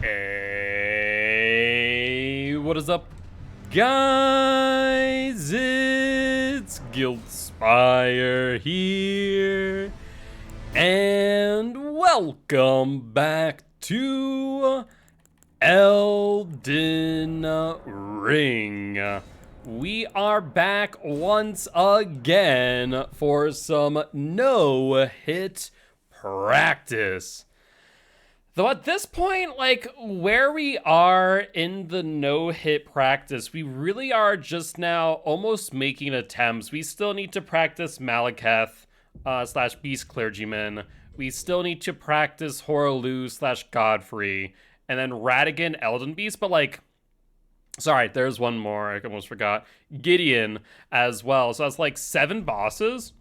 Hey, what is up, guys? It's Guildspire here, and welcome back to Elden Ring. We are back once again for some no-hit practice. Though at this point, like, where we are in the no-hit practice, we really are just now almost making attempts. We still need to practice Malakath slash Beast Clergyman. We still need to practice Horaloo slash Godfrey. And then Radigan Elden Beast, but like, sorry, there's one more, I almost forgot. Gideon as well. So that's like 7 bosses.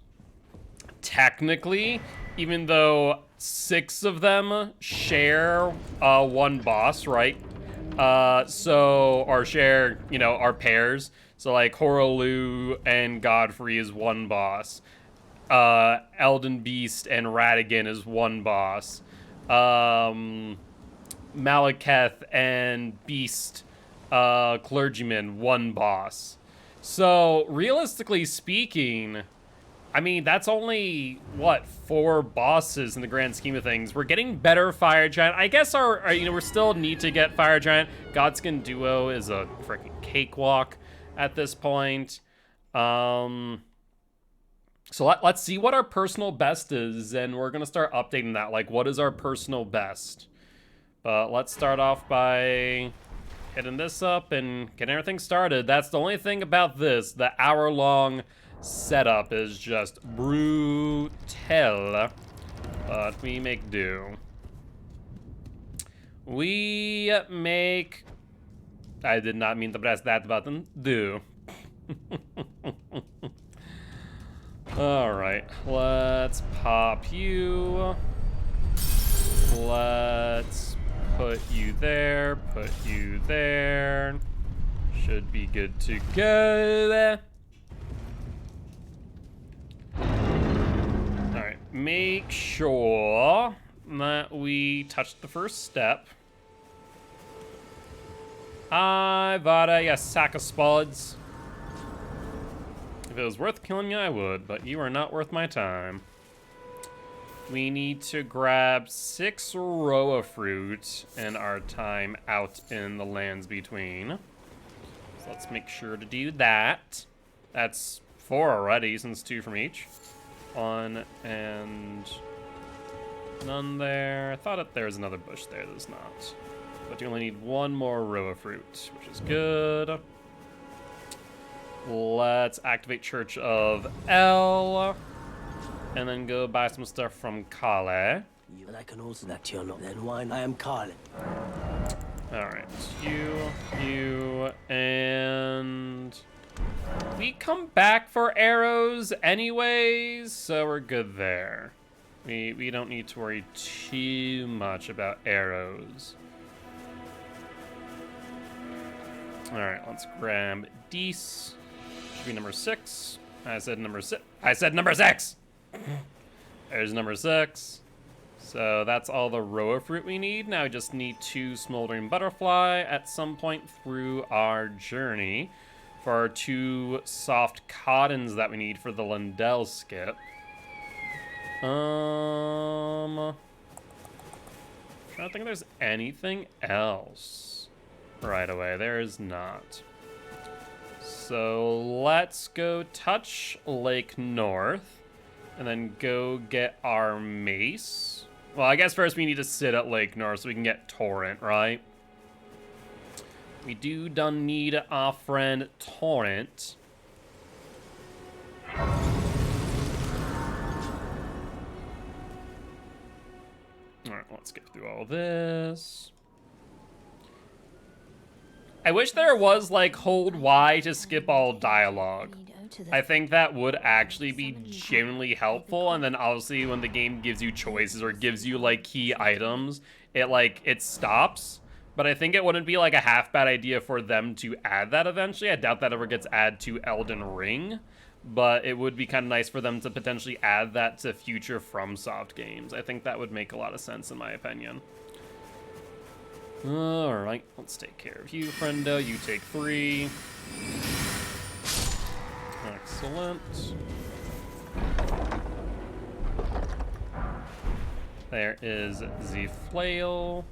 Technically, even though 6 of them share one boss, right? Or share, our pairs. So like Horaloo and Godfrey is one boss. Elden Beast and Radigan is one boss. Malakath and Beast Clergyman, one boss. So realistically speaking, I mean, that's only, 4 bosses in the grand scheme of things. We're getting better Fire Giant. I guess we still need to get Fire Giant. Godskin Duo is a freaking cakewalk at this point. So let's see what our personal best is, and we're going to start updating that. Like, what is our personal best? But let's start off by hitting this up and getting everything started. That's the only thing about this. The hour-long setup is just brutal, but we make do. I did not mean to press that button. Do. Alright, let's pop you. Let's put you there, put you there. Should be good to go. Alright, make sure that we touch the first step. Hi, Vada, you sack of spuds. If it was worth killing you, I would, but you are not worth my time. We need to grab 6 Roa fruit in our time out in the lands between. So let's make sure to do that. That's 4 already, since 2 from each. 1 and none there. I thought that there was another bush there. There's not. But you only need 1 more Roa fruit, which is good. Let's activate Church of El, and then go buy some stuff from Kale. And I can also that you're not then wine. I am Kale. Alright, you, and we come back for arrows anyways, so we're good there. We don't need to worry too much about arrows. Alright, let's grab Dees. Should be number 6. I said number 6. I said number 6! There's number 6. So that's all the Roa fruit we need. Now we just need 2 Smoldering Butterfly at some point through our journey for our 2 soft cottons that we need for the Lindell skip. I'm trying to think if there's anything else right away. There is not. So let's go touch Lake North and then go get our mace. Well, I guess first we need to sit at Lake North so we can get Torrent, right? We do done need our friend Torrent. Alright, let's get through all this. I wish there was, like, hold Y to skip all dialogue. I think that would actually be genuinely helpful, and then obviously when the game gives you choices or gives you, like, key items, it stops. But I think it wouldn't be, like, a half-bad idea for them to add that eventually. I doubt that ever gets added to Elden Ring, but it would be kind of nice for them to potentially add that to future FromSoft games. I think that would make a lot of sense in my opinion. Alright, let's take care of you, friendo. You take 3. Excellent. There is the flail.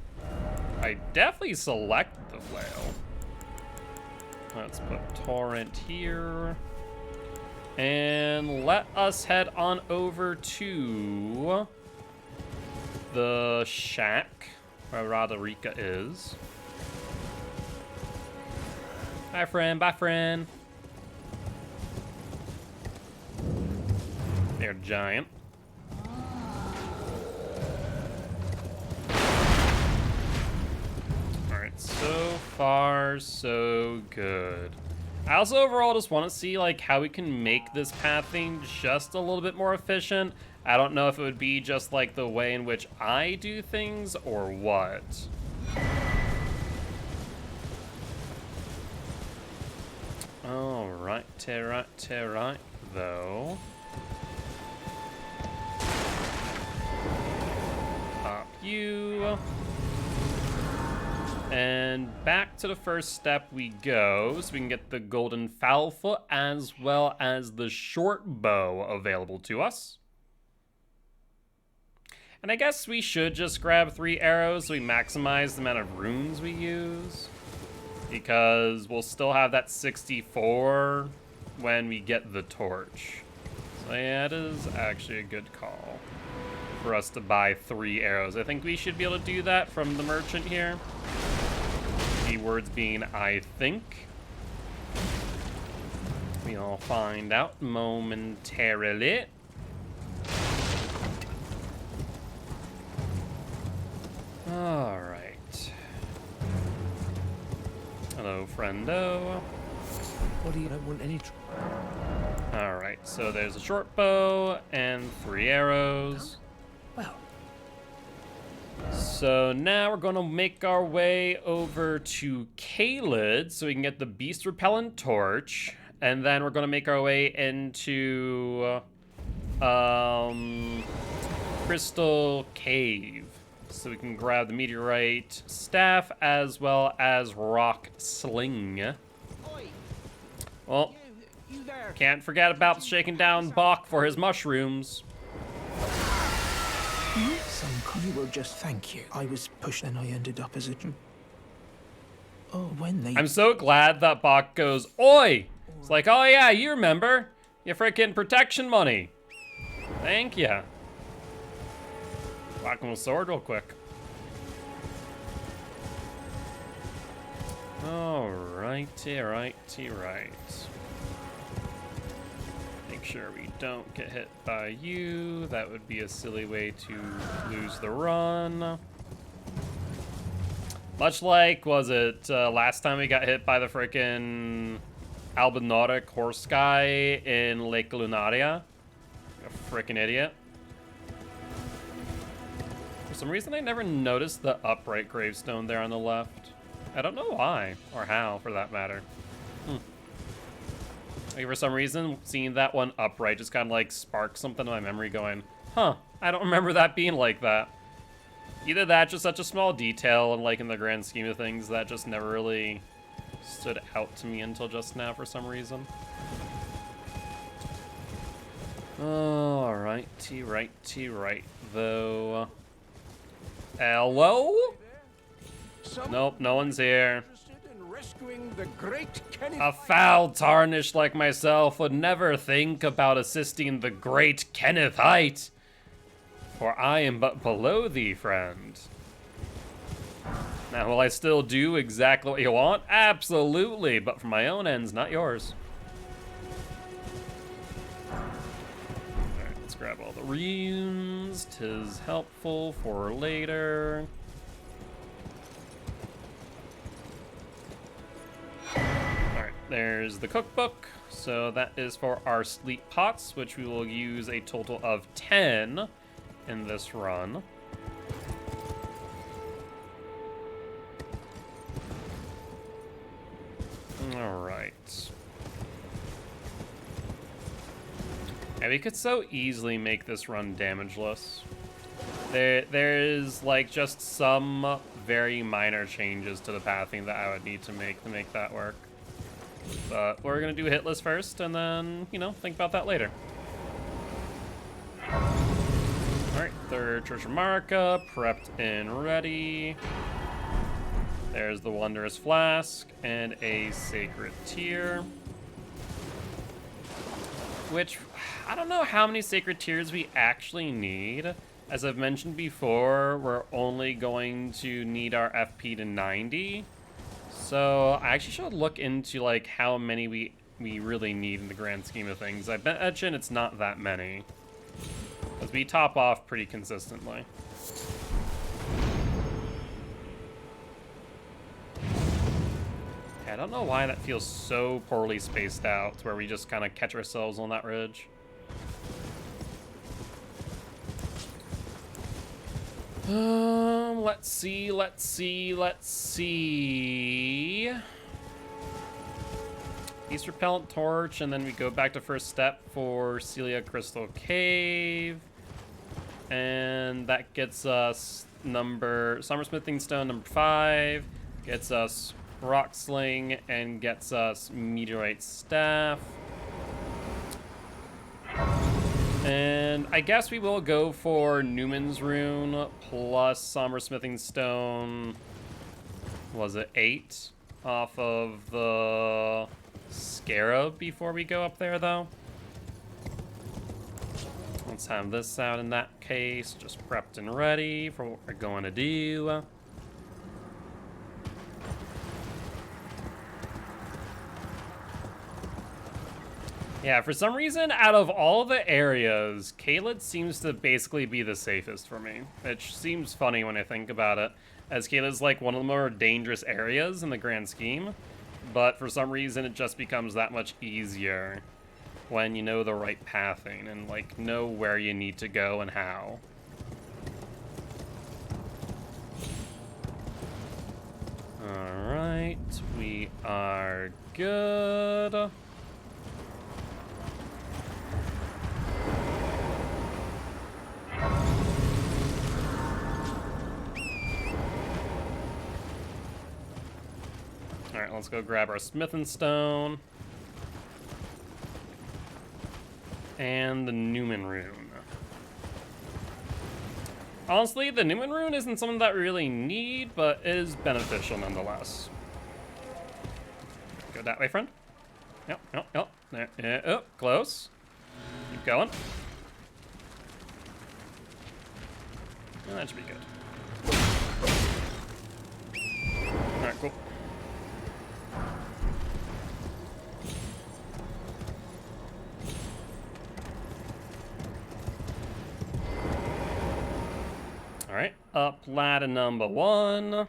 I definitely selected the flail. Let's put torrent here. And let us head on over to the shack where Roderica is. Bye, friend. Bye, friend. They're giant. Alright, so far, so good. I also overall just want to see like how we can make this pathing just a little bit more efficient. I don't know if it would be just like the way in which I do things or what. Alright, right, though. Pop you. And back to the first step we go, so we can get the golden foul foot as well as the short bow available to us. And I guess we should just grab 3 arrows so we maximize the amount of runes we use, because we'll still have that 64 when we get the torch. So yeah, it is actually a good call for us to buy 3 arrows. I think we should be able to do that from the merchant here. Keywords being I think. We'll find out momentarily. Alright. Hello, friendo. What do you don't want any? Alright, so there's a short bow and 3 arrows. Well, So now we're gonna make our way over to Caelid so we can get the beast repellent torch, and then we're gonna make our way into Crystal Cave so we can grab the meteorite staff as well as rock sling. Well, you there? can't forget about shaking down Bach for his mushrooms. You will just thank you. I was pushed and I ended up as a... Oh, when they... I'm so glad that Bach goes, "Oi!" It's like, oh yeah, you remember. Your frickin' protection money. Thank ya. Whack him with a sword real quick. Alrighty, right. Make sure we don't get hit by you. That would be a silly way to lose the run. Much like, was it last time we got hit by the frickin' albinotic horse guy in Lake Lunaria? A frickin' idiot. For some reason, I never noticed the upright gravestone there on the left. I don't know why, or how, for that matter. Like, for some reason, seeing that one upright just kind of like sparked something in my memory going, huh, I don't remember that being like that. Either that, just such a small detail, and like in the grand scheme of things, that just never really stood out to me until just now for some reason. Alrighty, right, though. Hello? Nope, no one's here. A foul tarnished like myself would never think about assisting the great Kenneth Height, for I am but below thee, friend. Now, will I still do exactly what you want? Absolutely, but for my own ends, not yours. Alright, let's grab all the runes. 'Tis helpful for later. Alright, there's the cookbook. So that is for our sleep pots, which we will use a total of 10 in this run. Alright. And we could so easily make this run damageless. There's like just some very minor changes to the pathing that I would need to make that work. But we're gonna do hitless first, and then, you know, think about that later. Alright, third Treasure Marca, prepped and ready. There's the Wondrous Flask, and a Sacred Tear. Which, I don't know how many Sacred Tears we actually need. As I've mentioned before, we're only going to need our FP to 90. So I actually should look into like how many we really need in the grand scheme of things. I imagine it's not that many, because we top off pretty consistently. I don't know why that feels so poorly spaced out, to where we just kind of catch ourselves on that ridge. Let's see. Beast Repellent Torch, and then we go back to first step for Celia Crystal Cave. And that gets us Summersmithing Stone number 5, gets us Rock Sling, and gets us Meteorite Staff. And I guess we will go for Newman's Rune plus Summersmithing Stone. Was it 8 off of the Scarab before we go up there, though? Let's have this out in that case, just prepped and ready for what we're going to do. Yeah, for some reason, out of all the areas, Caelid seems to basically be the safest for me, which seems funny when I think about it, as Caelid's like one of the more dangerous areas in the grand scheme, but for some reason it just becomes that much easier when you know the right pathing and like know where you need to go and how. Alright, we are good. Alright, let's go grab our Smithing Stone. And the Newman Rune. Honestly, the Newman Rune isn't something that we really need, but is beneficial nonetheless. Go that way, friend. Yep. There. Oh, close. Keep going. Oh, that should be good. Alright, cool. Alright, up ladder number 1.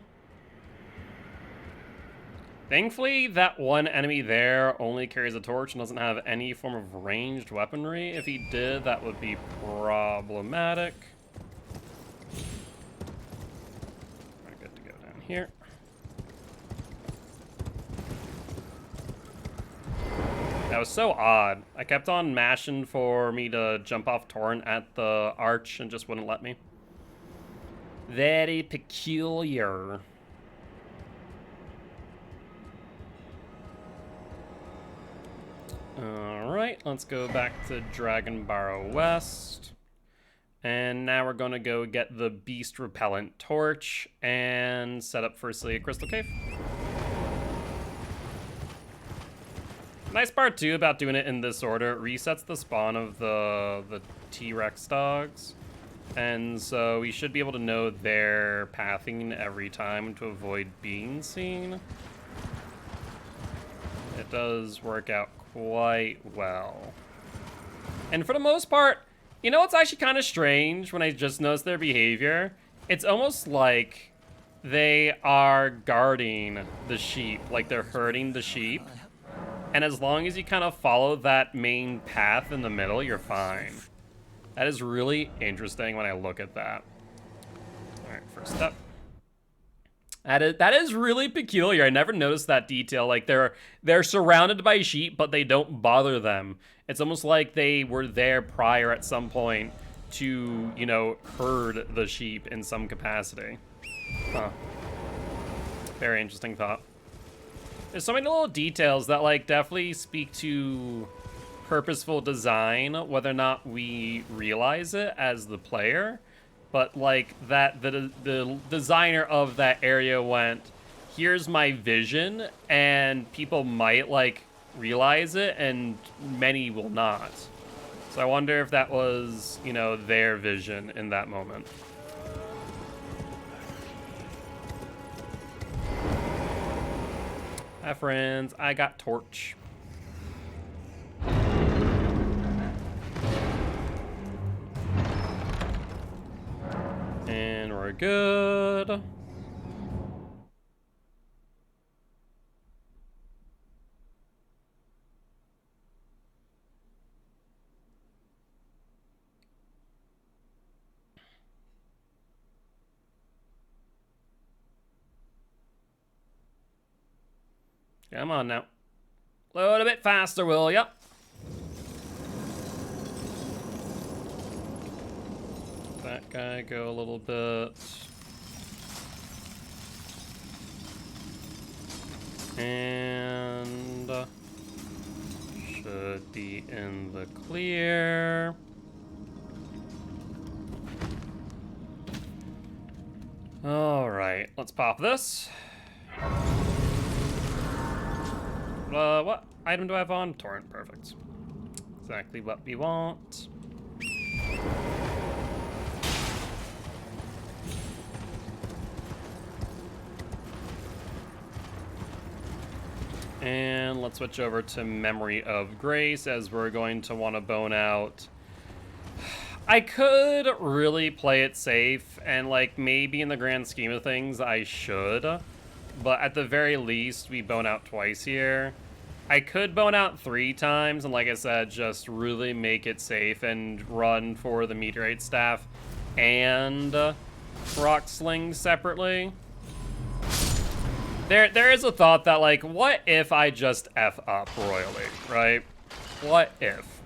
Thankfully, that one enemy there only carries a torch and doesn't have any form of ranged weaponry. If he did, that would be problematic. We're good to go down here. That was so odd. I kept on mashing for me to jump off Torrent at the arch and just wouldn't let me. Very peculiar. Alright, let's go back to Dragon Barrow West. And now we're gonna go get the Beast Repellent Torch and set up for Celia Crystal Cave. Nice part too about doing it in this order, it resets the spawn of the T-Rex dogs. And so we should be able to know their pathing every time to avoid being seen. It does work out quite well. And for the most part, you know what's actually kind of strange when I just noticed their behavior? It's almost like they are guarding the sheep, like they're herding the sheep. And as long as you kind of follow that main path in the middle, you're fine. That is really interesting when I look at that. All right, first step. That is really peculiar. I never noticed that detail. Like they're surrounded by sheep, but they don't bother them. It's almost like they were there prior at some point to, you know, herd the sheep in some capacity. Huh. Very interesting thought. There's so many little details that, like, definitely speak to purposeful design, whether or not we realize it as the player. But, like, that the designer of that area went, here's my vision, and people might, like, realize it, and many will not. So I wonder if that was, you know, their vision in that moment. Hi, friends. I got torch. And we're good. Come on now. Load a bit faster, will ya? That guy go a little bit. And should be in the clear. All right, let's pop this. What item do I have on? Torrent, perfect. Exactly what we want. And let's switch over to Memory of Grace, as we're going to want to bone out. I could really play it safe, and like maybe in the grand scheme of things I should, but at the very least we bone out twice here. I could bone out 3 times, and like I said, just really make it safe and run for the meteorite staff and rock sling separately. There is a thought that, like, what if I just F up royally, right? What if?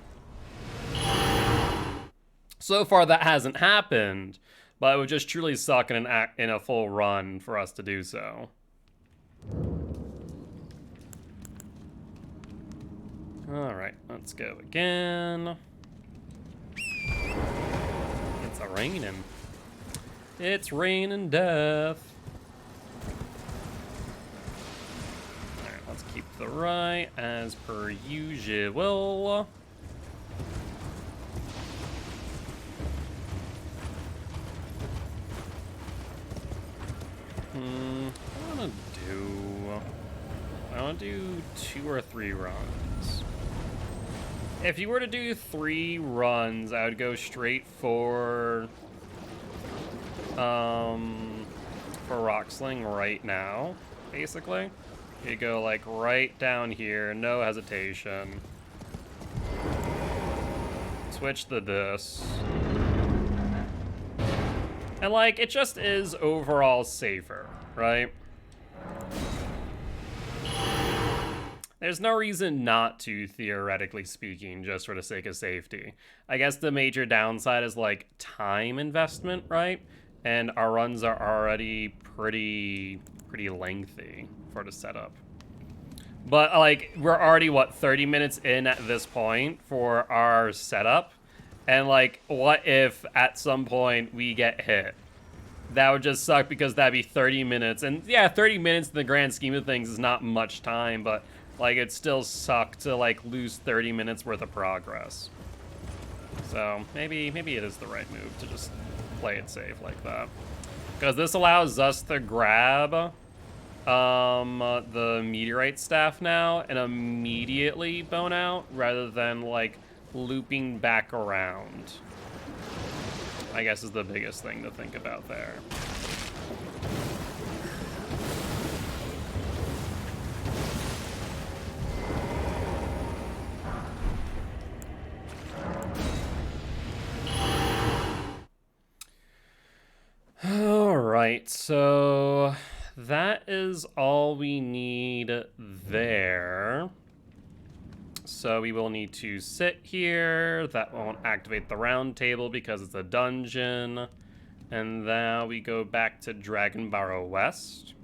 So far that hasn't happened, but it would just truly suck in a full run for us to do so. All right, let's go again. It's a raining. It's raining death. Let's keep the right as per usual. I want to do 2 or 3 runs. If you were to do 3 runs, I would go straight for rock sling right now, basically. You go like right down here, no hesitation. Switch the this. And like, it just is overall safer, right? There's no reason not to, theoretically speaking, just for the sake of safety. I guess the major downside is like time investment, right? And our runs are already pretty lengthy for the setup. But like, we're already, what, 30 minutes in at this point for our setup? And like, what if at some point we get hit? That would just suck, because that'd be 30 minutes. And yeah, 30 minutes in the grand scheme of things is not much time, but like, it still suck to like lose 30 minutes worth of progress. So maybe it is the right move to just play it safe like that. Because this allows us to grab the meteorite staff now and immediately bone out, rather than like looping back around, I guess, is the biggest thing to think about there. All right, so that is all we need there. So we will need to sit here. That won't activate the round table because it's a dungeon. And now we go back to Dragonbarrow West.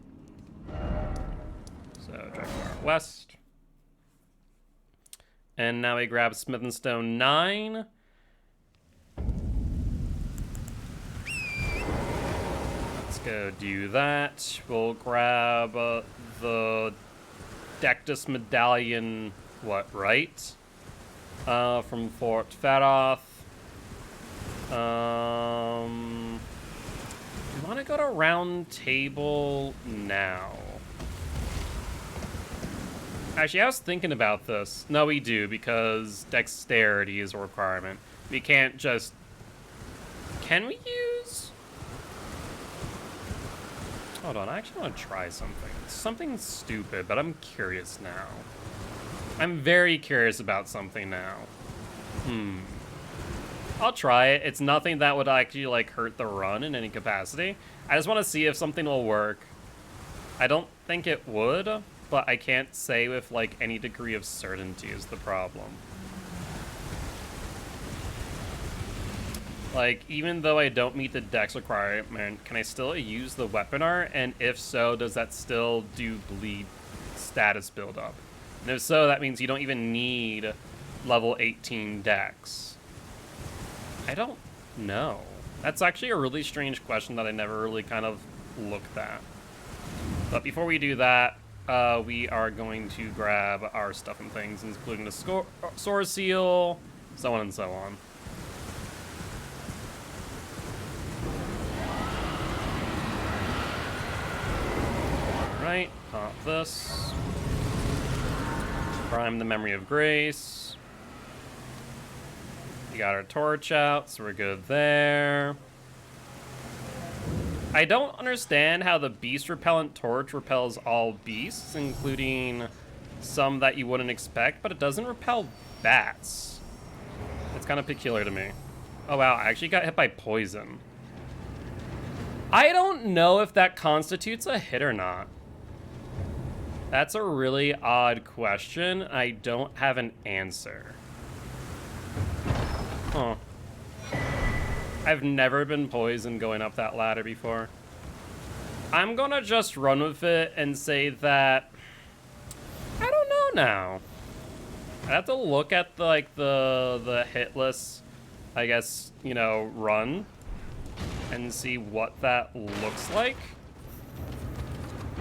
So Dragonbarrow West. And now we grab Smith and Stone 9. Let's go do that. We'll grab the Dectus Medallion, right? From Fort Faroth. We want to go to Round Table now. Actually, I was thinking about this. No, we do, because dexterity is a requirement. We can't just... Can we use... Hold on, I actually want to try something. It's something stupid, but I'm curious now. I'm very curious about something now. I'll try it. It's nothing that would actually, like, hurt the run in any capacity. I just want to see if something will work. I don't think it would, but I can't say with, like, any degree of certainty is the problem. Like, even though I don't meet the dex requirement, can I still use the weapon art? And if so, does that still do bleed status buildup? And if so, that means you don't even need level 18 dex. I don't know. That's actually a really strange question that I never really kind of looked at. But before we do that, we are going to grab our stuff and things, including the sword seal, so on and so on. Alright, pop this. Prime the Memory of Grace. We got our torch out, so we're good there. I don't understand how the beast repellent torch repels all beasts, including some that you wouldn't expect, but it doesn't repel bats. It's kind of peculiar to me. Oh wow, I actually got hit by poison. I don't know if that constitutes a hit or not. That's a really odd question. I don't have an answer. Huh. I've never been poisoned going up that ladder before. I'm gonna just run with it and say that... I don't know now. I have to look at the hitless, I guess, you know, run and see what that looks like.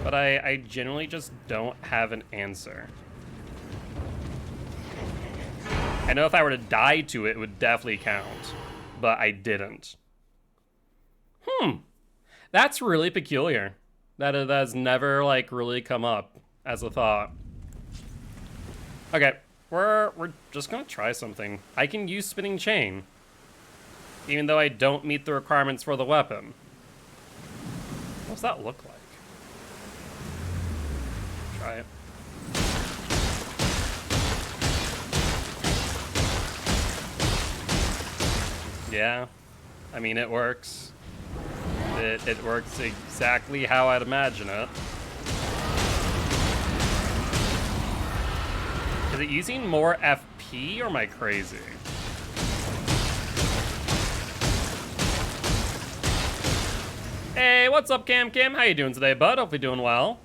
But I generally just don't have an answer. I know if I were to die to it, it would definitely count. But I didn't. That's really peculiar. That has never, like, really come up as a thought. Okay, we're just gonna try something. I can use Spinning Chain, even though I don't meet the requirements for the weapon. What's that look like? Try it. Yeah, I mean, it works. It works exactly how I'd imagine it. Is it using more FP, or am I crazy? Hey, what's up, Cam? How you doing today, bud? Hopefully doing well.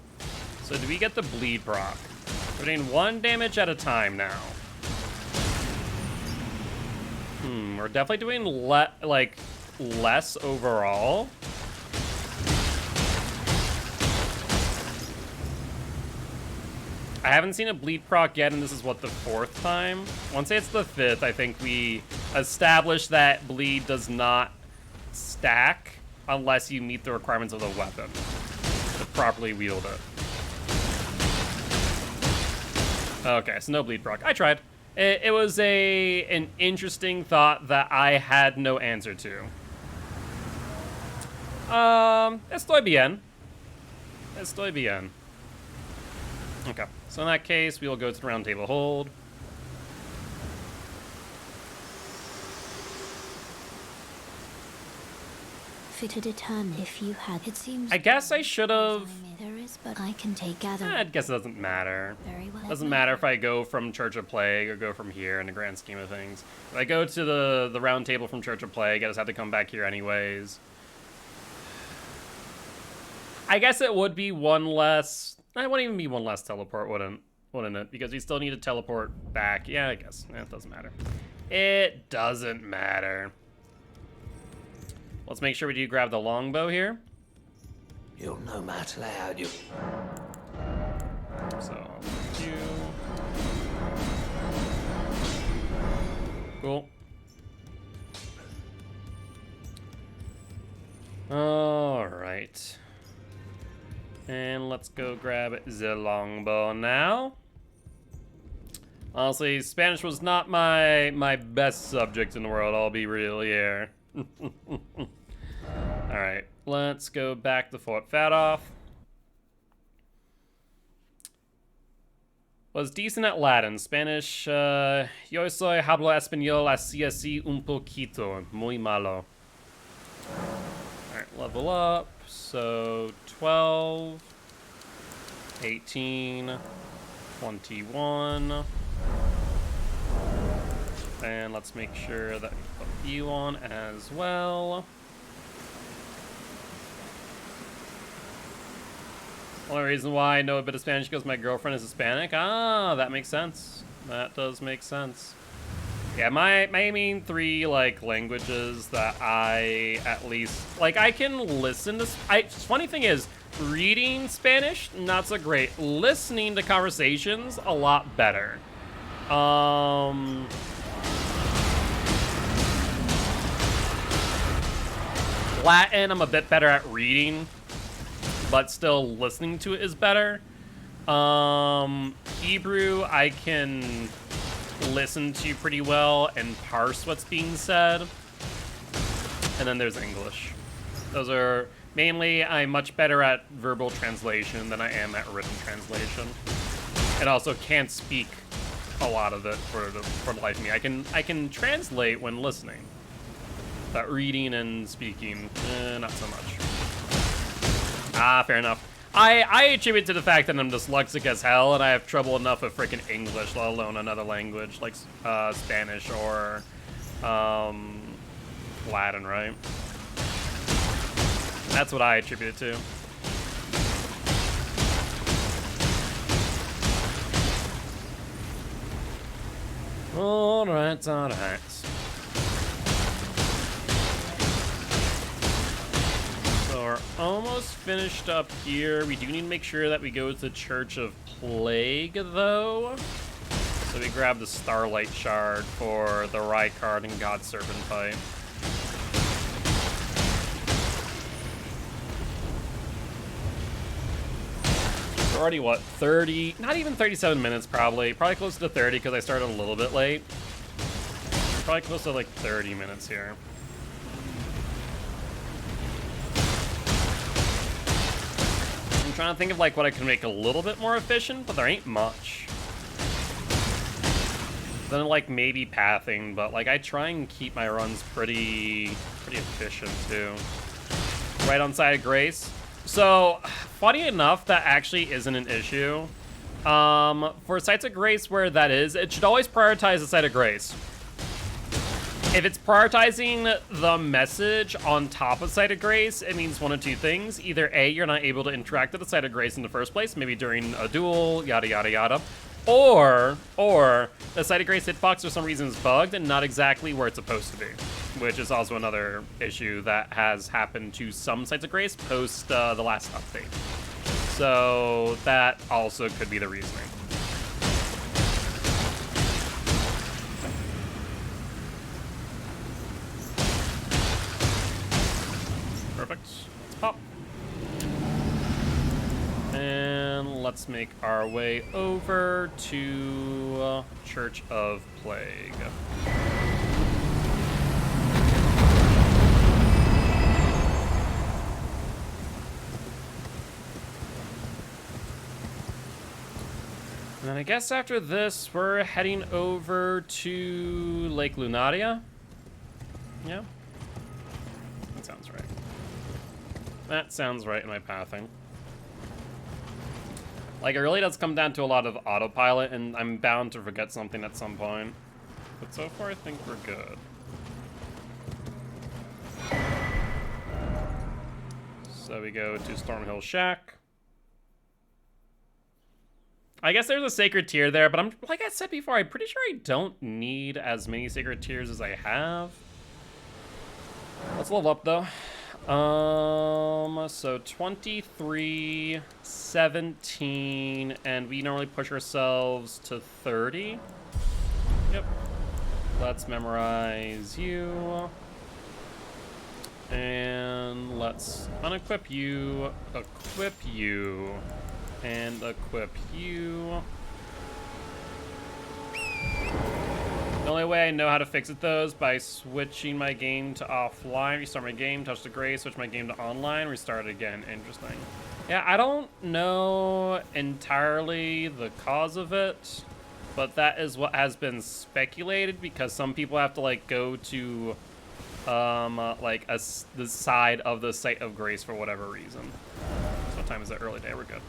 So do we get the bleed proc? We're doing 1 damage at a time now. We're definitely doing less overall. I haven't seen a bleed proc yet, and this is what, the 4th time? Once it's the 5th, I think we established that bleed does not stack unless you meet the requirements of the weapon to properly wield it. Okay, so no bleed proc. I tried. It was an interesting thought that I had no answer to. Estoy bien. Estoy bien. Okay, so in that case, we will go to the round table hold. To determine if you had, it seems. I guess I should have. There is things, but I can take gather. I guess it doesn't matter. Very well. Doesn't matter if I go from Church of Plague or go from here in the grand scheme of things. If I go to the round table from Church of Plague, I just have to come back here anyways. I guess it would be one less... It wouldn't even be one less teleport, wouldn't it? Because we still need to teleport back. Yeah, I guess. It doesn't matter. It doesn't matter. Let's make sure we do grab the longbow here. You'll no matter how you. So, you. Cool. All right. And let's go grab the longbow now. Honestly, Spanish was not my best subject in the world, I'll be real here. Alright, let's go back to Fort Fadoff. Was decent at Latin. Spanish, yo soy hablo español así un poquito. Muy malo. Alright, level up. So, 12, 18, 21. And let's make sure that we put you on as well. Only reason why I know a bit of Spanish because my girlfriend is Hispanic. Ah, that makes sense. That does make sense. Yeah, my main three languages that I at least I can listen to. Funny thing is, reading Spanish not so great. Listening to conversations a lot better. Latin I'm a bit better at reading, but still listening to it is better. Hebrew I can listen to pretty well and parse what's being said. And then there's English. Those are mainly, I'm much better at verbal translation than I am at written translation. And also can't speak a lot of it for the life of me. I can translate when listening, but reading and speaking, not so much. Ah, fair enough. I attribute to the fact that I'm dyslexic as hell and I have trouble enough with freaking English, let alone another language like Spanish or Latin, right? That's what I attribute it to. Alright, alright. So we're almost finished up here. We do need to make sure that we go to the Church of Plague, though. So we grab the Starlight Shard for the Rykard and God Serpent fight. We're already, what, 30? Not even 37 minutes, probably. Probably close to 30 because I started a little bit late. Probably close to like 30 minutes here. I'm trying to think of what I can make a little bit more efficient, but there ain't much. Then maybe pathing, but I try and keep my runs pretty efficient too. Right on Site of Grace. So, funny enough, that actually isn't an issue. For Sites of Grace where that is, it should always prioritize the Site of Grace. If it's prioritizing the message on top of Site of Grace, it means one of two things. Either A, you're not able to interact with the Site of Grace in the first place, maybe during a duel, yada yada yada. Or the Site of Grace hitbox for some reason is bugged and not exactly where it's supposed to be. Which is also another issue that has happened to some Sites of Grace post the last update. So that also could be the reasoning. Perfect. Let's pop. And let's make our way over to Church of Plague. And then I guess after this, we're heading over to Lake Lunaria. Yeah. That sounds right. That sounds right in my pathing. Like, it really does come down to a lot of autopilot, and I'm bound to forget something at some point. But so far, I think we're good. So we go to Stormhill Shack. I guess there's a sacred tier there, but I'm like I said before, I'm pretty sure I don't need as many sacred tiers as I have. Let's level up though. So 23, 17, and we normally push ourselves to 30. Yep. Let's memorize you. And let's unequip you, equip you, and equip you. The only way I know how to fix it though is by switching my game to offline, restart my game, touch the gray, switch my game to online, restart it again. Interesting. Yeah, I don't know entirely the cause of it, but that is what has been speculated because some people have to like go to the side of the site of grace for whatever reason. So what time is it? Early day, we're good.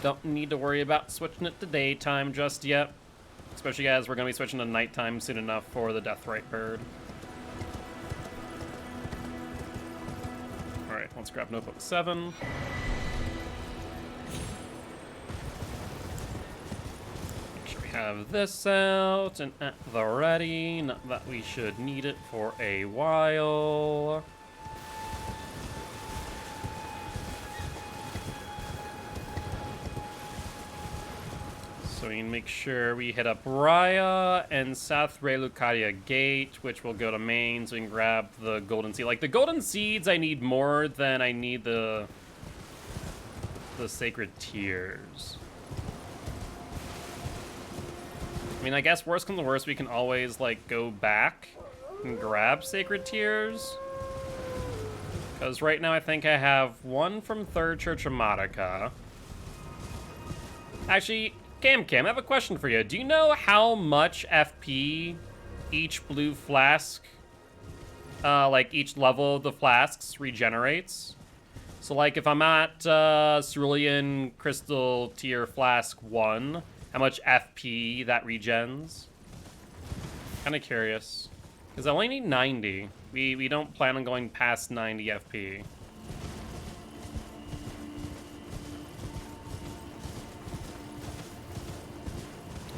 Don't need to worry about switching it to daytime just yet. Especially as we're going to be switching to nighttime soon enough for the Deathrite bird. Alright, let's grab notebook 7. Make sure we have this out and at the ready. Not that we should need it for a while. So we can make sure we hit up Raya and South Relucaria Gate, which will go to main, so we can grab the golden seed. Like, the golden seeds I need more than I need the sacred tears. I mean, I guess worst comes to worst, we can always, like, go back and grab sacred tears. Because right now I think I have one from Third Church of Marika. Actually, Cam, I have a question for you. Do you know how much FP each blue flask, like each level of the flasks regenerates? So like if I'm at Cerulean Crystal Tier Flask 1, how much FP that regens? Kind of curious. Because I only need 90. We don't plan on going past 90 FP.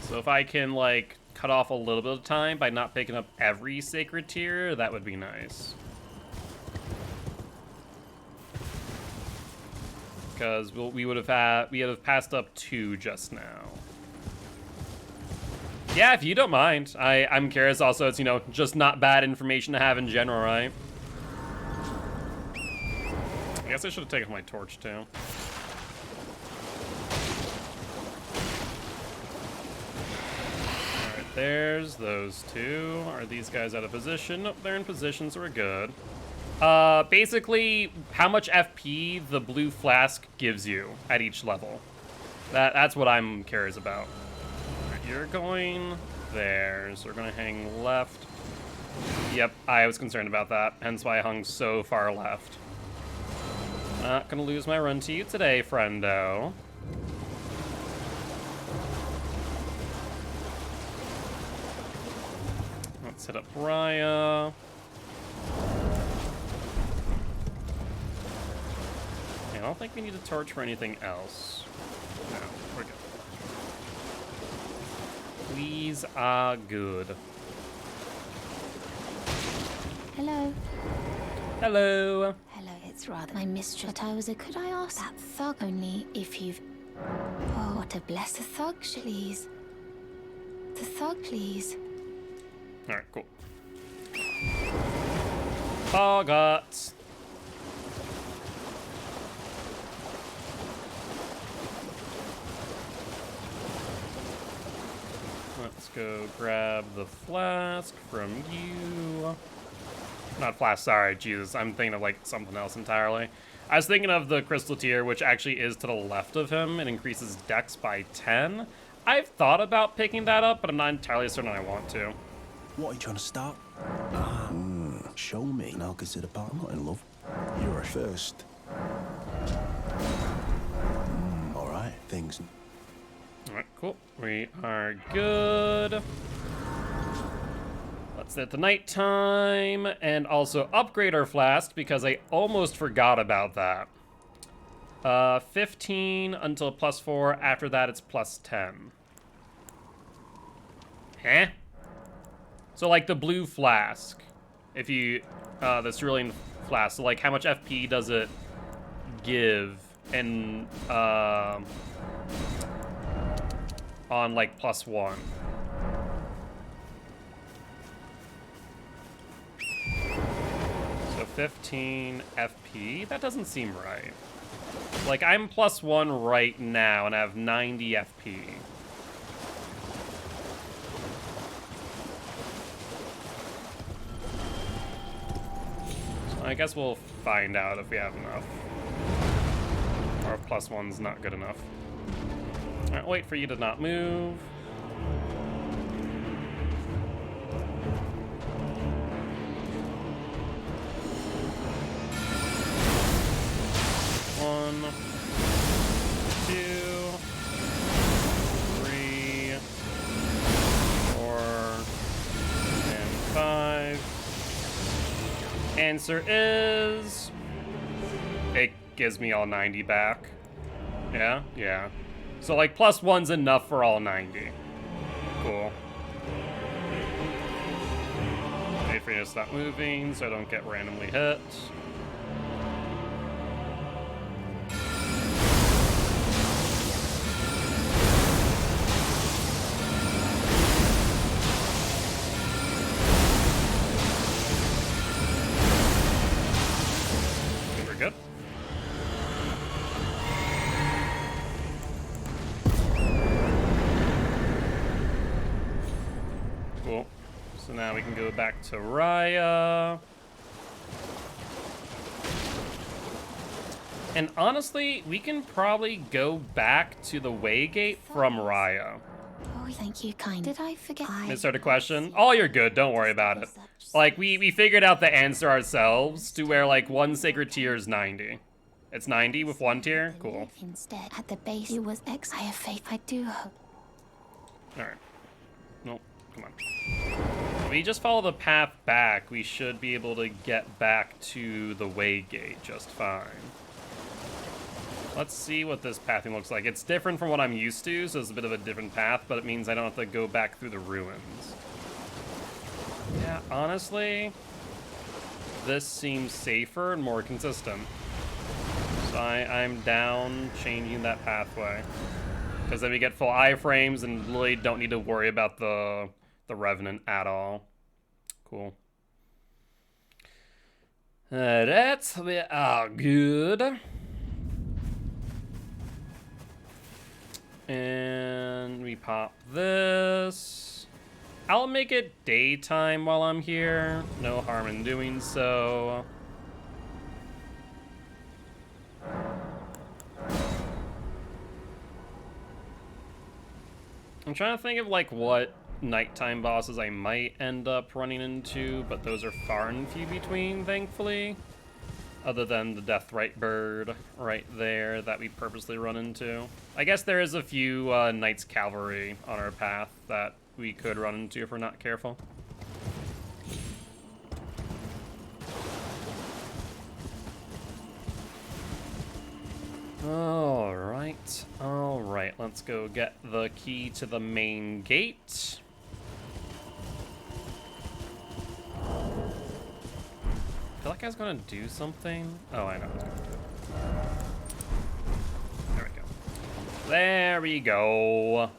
So if I can, like, cut off a little bit of time by not picking up every sacred tier, that would be nice. Because we would have passed up 2 just now. Yeah, if you don't mind. I'm curious also, it's, you know, just not bad information to have in general, right? I guess I should have taken my torch, too. There's those 2. Are these guys out of position? Nope, they're in position, so we're good. Basically, how much FP the blue flask gives you at each level. That's what I'm curious about. Right, you're going there, so we're gonna hang left. Yep, I was concerned about that, hence why I hung so far left. Not gonna lose my run to you today, friendo. Let's hit up Raya. I don't think we need a torch for anything else. No, we're good. These are good. Hello. Hello. Hello, it's rather my mistress. But I was a... Could I ask that thug only if you've... Oh, to bless the thug, please. The thug, please. Alright, cool. Forgot. Let's go grab the flask from you. Not flask, sorry, Jesus. I'm thinking of like something else entirely. I was thinking of the crystal tier, which actually is to the left of him. It increases dex by 10. I've thought about picking that up, but I'm not entirely certain I want to. What are you trying to start? Show me, and I'll consider part. I'm not in love. You're a first. things. Alright, cool. We are good. Let's hit the nighttime and also upgrade our flask because I almost forgot about that. 15 until +4. After that, it's +10. Huh? So, like, the blue flask. If you... the cerulean flask. So, like, how much FP does it give? And, on, like, +1. So 15 FP? That doesn't seem right. Like, I'm +1 right now, and I have 90 FP. So I guess we'll find out if we have enough. Or if +1's not good enough. Alright, wait for you to not move. One, 2, 3, 4, and 5. Answer is... It gives me all 90 back. Yeah? Yeah. So, like, +1's enough for all 90. Cool. Wait for you to stop moving so I don't get randomly hit. Okay, we're good. Cool. So now we can go back to Raya. And honestly, we can probably go back to the Waygate from Raya. Oh, thank you, kind. Did I forget? Insert a question? Oh, you're good. Don't worry about it. Like, we figured out the answer ourselves to where, like, one sacred tier is 90. It's 90 with one tier? Cool. Instead, at the base, it was X. I have faith. I do hope. Alright. Nope. Come on. If we just follow the path back, we should be able to get back to the Waygate just fine. Let's see what this pathing looks like. It's different from what I'm used to, so it's a bit of a different path, but it means I don't have to go back through the ruins. Yeah, honestly, this seems safer and more consistent. So I'm down changing that pathway. Because then we get full iframes and really don't need to worry about the Revenant at all. Cool. That's we are good. And we pop this. I'll make it daytime while I'm here. No harm in doing so. I'm trying to think of like what nighttime bosses I might end up running into, but those are far and few between, thankfully. Other than the Deathrite Bird right there that we purposely run into. I guess there is a few Knights Cavalry on our path that we could run into if we're not careful. Alright, let's go get the key to the main gate. I feel like I was gonna do something. Oh, I know what I was gonna do. There we go.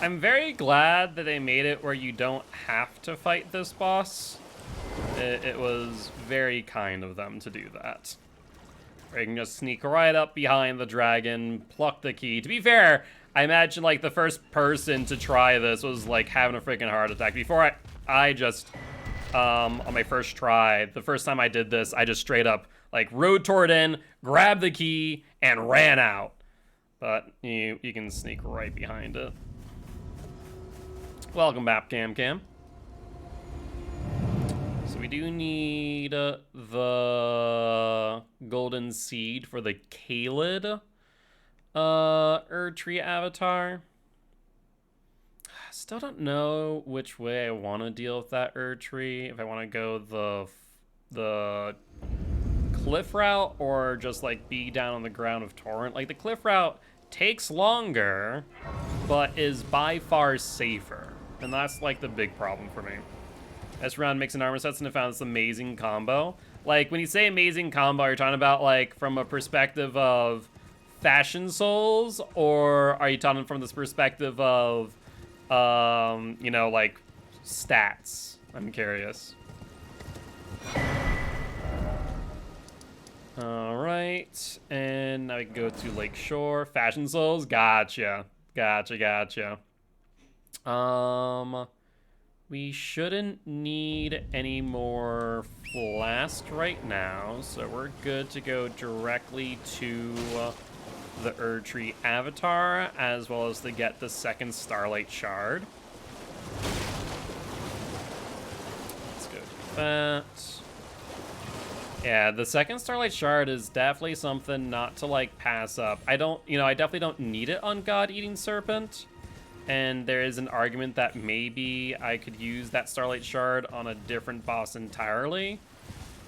I'm very glad that they made it where you don't have to fight this boss. It was very kind of them to do that. Where you can just sneak right up behind the dragon, pluck the key. To be fair, I imagine like the first person to try this was like having a freaking heart attack. Before I just, on my first try, the first time I did this, I just straight up like rode toward in, grabbed the key, and ran out. But you can sneak right behind it. Welcome back, Cam. So we do need the golden seed for the Kaled Erdtree avatar. Still don't know which way I want to deal with that Erdtree. If I want to go the cliff route or just like be down on the ground of Torrent. Like the cliff route takes longer, but is by far safer. And that's like the big problem for me. This round mixing armor sets and I found this amazing combo. Like when you say amazing combo, you're talking about like from a perspective of fashion souls, or are you talking from this perspective of you know, like stats? I'm curious. All right, and now we can go to Lakeshore. Fashion souls, gotcha. We shouldn't need any more flask right now, so we're good to go directly to the Erdtree avatar, as well as to get the second Starlight shard. Let's go do that. Yeah, the second Starlight shard is definitely something not to like pass up. I definitely don't need it on God-Eating Serpent. And there is an argument that maybe I could use that Starlight shard on a different boss entirely.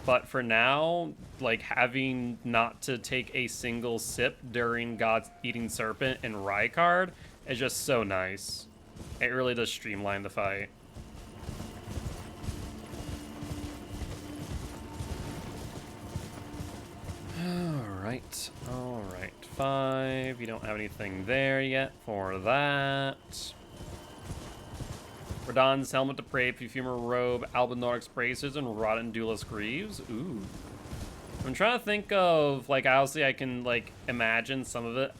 But for now, like having not to take a single sip during God-Eating Serpent and Rykard is just so nice. It really does streamline the fight. All right, 5. You don't have anything there yet for that. Radahn's Helmet to Prey, Perfumer Robe, Albinorix Braces, and Rotten Duelist Greaves. Ooh. I'm trying to think of, like, honestly, I can, like, imagine some of it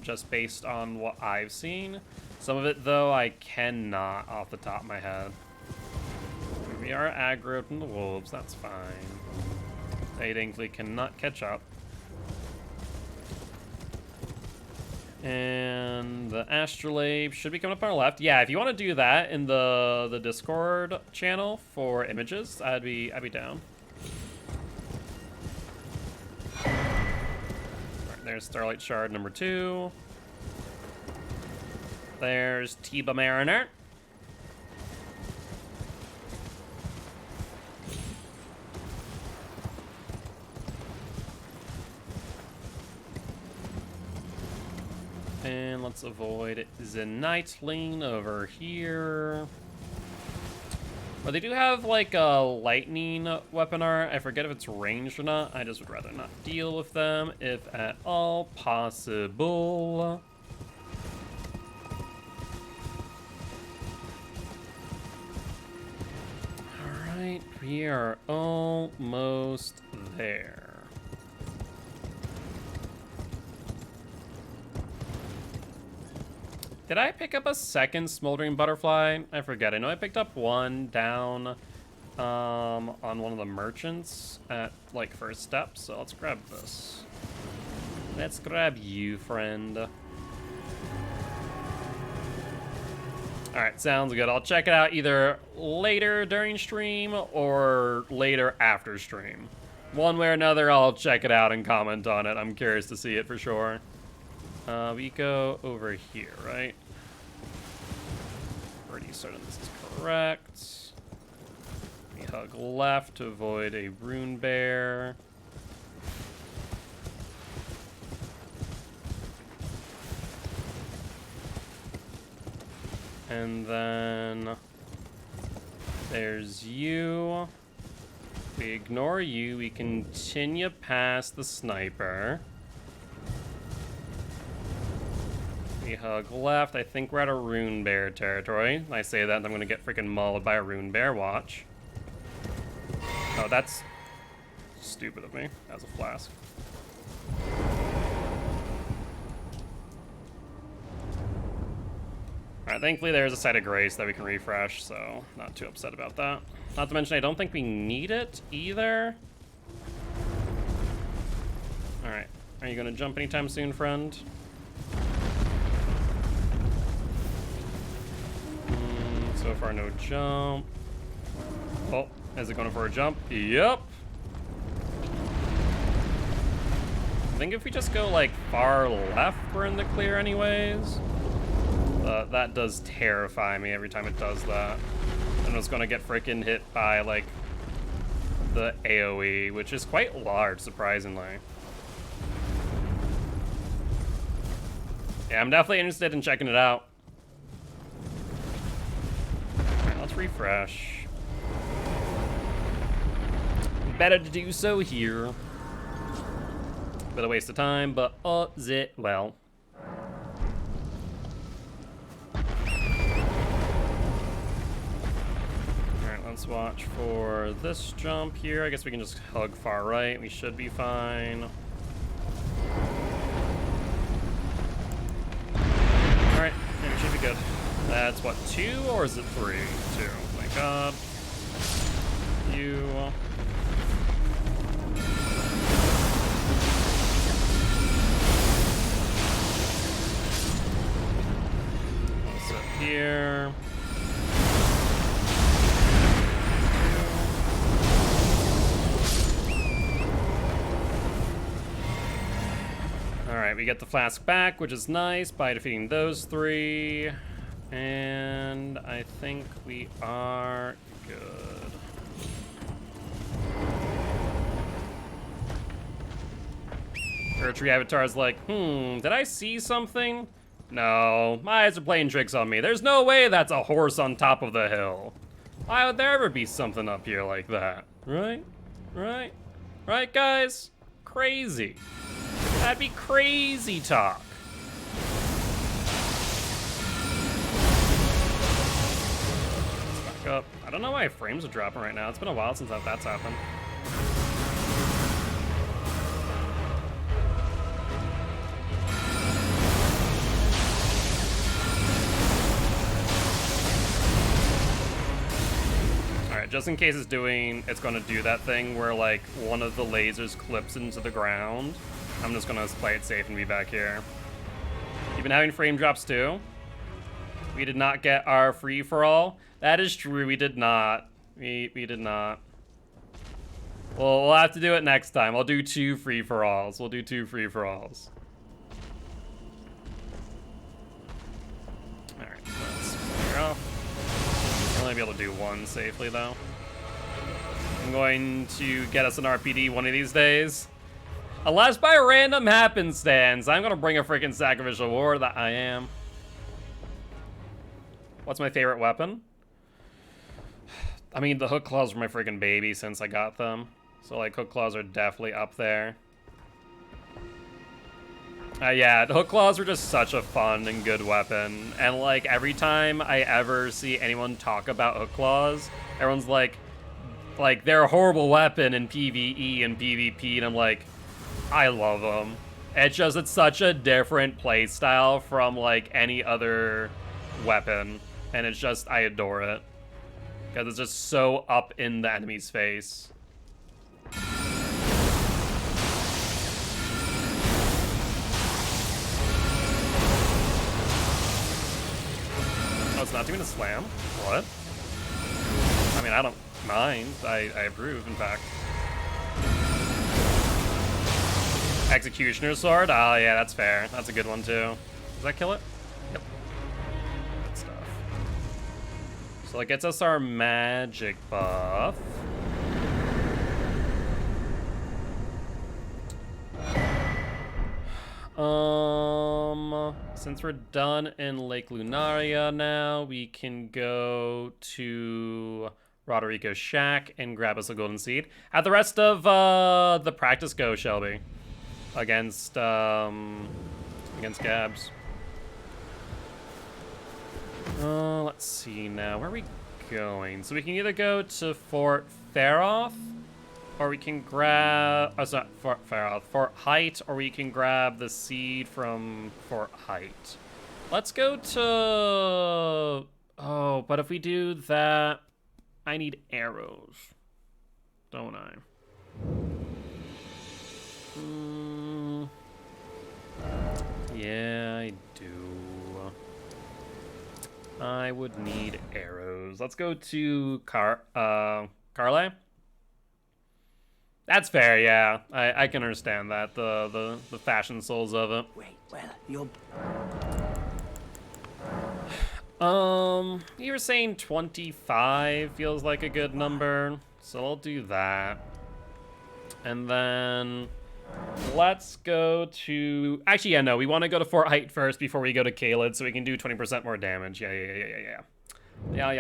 just based on what I've seen. Some of it, though, I cannot off the top of my head. We are aggroed from the wolves, that's fine. They thankfully cannot catch up. And the Astrolabe should be coming up on our left. Yeah, if you want to do that in the Discord channel for images, I'd be down. All right, there's Starlight Shard number 2. There's Tiba Mariner. And let's avoid Zenitling over here. But they do have like a lightning weapon art. I forget if it's ranged or not. I just would rather not deal with them if at all possible. All right, we are almost there. Did I pick up a second Smoldering Butterfly? I forget. I know I picked up one down on one of the merchants at, like, first step. So let's grab this. Let's grab you, friend. Alright, sounds good. I'll check it out either later during stream or later after stream. One way or another, I'll check it out and comment on it. I'm curious to see it for sure. We go over here, right? Already started. This is correct. We hug left to avoid a rune bear. And then there's you. We ignore you. We continue past the sniper. We hug left. I think we're at a rune bear territory. I say that and I'm gonna get freaking mauled by a rune bear. Watch. Oh, that's stupid of me. As a flask. Alright, thankfully there's a site of grace that we can refresh, so not too upset about that. Not to mention I don't think we need it either. Alright, are you gonna jump anytime soon, friend? So far, no jump. Oh, is it going for a jump? Yep. I think if we just go, like, far left, we're in the clear anyways. But that does terrify me every time it does that. I'm just gonna get freaking hit by, like, the AoE, which is quite large, surprisingly. Yeah, I'm definitely interested in checking it out. Alright, let's refresh. Better to do so here. Bit of waste of time, but it well. Alright, let's watch for this jump here. I guess we can just hug far right. We should be fine. Alright, yeah, we should be good. That's what, 2 or is it 3? 2. Oh my god. You. Here. Alright, we get the flask back, which is nice, by defeating those 3. And I think we are good. Gertrude Avatar's like, did I see something? No, my eyes are playing tricks on me. There's no way that's a horse on top of the hill. Why would there ever be something up here like that? Right? Right? Right, guys? Crazy. That'd be crazy talk. Let's back up. I don't know why frames are dropping right now. It's been a while since that's happened. Just in case it's gonna do that thing where like one of the lasers clips into the ground, I'm just gonna play it safe and be back here. You've been having frame drops too? We did not get our free-for-all? That is true, we did not. We did not. Well, we'll have to do it next time. I'll do 2 free-for-alls. We'll do 2 free-for-alls. Alright, let's clear off. I'll only be able to do 1 safely, though. I'm going to get us an RPD one of these days. Unless by random happenstance, I'm gonna bring a freaking sacrificial war that I am. What's my favorite weapon? I mean, the hook claws were my freaking baby since I got them. So, like, hook claws are definitely up there. Yeah, the hook claws were just such a fun and good weapon. And, like, every time I ever see anyone talk about hook claws, everyone's like, they're a horrible weapon in PvE and PvP, and I'm like, I love them. It's such a different playstyle from, like, any other weapon. And it's just, I adore it. Because it's just so up in the enemy's face. Oh, it's not doing a slam? What? I mean, I don't mind. I approve, in fact. Executioner's Sword? Oh, yeah, that's fair. That's a good one, too. Does that kill it? Yep. Good stuff. So it gets us our magic buff. Since we're done in Lake Lunaria now, we can go to Roderico's shack and grab us a golden seed. How'd the rest of the practice go, Shelby? Against Gabs. Let's see now. Where are we going? So we can either go to Fort Feroth, or we can grab... Oh, sorry, Fort Feroth. Fort Height, or we can grab the seed from Fort Height. Let's go to... Oh, but if we do that, I need arrows, don't I? Yeah, I do. I would need arrows. Let's go to Carly. That's fair, yeah. I can understand that. The fashion souls of it. Wait, well, you're... You were saying 25 feels like a good number, so I'll do that. And then let's go to... Actually, yeah, no, we want to go to Fort Height first before we go to Caelid, so we can do 20% more damage. Yeah. God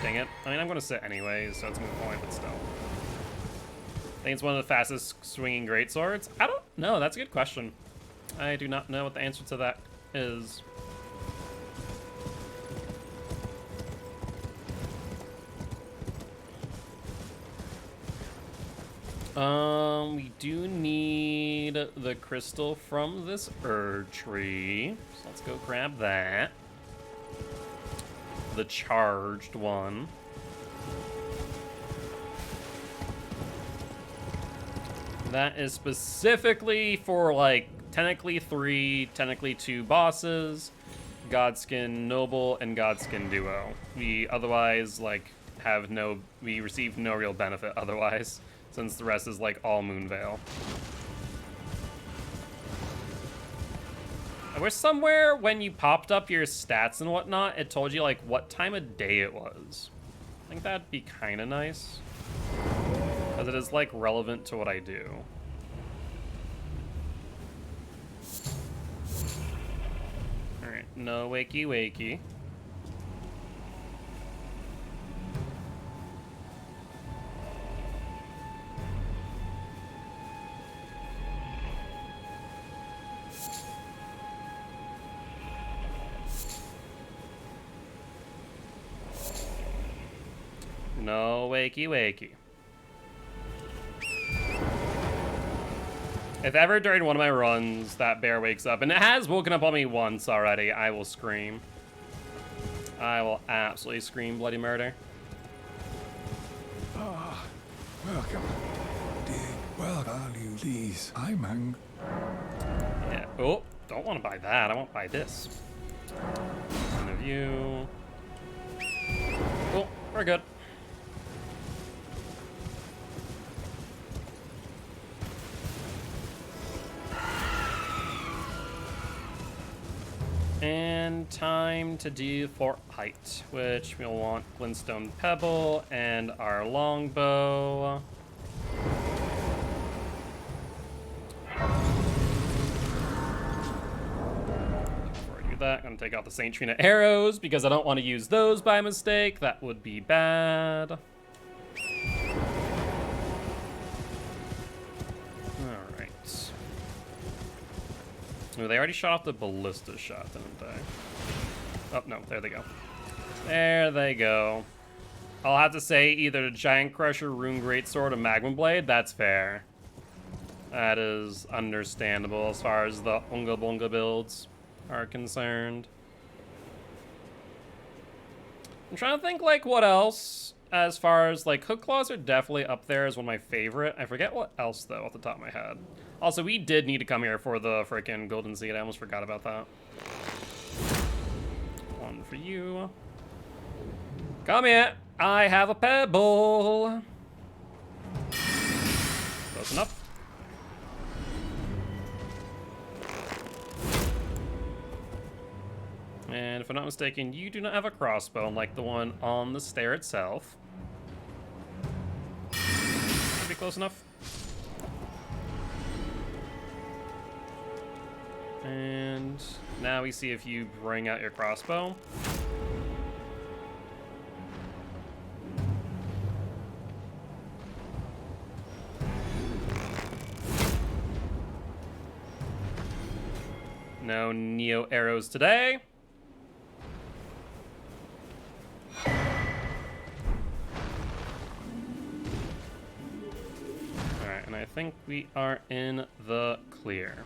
dang it. I mean, I'm going to sit anyways, so it's a moot point, but still. I think it's one of the fastest swinging greatswords. I don't know. That's a good question. I do not know what the answer to that is. We do need the crystal from this tree. So let's go grab that. The charged one. That is specifically for, like, technically 3, technically 2 bosses. Godskin Noble and Godskin Duo. We otherwise, like, we receive no real benefit otherwise, since the rest is, like, all Moonveil. I wish somewhere when you popped up your stats and whatnot, it told you, like, what time of day it was. I think that'd be kind of nice. Because it is, like, relevant to what I do. Alright, no wakey wakey. No wakey wakey. If ever during one of my runs that bear wakes up, and it has woken up on me once already, I will scream. I will absolutely scream bloody murder. Ah, welcome. Dear, well, value these. I'm hungry. Yeah. Oh, don't want to buy that. I won't buy this. One of you. Cool. We're good. And time to do Fort Height, which we'll want Glintstone Pebble and our longbow. Before I do that, I'm gonna take out the Saint Trina arrows because I don't want to use those by mistake. That would be bad. Oh, they already shot off the ballista shot, didn't they? Oh, no, there they go. There they go. I'll have to say either the Giant Crusher, Rune Greatsword, or Magma Blade. That's fair. That is understandable as far as the Unga Bunga builds are concerned. I'm trying to think, like, what else as far as, like, Hook Claws are definitely up there as one of my favorite. I forget what else, though, off the top of my head. Also, we did need to come here for the frickin' Golden Seed. I almost forgot about that. One for you. Come here. I have a pebble. Close enough. And if I'm not mistaken, you do not have a crossbow like the one on the stair itself. Should be close enough. And now we see if you bring out your crossbow. No Neo arrows today. Alright, and I think we are in the clear.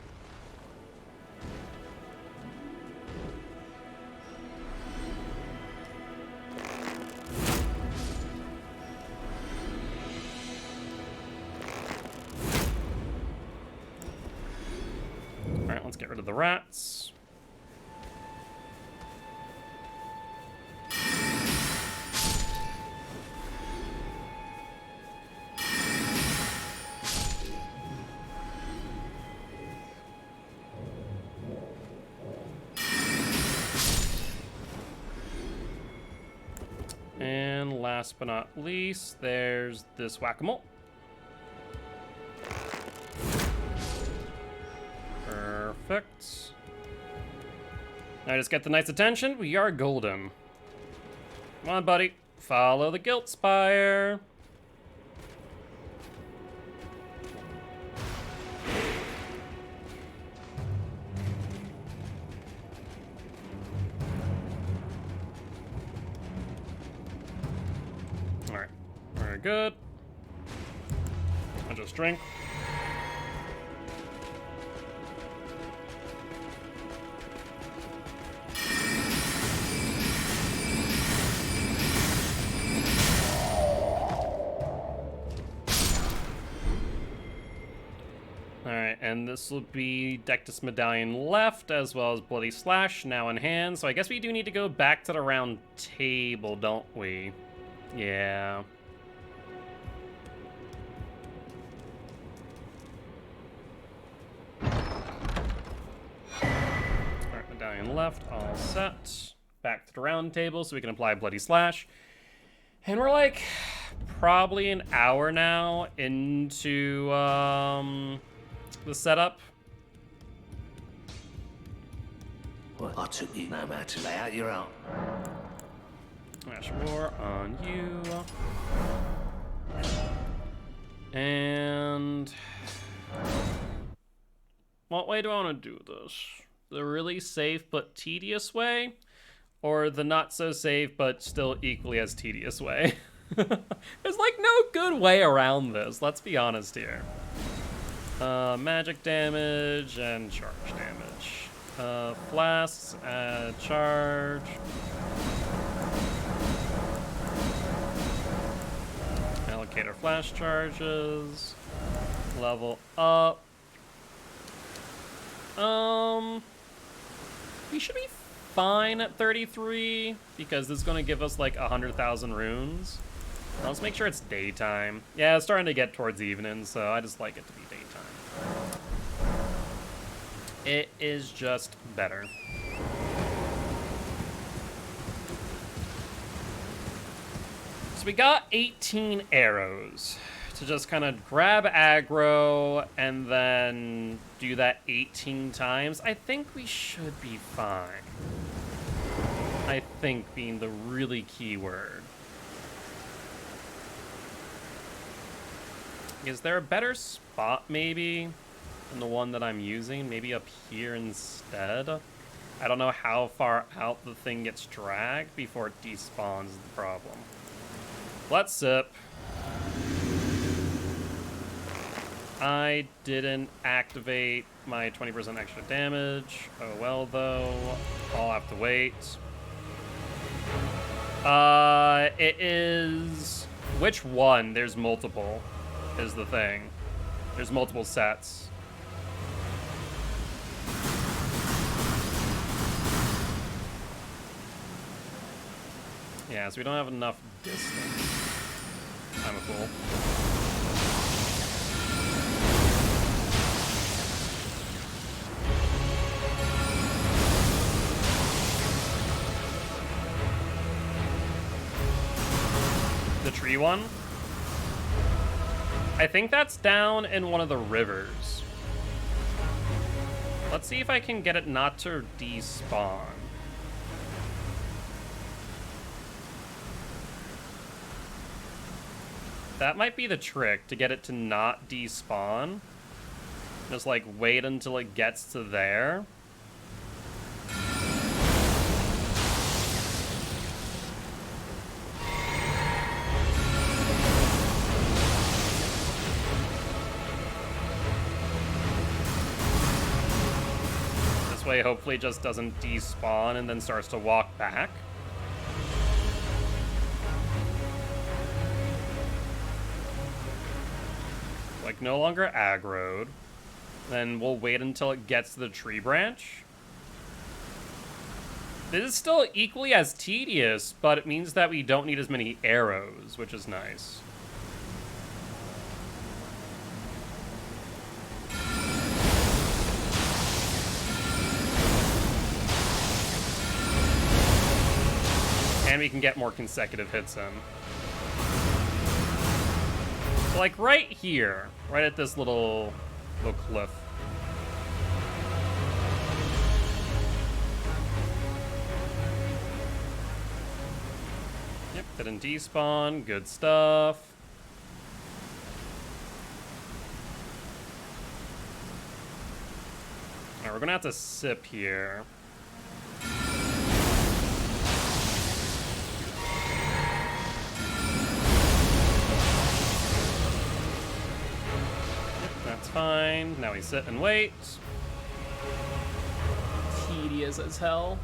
Alright, let's get rid of the rats. last but not least, there's this whack-a-mole. Perfect. Now just get the knight's attention. We are golden. Come on, buddy. Follow the guilt spire. Alright. Very good. I'll just drink. Alright, and this will be Dectus Medallion left, as well as Bloody Slash now in hand. So I guess we do need to go back to the round table, don't we? Yeah. Alright, Medallion left, all set. Back to the round table so we can apply Bloody Slash. And we're like probably an hour now into the setup. Well, I took you no matter to lay out your own. Ash War on you. And what way do I want to do this? The really safe but tedious way? Or the not so safe but still equally as tedious way? There's like no good way around this, let's be honest here. Magic damage and charge damage. Flasks, charge. Allocate our flash charges. Level up. We should be fine at 33 because this is going to give us like 100,000 runes. Now let's make sure it's daytime. Yeah, it's starting to get towards evening, so I just like it to be daytime. It is just better. So we got 18 arrows to just kind of grab aggro and then do that 18 times. I think we should be fine. I think being the really key word. Is there a better spot maybe than the one that I'm using? Maybe up here instead? I don't know how far out the thing gets dragged before it despawns is the problem. Let's sip. I didn't activate my 20% extra damage. Oh well though. I'll have to wait. It is... Which one? There's multiple, is the thing. There's multiple sets. Yeah, so we don't have enough distance. I'm a fool. The tree one? I think that's down in one of the rivers. Let's see if I can get it not to despawn. That might be the trick, to get it to not despawn. Just like wait until it gets to there. This way hopefully it just doesn't despawn and then starts to walk back. Like, no longer aggroed. Then we'll wait until it gets to the tree branch. This is still equally as tedious, but it means that we don't need as many arrows, which is nice. And we can get more consecutive hits in. So like right here, right at this little cliff. Yep, didn't despawn. Good stuff. Alright, we're gonna have to sip here. Yep, that's fine. Now we sit and wait. Tedious as hell.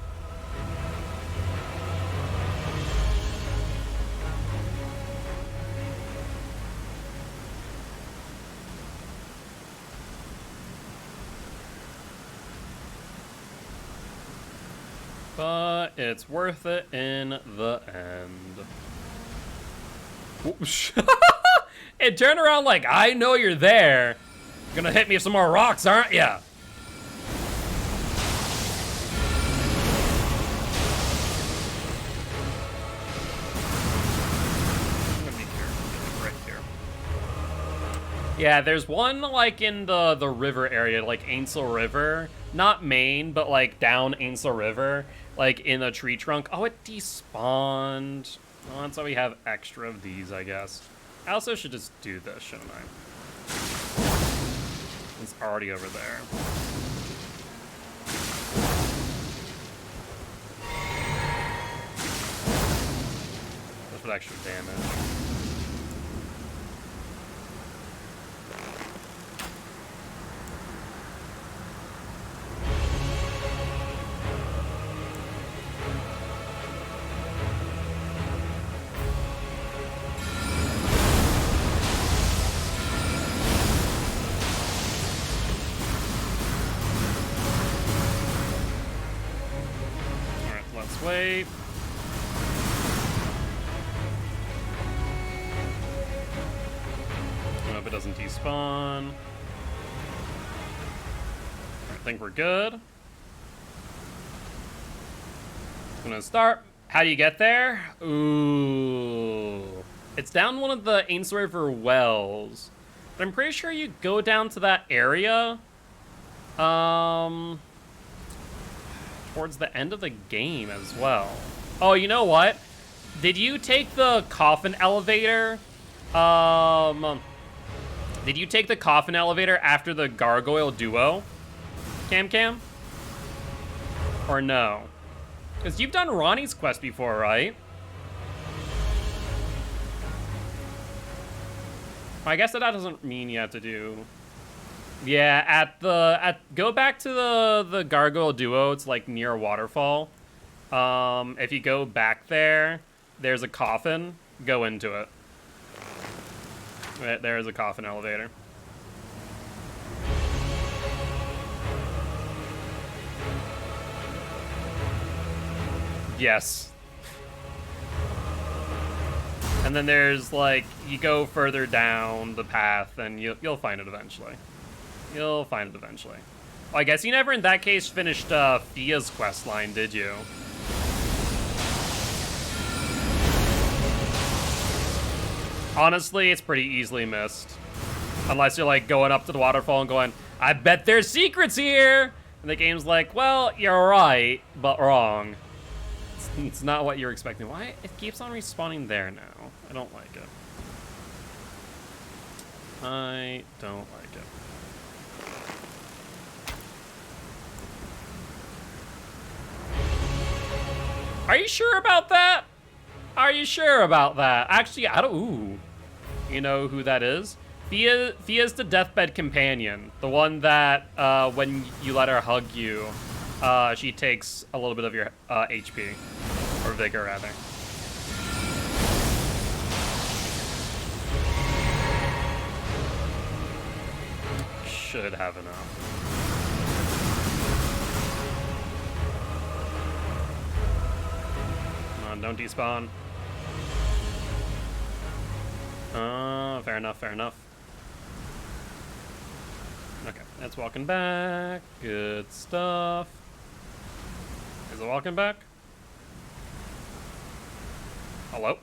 But it's worth it in the end. Whoosh. It turned around like, I know you're there. You're gonna hit me with some more rocks, aren't ya? I'm gonna be careful right here. Yeah, there's one like in the river area, like Ainsel River. Not main, but like down Ainsel River. Like in a tree trunk. Oh, it despawned. Well, that's why we have extra of these, I guess. I also should just do this, shouldn't I? It's already over there. That's with extra damage. Wait. I hope it doesn't despawn. I think we're good. Gonna start. How do you get there? Ooh. It's down one of the Ainsel River wells. But I'm pretty sure you go down to that area. Towards the end of the game as well. Oh, you know what? Did you take the coffin elevator? Did you take the coffin elevator after the Gargoyle Duo? Cam? Or no? Because you've done Ronnie's quest before, right? I guess that doesn't mean you have to do... Yeah, go back to the Gargoyle Duo. It's like near a waterfall. If you go back there, there's a coffin. Go into it. Right, there's a coffin elevator. Yes. And then there's like, you go further down the path and you'll find it eventually. You'll find it eventually. Well, I guess you never, in that case, finished Fia's quest line, did you? Honestly, it's pretty easily missed. Unless you're, like, going up to the waterfall and going, I bet there's secrets here! And the game's like, well, you're right, but wrong. It's not what you're expecting. Why? It keeps on respawning there now. I don't like it. I don't like it. Are you sure about that? Are you sure about that? Actually, I don't... Ooh. You know who that is? Fia's the deathbed companion. The one that, when you let her hug you, she takes a little bit of your HP. Or vigor, rather. Should have enough. Don't despawn. Fair enough, fair enough. Okay, that's walking back. Good stuff. Is it walking back? Hello?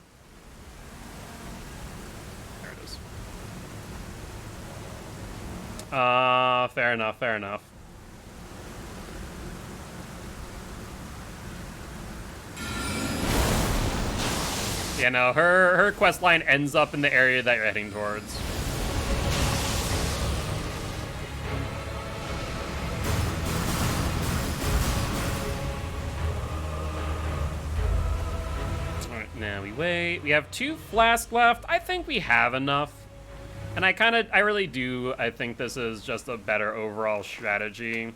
There it is. Fair enough, fair enough. Yeah, no, her quest line ends up in the area that you're heading towards. Alright, now we wait. We have 2 flasks left. I think we have enough. And I really do. I think this is just a better overall strategy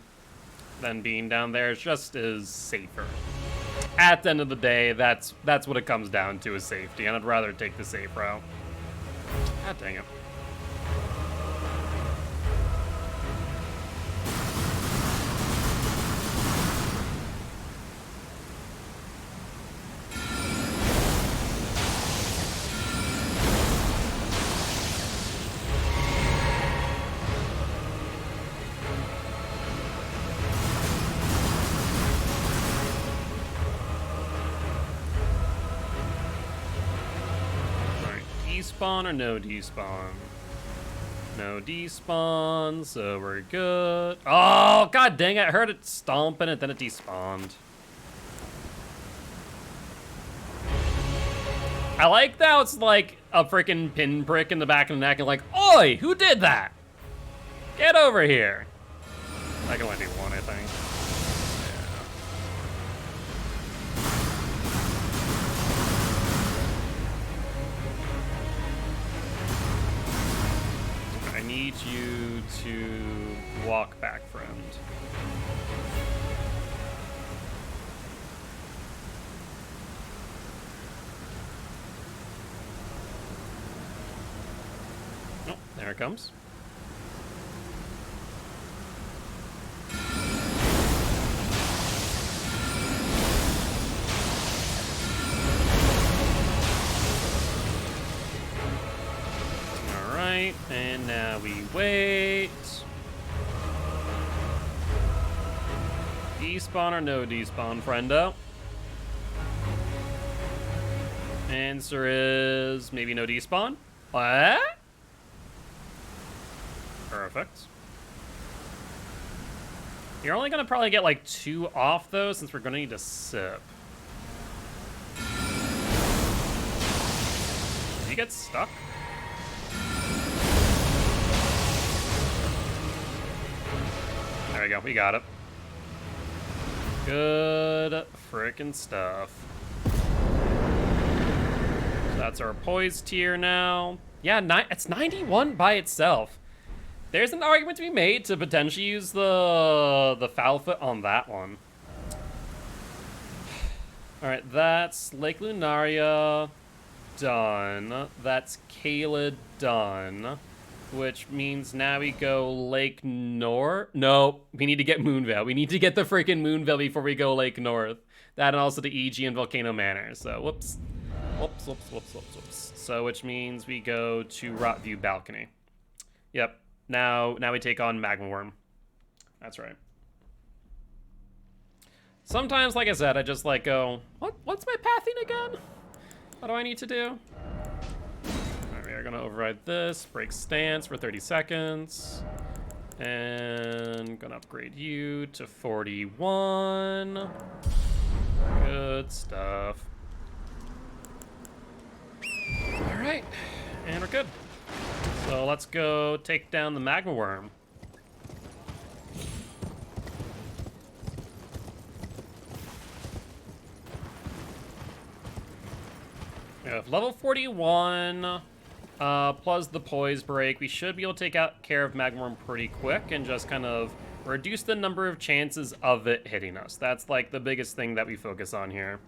than being down there. It just is safer. At the end of the day, that's what it comes down to, is safety, and I'd rather take the safe route. God dang it. Despawn or no despawn? No despawn, so we're good. Oh, god dang it, I heard it stomping and then it despawned. I like that it's like a freaking pinprick in the back of the neck and like, oi, who did that? Get over here. I can only do one, I think. I need you to walk back, friend. Oh, there it comes. Alright, and now we wait. Despawn or no despawn, friendo? Answer is maybe no despawn. What? Perfect. You're only gonna probably get like 2 off though, since we're gonna need to sip. Did you get stuck? There we go, we got it. Good frickin' stuff. So that's our poise tier now. Yeah, it's 91 by itself. There's an argument to be made to potentially use the foul foot on that one. Alright, that's Lake Lunaria done. That's Kayla done. Which means now we go Lake North. No, we need to get Moonvale. We need to get the freaking Moonvale before we go Lake North. That and also the EG and Volcano Manor. So, whoops. Whoops, whoops, whoops, whoops, whoops. So, which means we go to Rotview Balcony. Yep. Now we take on Magma Worm. That's right. Sometimes, like I said, I just like go, what's my pathing again? What do I need to do? Alright, we are gonna override this, break stance for 30 seconds. And gonna upgrade you to 41. Good stuff. Alright, and we're good. So let's go take down the Magma Worm. We have level 41, plus the poise break. We should be able to take care of Magma Worm pretty quick and just kind of reduce the number of chances of it hitting us. That's like the biggest thing that we focus on here.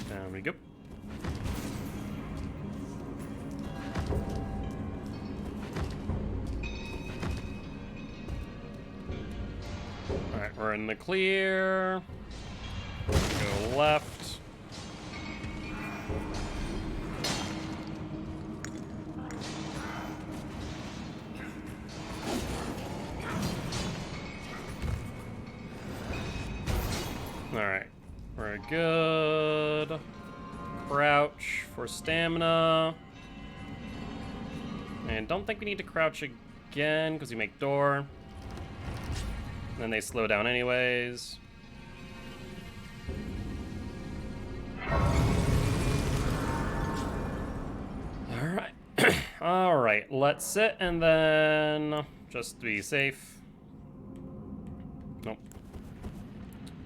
There we go. Alright, we're in the clear. Go left. Alright, we're good. Crouch for stamina. And don't think we need to crouch again, because we make door. Then they slow down anyways. Alright. Alright, let's sit and then just be safe. Nope.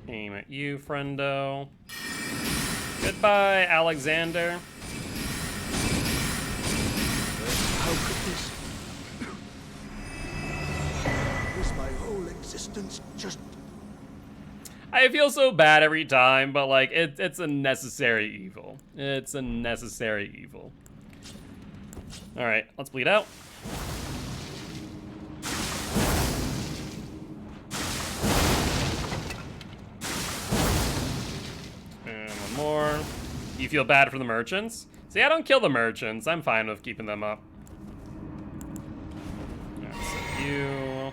Aim at you, friendo. Goodbye, Alexander. How could this? Was my whole existence just... I feel so bad every time, but like it's a necessary evil. It's a necessary evil. All right, let's bleed out. And one more. You feel bad for the merchants? See, I don't kill the merchants. I'm fine with keeping them up. Alright, sip you.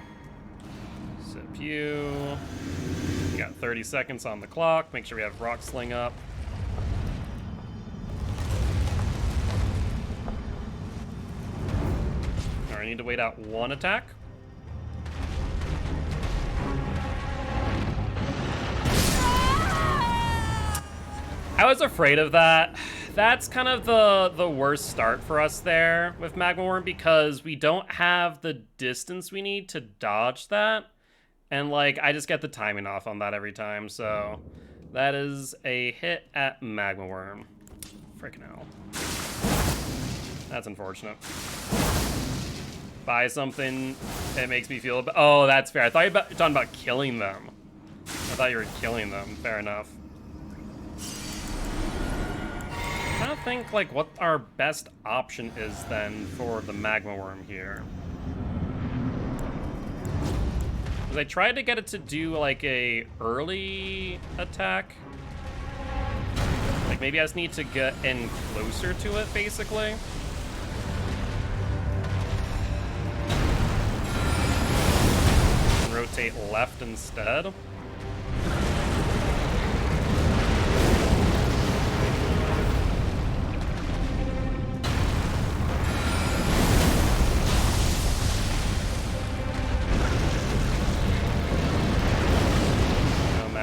Sip you. We got 30 seconds on the clock. Make sure we have Rock Sling up. Alright, I need to wait out one attack. I was afraid of that. That's kind of the worst start for us there with Magma Worm, because we don't have the distance we need to dodge that. And like, I just get the timing off on that every time, so that is a hit at Magma Worm. Frickin' hell. That's unfortunate. Buy something, it makes me feel... Oh, that's fair. I thought you were talking about killing them. I thought you were killing them. Fair enough. I don't think like what our best option is then for the Magma Worm here. Because I tried to get it to do like a early attack. Like maybe I just need to get in closer to it, basically. And rotate left instead.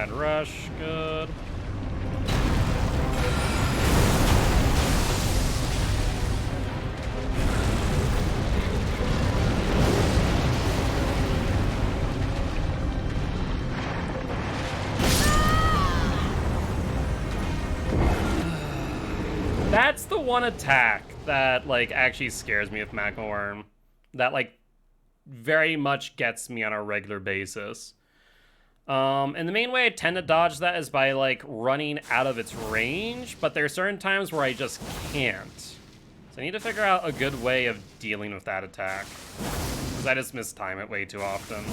Rush, good. That's the one attack that like actually scares me with Magma Worm. That like very much gets me on a regular basis. And the main way I tend to dodge that is by like running out of its range, but there are certain times where I just can't. So I need to figure out a good way of dealing with that attack, because I just mistime it way too often.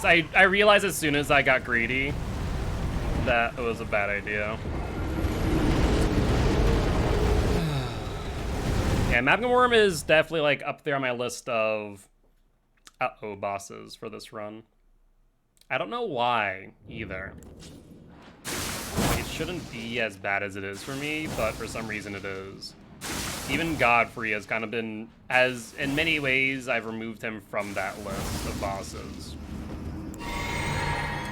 I realized as soon as I got greedy that it was a bad idea. Yeah, Magma Worm is definitely like up there on my list of bosses for this run. I don't know why either. Like, it shouldn't be as bad as it is for me, but for some reason it is. Even Godfrey has kind of been, as in many ways, I've removed him from that list of bosses.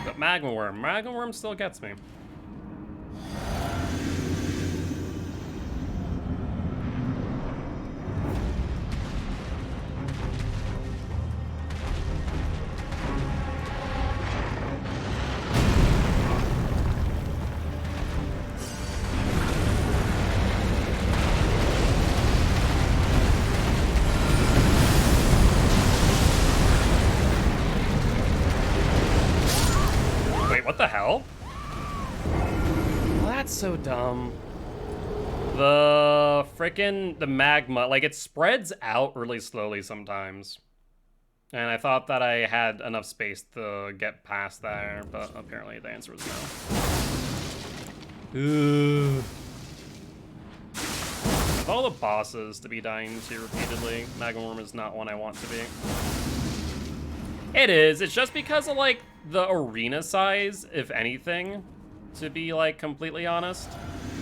But Magma Worm still gets me. What the hell? Well, that's so dumb. The magma, like it spreads out really slowly sometimes. And I thought that I had enough space to get past there, but apparently the answer was no. Ooh. With all the bosses to be dying to repeatedly, Magma Worm is not one I want to be. It is. It's just because of, like, the arena size, if anything, to be, like, completely honest.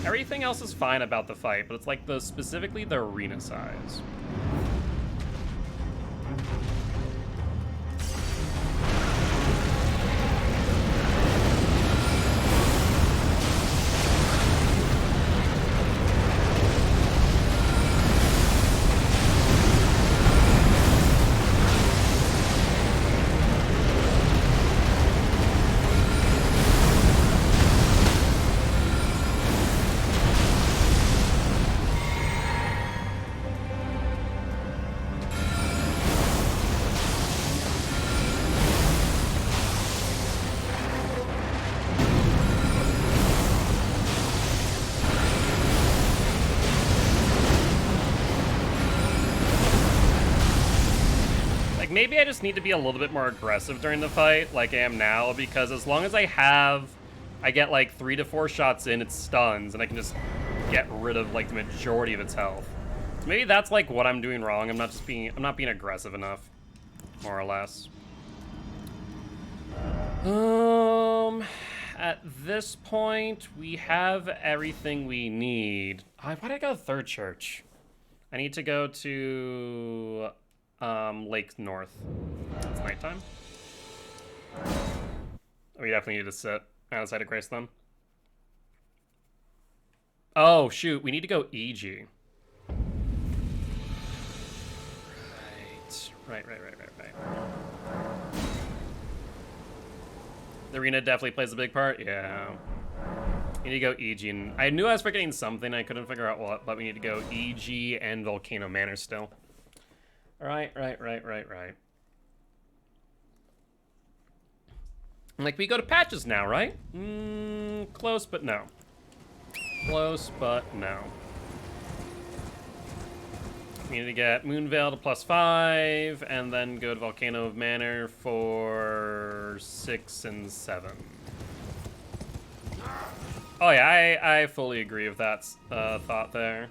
Everything else is fine about the fight, but it's, like, specifically the arena size. Maybe I just need to be a little bit more aggressive during the fight, like I am now, because as long as I get like 3 to 4 shots in, it stuns, and I can just get rid of like the majority of its health. So maybe that's like what I'm doing wrong. I'm not being aggressive enough, more or less. At this point, we have everything we need. Why did I go to Third Church? I need to go to Lake North. It's nighttime. We definitely need to sit outside of Graceland. Oh shoot, we need to go EG. Right. The arena definitely plays a big part. Yeah. We need to go EG, and I knew I was forgetting something. I couldn't figure out what, but we need to go EG and Volcano Manor still. Right. Like, we go to Patches now, right? Close, but no. Close, but no. We need to get Moonveil to +5, and then go to Volcano Manor for 6 and 7. Oh yeah, I fully agree with that thought there.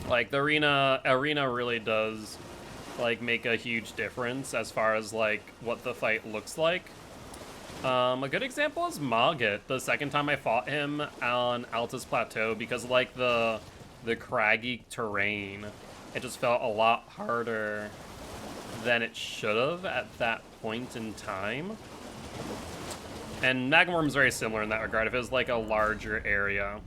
Like, the arena really does, like, make a huge difference as far as, like, what the fight looks like. A good example is Mogget, the second time I fought him on Altus Plateau, because, like, the craggy terrain, it just felt a lot harder than it should have at that point in time. And Magma Worm is very similar in that regard. If it was, like, a larger area.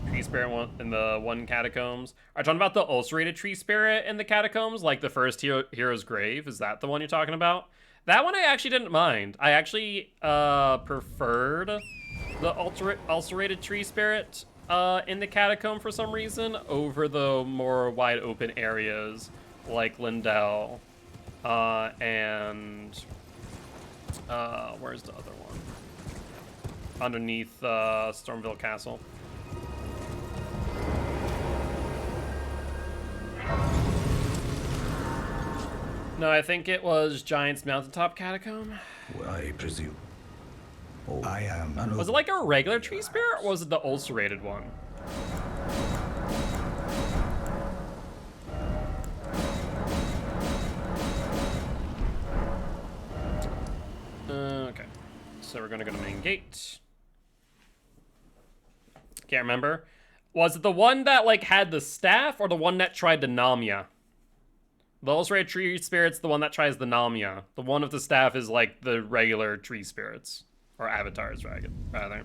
Tree Spirit in the one Catacombs. Are you talking about the ulcerated Tree Spirit in the Catacombs? Like the first Hero's Grave? Is that the one you're talking about? That one I actually didn't mind. I actually preferred the ulcerated Tree Spirit in the Catacomb for some reason over the more wide open areas like Lindell and where's the other one? Underneath Stormville Castle. No, I think it was Giant's Mountaintop Catacomb. I presume. Oh, I am. Was it like a regular Tree Spirit, or was it the ulcerated one? Okay. So we're gonna go to main gate. Can't remember. Was it the one that, like, had the staff, or the one that tried to Namia? The ulcerated Tree Spirit's the one that tries the Namia. The one with the staff is, like, the regular Tree Spirits. Or Avatars, rather.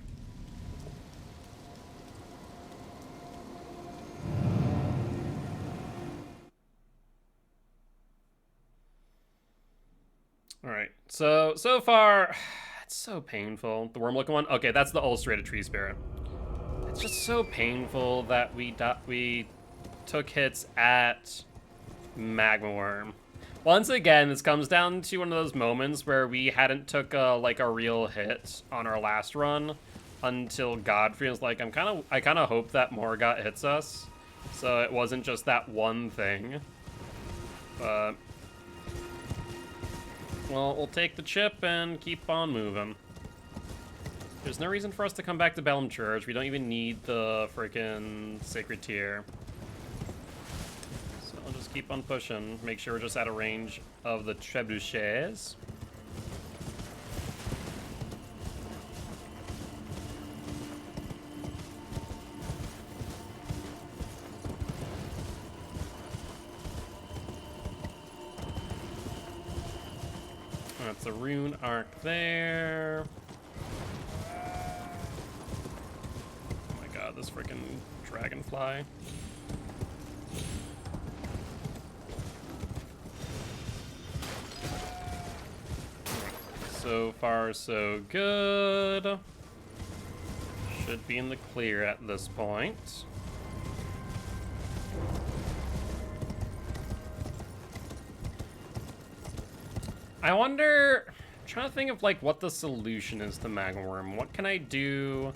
Alright, so far, it's so painful. The worm-looking one? Okay, that's the ulcerated Tree Spirit. It's just so painful that we took hits at Magma Worm. Once again, this comes down to one of those moments where we hadn't took like a real hit on our last run until Godfrey was like, I kind of hope that Morgott hits us, so it wasn't just that one thing. But Well, we'll take the chip and keep on moving. There's no reason for us to come back to Bellum Church. We don't even need the freaking Sacred Tier. So I'll just keep on pushing. Make sure we're just out of range of the trebuchets. That's a rune arc there. Oh my god, this freaking dragonfly. So far, so good. Should be in the clear at this point. I wonder, I'm trying to think of like what the solution is to Magma Worm. What can I do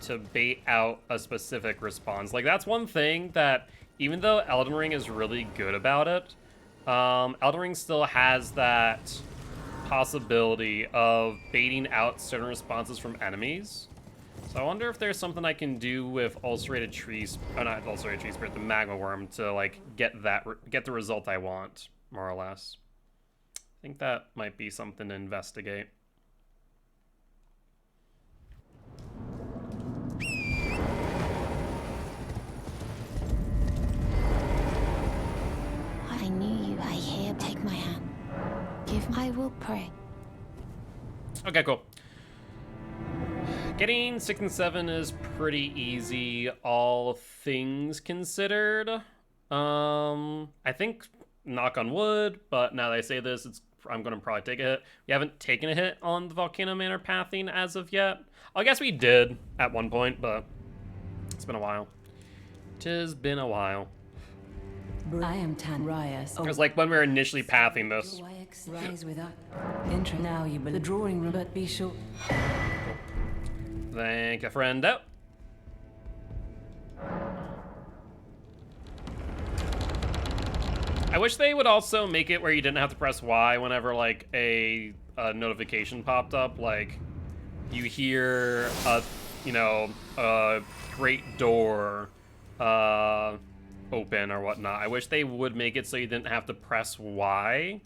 to bait out a specific response? Like that's one thing that even though Elden Ring is really good about it, Elden Ring still has that possibility of baiting out certain responses from enemies. So I wonder if there's something I can do with ulcerated tree, not ulcerated tree spirit, the Magma Worm to like get the result I want, more or less. I think that might be something to investigate. I knew you. I hear. Take my hand. I will pray. Okay, cool. Getting 6 and 7 is pretty easy, all things considered. I think, knock on wood, but now that I say this, I'm gonna probably take a hit. We haven't taken a hit on the Volcano Manor pathing as of yet. I guess we did at one point, but it's been a while. 'Tis been a while. I am Tan Rias. It was like when we were initially pathing this. Rise with us. Enter now, you the drawing room, but be sure. Thank you, friendo. I wish they would also make it where you didn't have to press Y whenever like a notification popped up. Like you hear a great door open or whatnot. I wish they would make it so you didn't have to press Y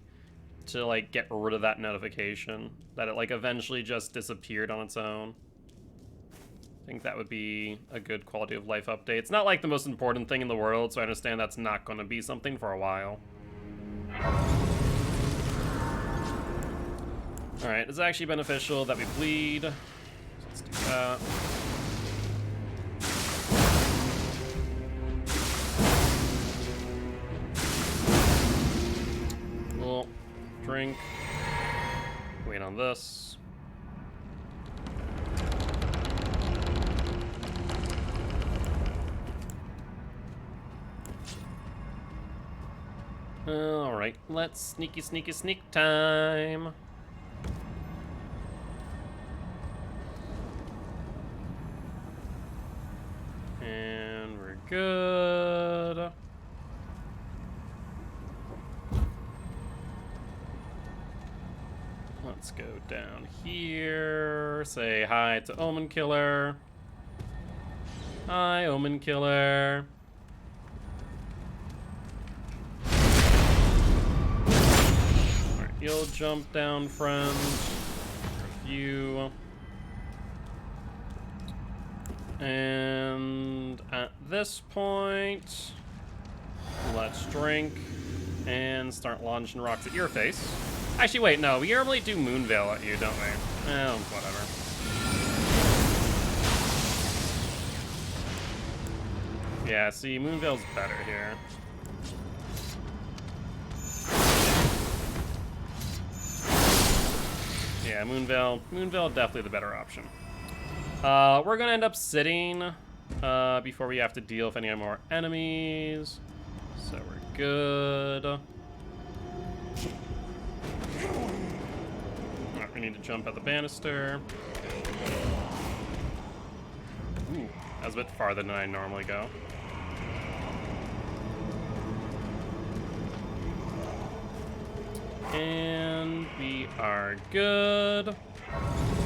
to like get rid of that notification. That it like eventually just disappeared on its own. I think that would be a good quality of life update. It's not like the most important thing in the world, so I understand that's not going to be something for a while. Alright, it's actually beneficial that we bleed. So let's do that. Cool. Drink. Wait on this. Alright, let's sneak time. And we're good. Let's go down here. Say hi to Omen Killer. Hi, Omen Killer. You'll jump down, friend. You. And at this point, let's drink and start launching rocks at your face. Actually, wait, no, we normally do Moonveil at you, don't we? Oh, whatever. Yeah, see, Moonveil's better here. Yeah, Moonveil definitely the better option. We're gonna end up sitting before we have to deal with any more enemies. So we're good. Alright, we need to jump at the banister. Ooh, that was a bit farther than I normally go. And we are good.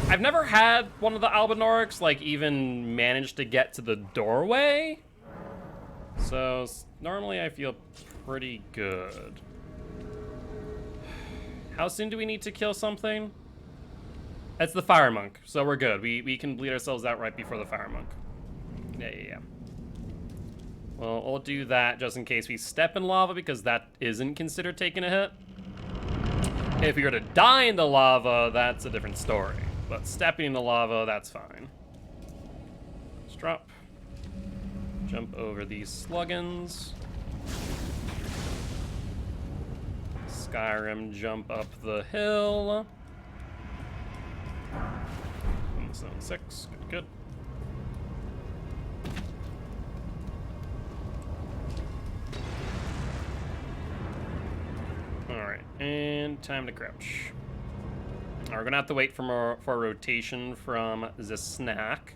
I've never had one of the Albinorics, like, even manage to get to the doorway. So, normally I feel pretty good. How soon do we need to kill something? It's the Fire Monk, so we're good. We can bleed ourselves out right before the Fire Monk. Yeah. Well, we'll do that just in case we step in lava, because that isn't considered taking a hit. If we were to die in the lava, that's a different story. But stepping in the lava, that's fine. Let's drop. Jump over these sluggins. Skyrim, jump up the hill. Zone 6, good. Alright, and time to crouch. We're gonna have to wait for a rotation from the snack.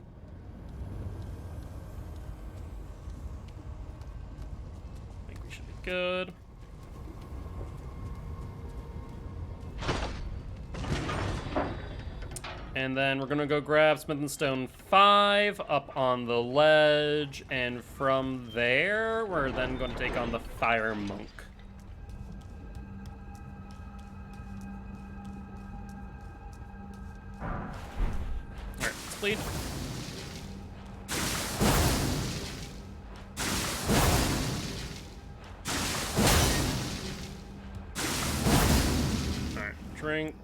I think we should be good. And then we're gonna go grab Smith and Stone 5 up on the ledge, and from there, we're then going to take on the Fire Monk. Alright, let's bleed. Alright, drink.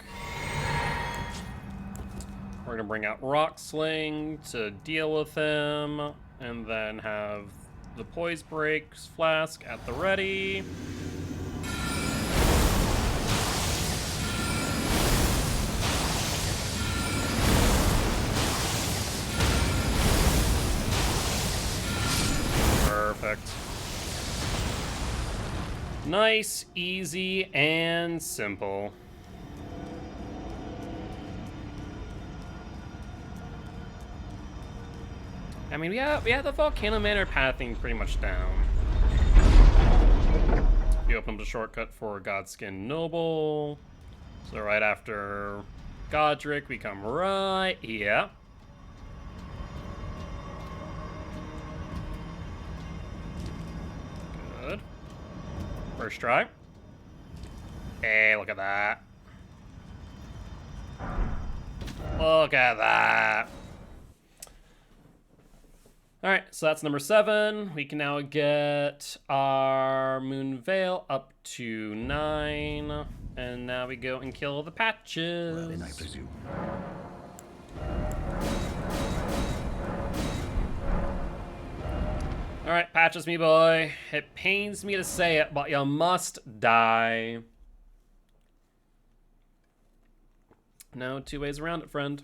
We're gonna bring out Rock Sling to deal with him, and then have the Poise Breaks flask at the ready. Perfect. Nice, easy, and simple. I mean, we have the Volcano Manor pathing pretty much down. We open up the shortcut for Godskin Noble. So right after Godric, we come right here. Good. First try. Hey, look at that. Look at that. Alright, so that's number 7. We can now get our Moon Veil up to 9. And now we go and kill the patches. Well, then I presume. Alright, patches me boy. It pains me to say it, but you must die. No two ways around it, friend.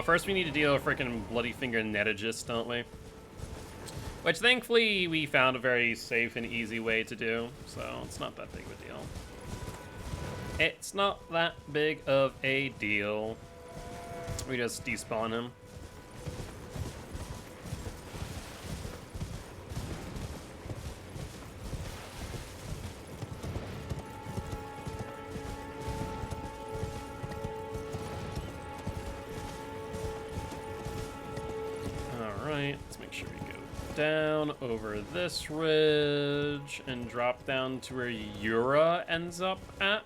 First we need to deal with freaking Bloody Finger Netagist, don't we? Which thankfully we found a very safe and easy way to do, so it's not that big of a deal. It's not that big of a deal. We just despawn him. Alright, let's make sure we go down over this ridge and drop down to where Yura ends up at.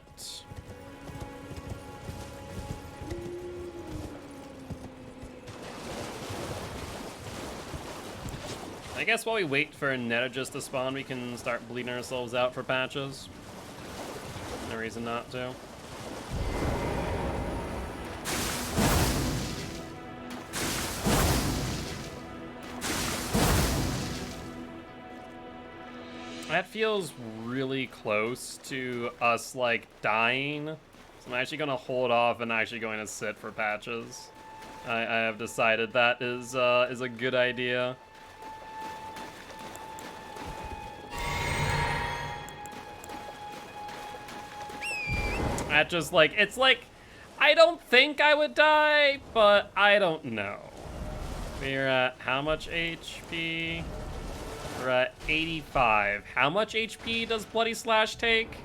I guess while we wait for Netagist to spawn, we can start bleeding ourselves out for patches. No reason not to. That feels really close to us, like, dying. So I'm actually going to hold off and actually going to sit for patches. I have decided that is a good idea. That just, like, it's like, I don't think I would die, but I don't know. We're at how much HP? We're at 85. How much HP does Bloody Slash take?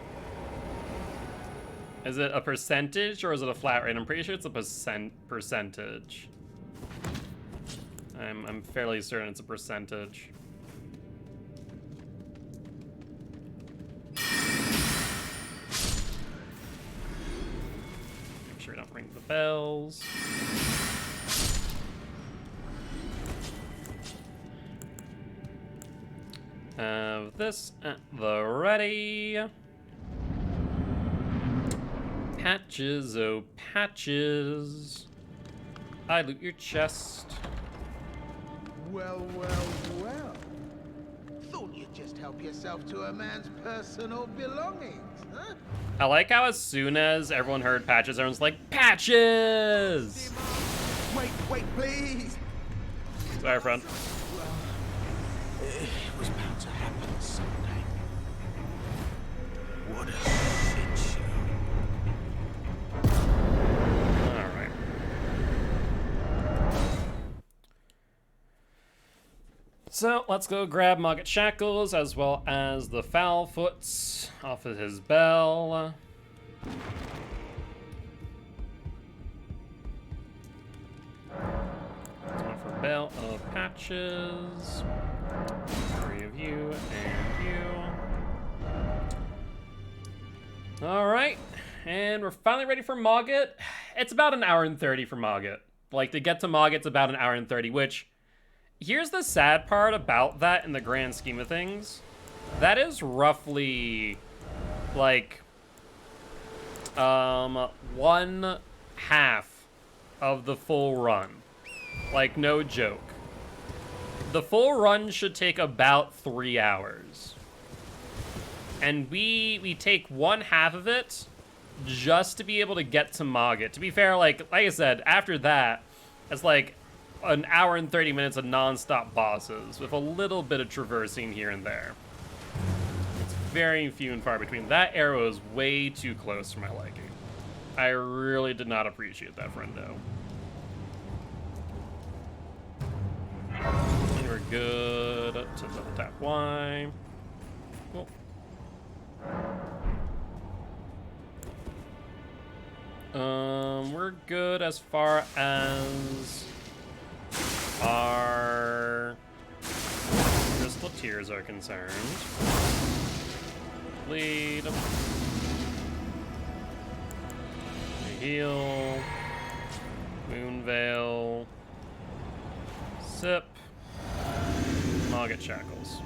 Is it a percentage or is it a flat rate? I'm pretty sure it's a percentage. I'm fairly certain it's a percentage. Make sure we don't ring the bells. Have this at the ready. Patches, oh patches. I loot your chest. Well. Thought you'd just help yourself to a man's personal belongings, huh? I like how as soon as everyone heard patches, everyone's like, patches! Wait, please! Sorry, friend. It was bound to happen someday. What a shit show. Alright. So, let's go grab Mogget Shackles as well as the Foul Foots off of his bell. One for Bell of Patches. 3 of you and you. Alright, and we're finally ready for Mogget. It's about an hour and 30 for Mogget. Like, to get to Mogget, it's about an hour and 30, which, here's the sad part about that in the grand scheme of things. That is roughly, like, 1/2 of the full run. Like, no joke. The full run should take about 3 hours. And we take 1/2 of it just to be able to get to Mogget. To be fair, like I said, after that, it's like an hour and 30 minutes of non-stop bosses with a little bit of traversing here and there. It's very few and far between. That arrow is way too close for my liking. I really did not appreciate that, friendo. And we're good to double tap Y. Cool. We're good as far as our crystal tears are concerned. Bleed. Heal. Moon Veil. Sip. Mogget Shackles.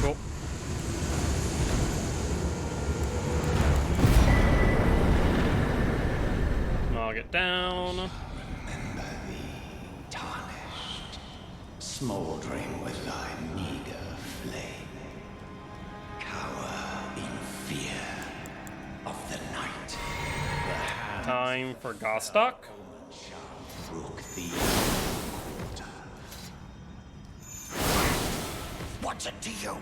Cool. Mogget down. Tarnished, smoldering with thy meager flame. Cower in fear of the night. The hand Time for Gostock. shall brook thee. What's it to you?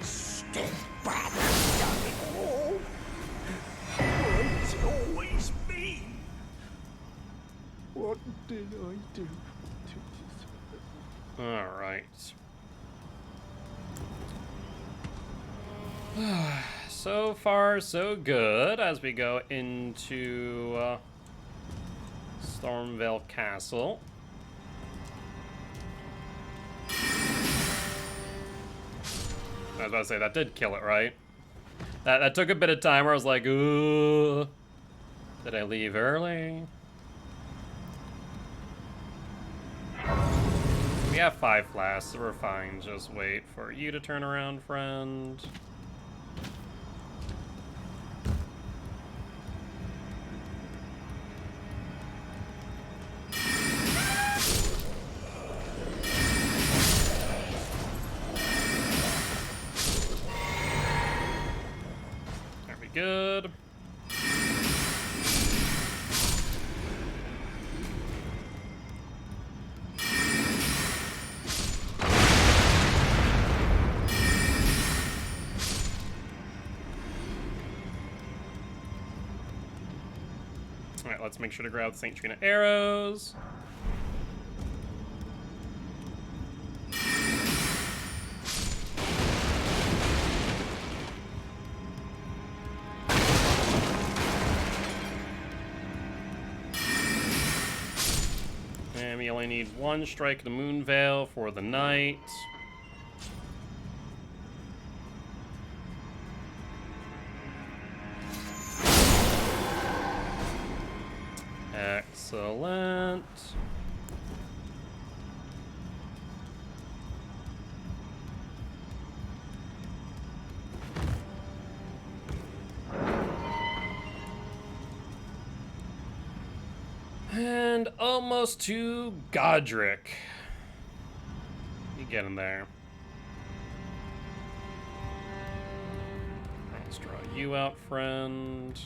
Step back and done it all. It's always me. What did I do? All right. So far, so good as we go into Stormvale Castle. I was about to say, that did kill it, right? That took a bit of time where I was like, ooh, did I leave early? We have 5 flasks, so we're fine. Just wait for you to turn around, friend. There we good. let's make sure to grab the St. Trina arrows. And we only need one strike of the Moon Veil for the night. Excellent. And almost to Godric. You get in there. Let's draw you out, friend.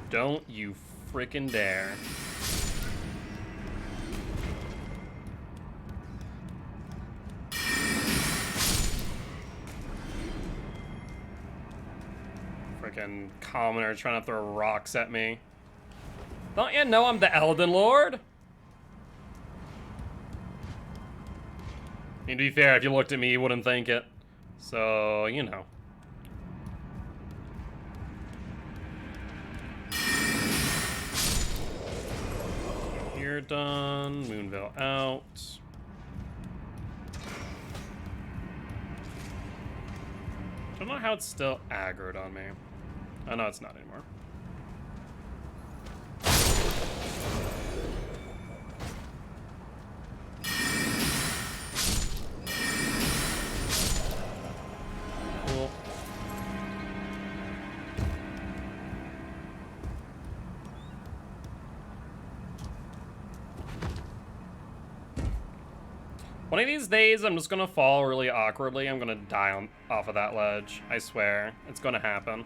Don't you frickin' dare. Frickin' commoner trying to throw rocks at me. Don't you know I'm the Elden Lord? I mean, to be fair, if you looked at me, you wouldn't think it. So, you know. You're done. Moonveil out. Don't know how it's still aggroed on me. Oh, no, it's not anymore. Cool. One of these days, I'm just gonna fall really awkwardly. I'm gonna die off of that ledge. I swear. It's gonna happen.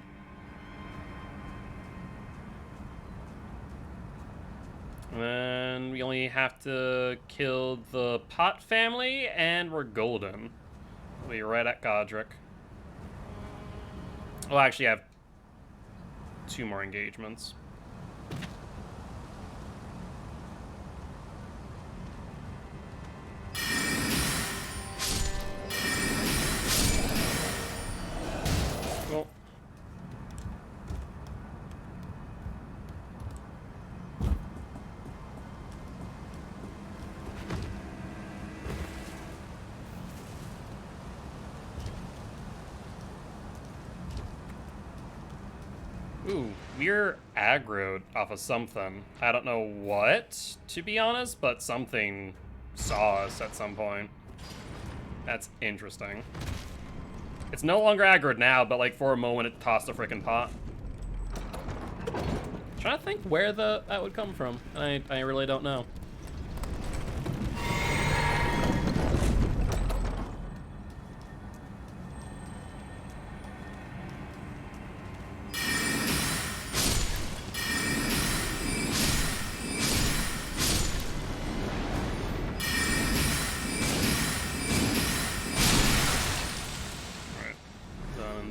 And then we only have to kill the Pot family, and we're golden. We'll be right at Godric. We'll actually have 2 more engagements. Cool. Ooh, we're aggroed off of something. I don't know what, to be honest, but something saw us at some point. That's interesting. It's no longer aggroed now, but like for a moment it tossed a freaking pot. Trying to think where that would come from. I really don't know.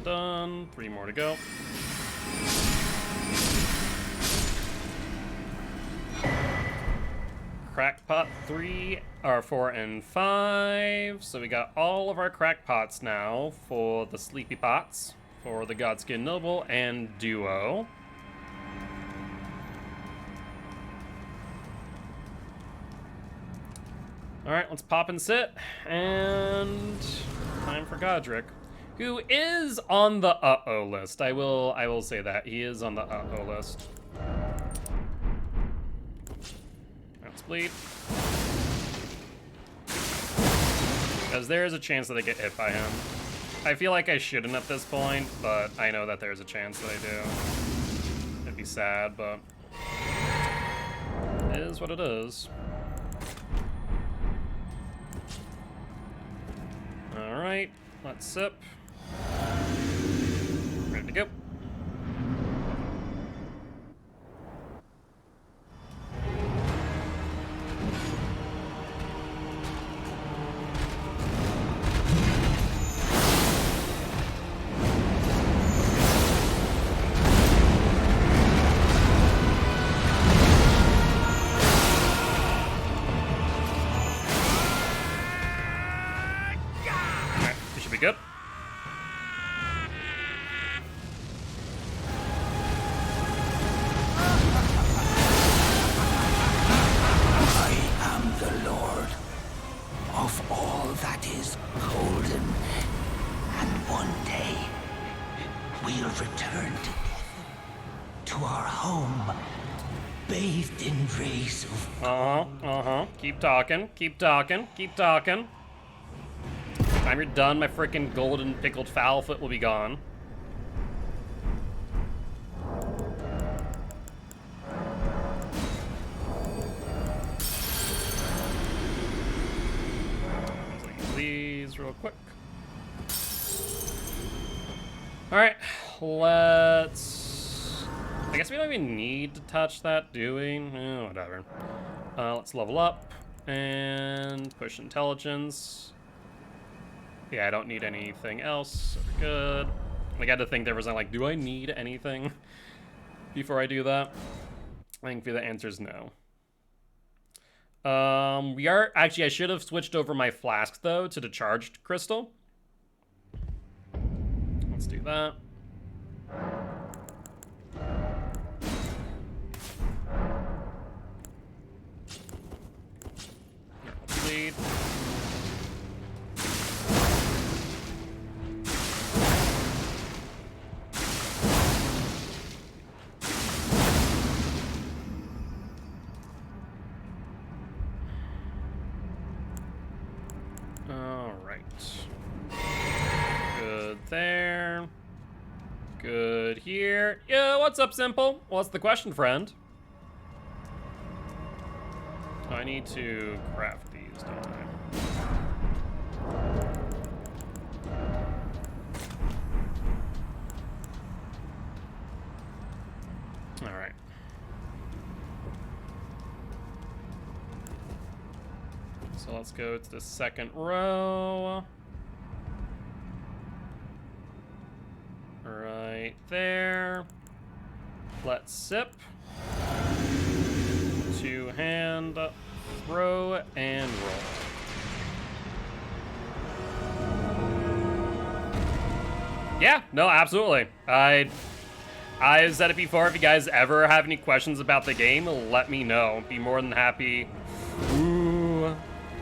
Done. 3 more to go. Crackpot 3, or 4 and 5. So we got all of our crackpots now for the sleepy pots, for the Godskin Noble and Duo. Alright, let's pop and sit. And time for Godric, who is on the uh-oh list. I will say that. He is on the uh-oh list. Let's bleed. Because there is a chance that I get hit by him. I feel like I shouldn't at this point, but I know that there's a chance that I do. It'd be sad, but it is what it is. Alright, let's sip. Ready to go. our home, bathed in rays of... Keep talking, keep talking, keep talking. By the time you're done, my freaking golden pickled fowl foot will be gone. These real quick. Alright, let's... I guess we don't even need to touch that, do we? Whatever. Let's level up and push intelligence. Yeah, I don't need anything else, so we're good. I got to think there was like, do I need anything before I do that? I think the answer is no. We are... Actually, I should have switched over my flask, though, to the charged crystal. Let's do that. Bleed. There. Good here. Yeah, what's up, Simple? What's the question, friend? Oh, I need to craft these, don't I? Alright. So let's go to the second row. Right there. Let's sip. Two hand, throw, and roll. Yeah, no, absolutely. I've said it before. If you guys ever have any questions about the game, let me know. Be more than happy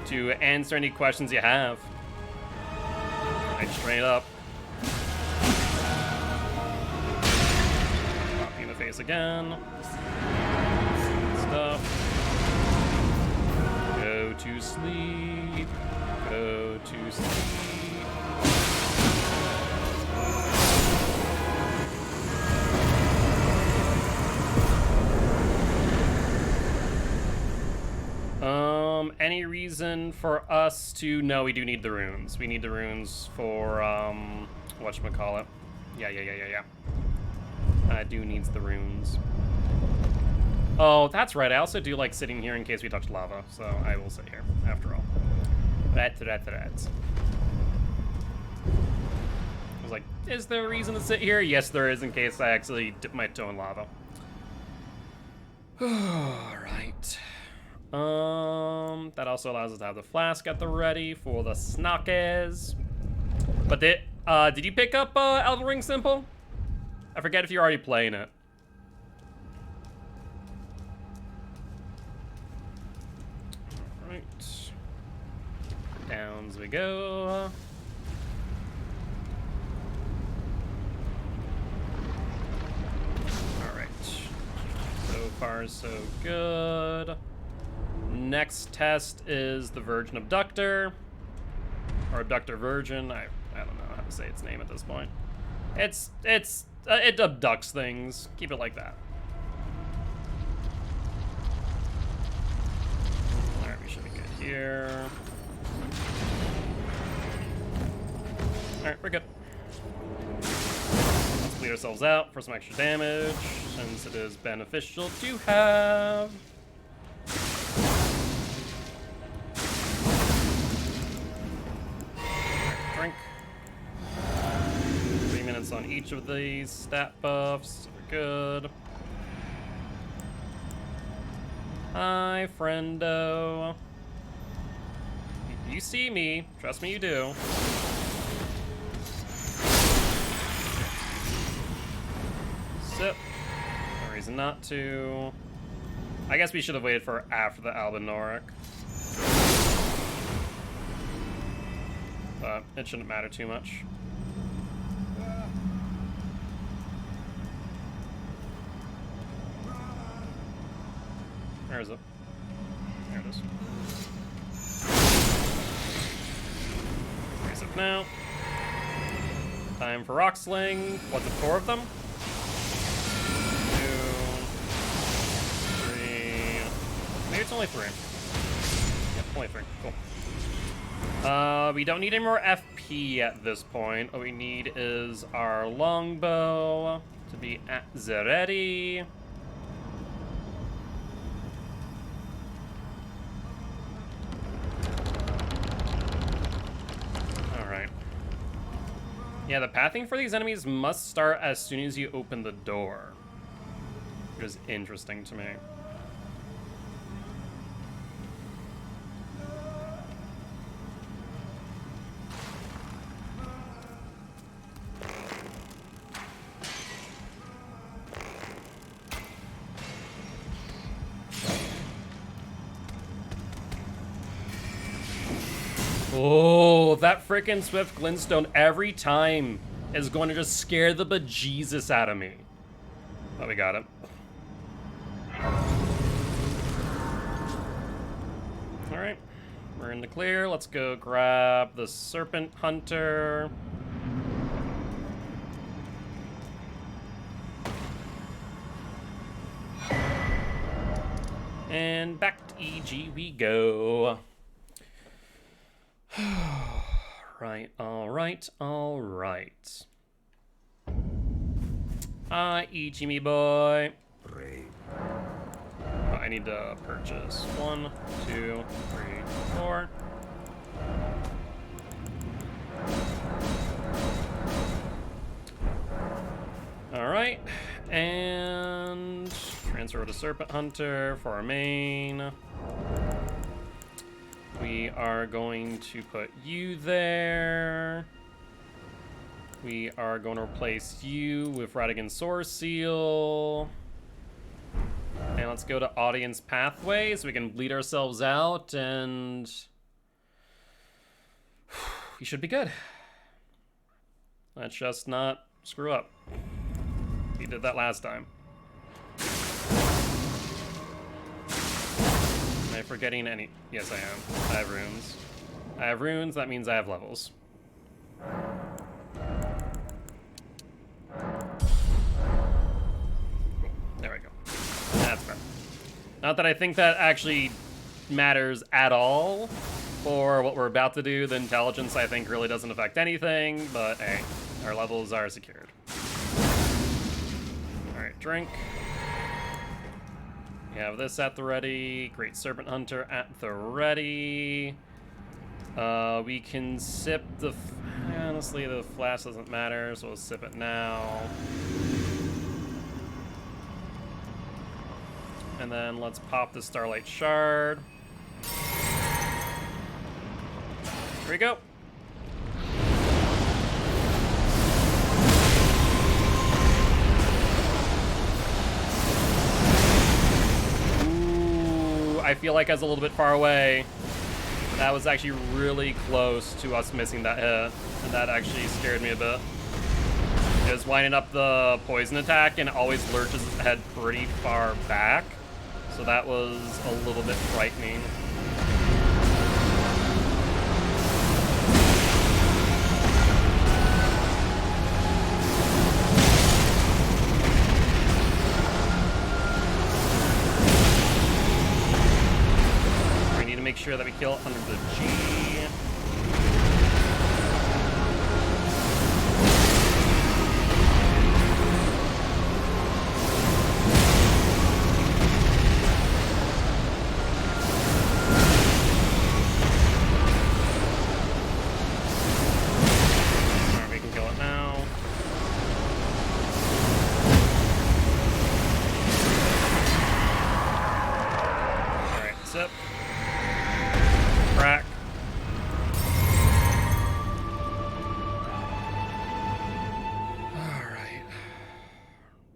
to answer any questions you have. Right, straight up. Face again. Stuff. Go to sleep. Go to sleep. Any reason for us to... No, we do need the runes. We need the runes for, whatchamacallit. Yeah. Do needs the runes. Oh, that's right. I also do like sitting here in case we touch lava, so I will sit here after all. Right. I was like, is there a reason to sit here? Yes, there is, in case I actually dip my toe in lava. Alright. That also allows us to have the flask at the ready for the snackers. But did you pick up Elden Ring, Simple? I forget if you're already playing it. Alright. Downs we go. Alright. So far, so good. Next test is the Virgin Abductor. Or Abductor Virgin. I don't know how to say its name at this point. It abducts things. Keep it like that. Alright, we should be good here. Alright, we're good. Let's bleed ourselves out for some extra damage, since it is beneficial to have. Drink. 3 minutes on each of these stat buffs. So we're good. Hi, friendo. You see me. Trust me, you do. Sip. No reason not to. I guess we should have waited for after the Albinoric. But it shouldn't matter too much. Where is it? There it is. Raise it now. Time for Rock Sling. What's it, 4 of them? 2, 3. Maybe it's only 3. Yep, only 3. Cool. We don't need any more FP at this point. What we need is our longbow to be at the ready. Alright. Yeah, the pathing for these enemies must start as soon as you open the door. Which is interesting to me. Oh, that frickin' Swift Glintstone every time is going to just scare the bejesus out of me. Oh, we got it. Alright, we're in the clear. Let's go grab the Serpent Hunter. And back to EG we go. Right, alright, alright. Ichimi boy. Oh, I need to purchase 1, 2, 3, 4. Alright, and transfer to Serpent Hunter for our main. We are going to put you there. We are going to replace you with Radigan Source Seal. And let's go to Audience Pathway so we can bleed ourselves out and we should be good. Let's just not screw up. We did that last time. Am I forgetting any? Yes, I am. I have runes. I have runes, that means I have levels. There we go. That's fair. Not that I think that actually matters at all for what we're about to do. The intelligence, I think, really doesn't affect anything, but hey, our levels are secured. Alright, drink. We have this at the ready. Great Serpent Hunter at the ready. We can sip the... honestly, the flask doesn't matter, so we'll sip it now. And then let's pop the Starlight Shard. Here we go. I feel like I was a little bit far away. That was actually really close to us missing that hit, and that actually scared me a bit. It was winding up the poison attack and it always lurches its head pretty far back, so that was a little bit frightening. Make sure that we kill it under the G. Alright, we can kill it now. Alright, sip. Crack. Alright.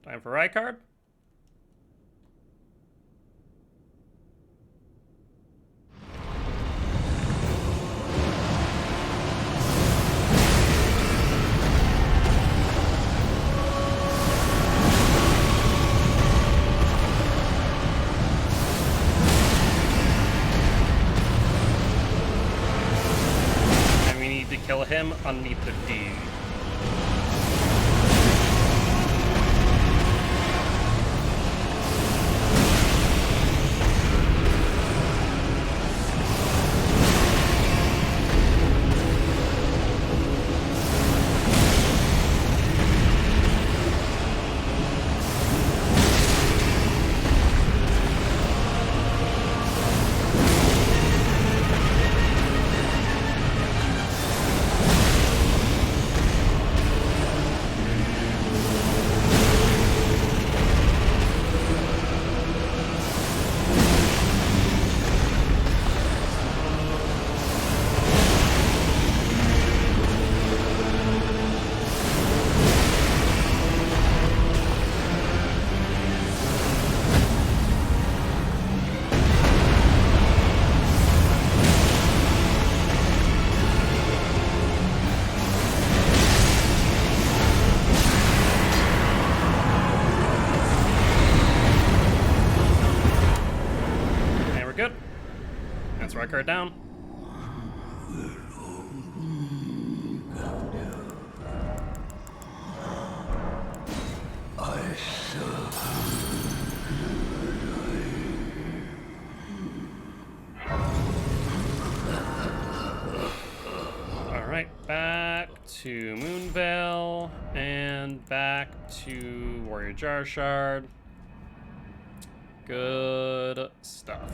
Time for Rykard. underneath the D. Record down. Alright, back to Moonvale and back to Warrior Jar Shard. Good stuff.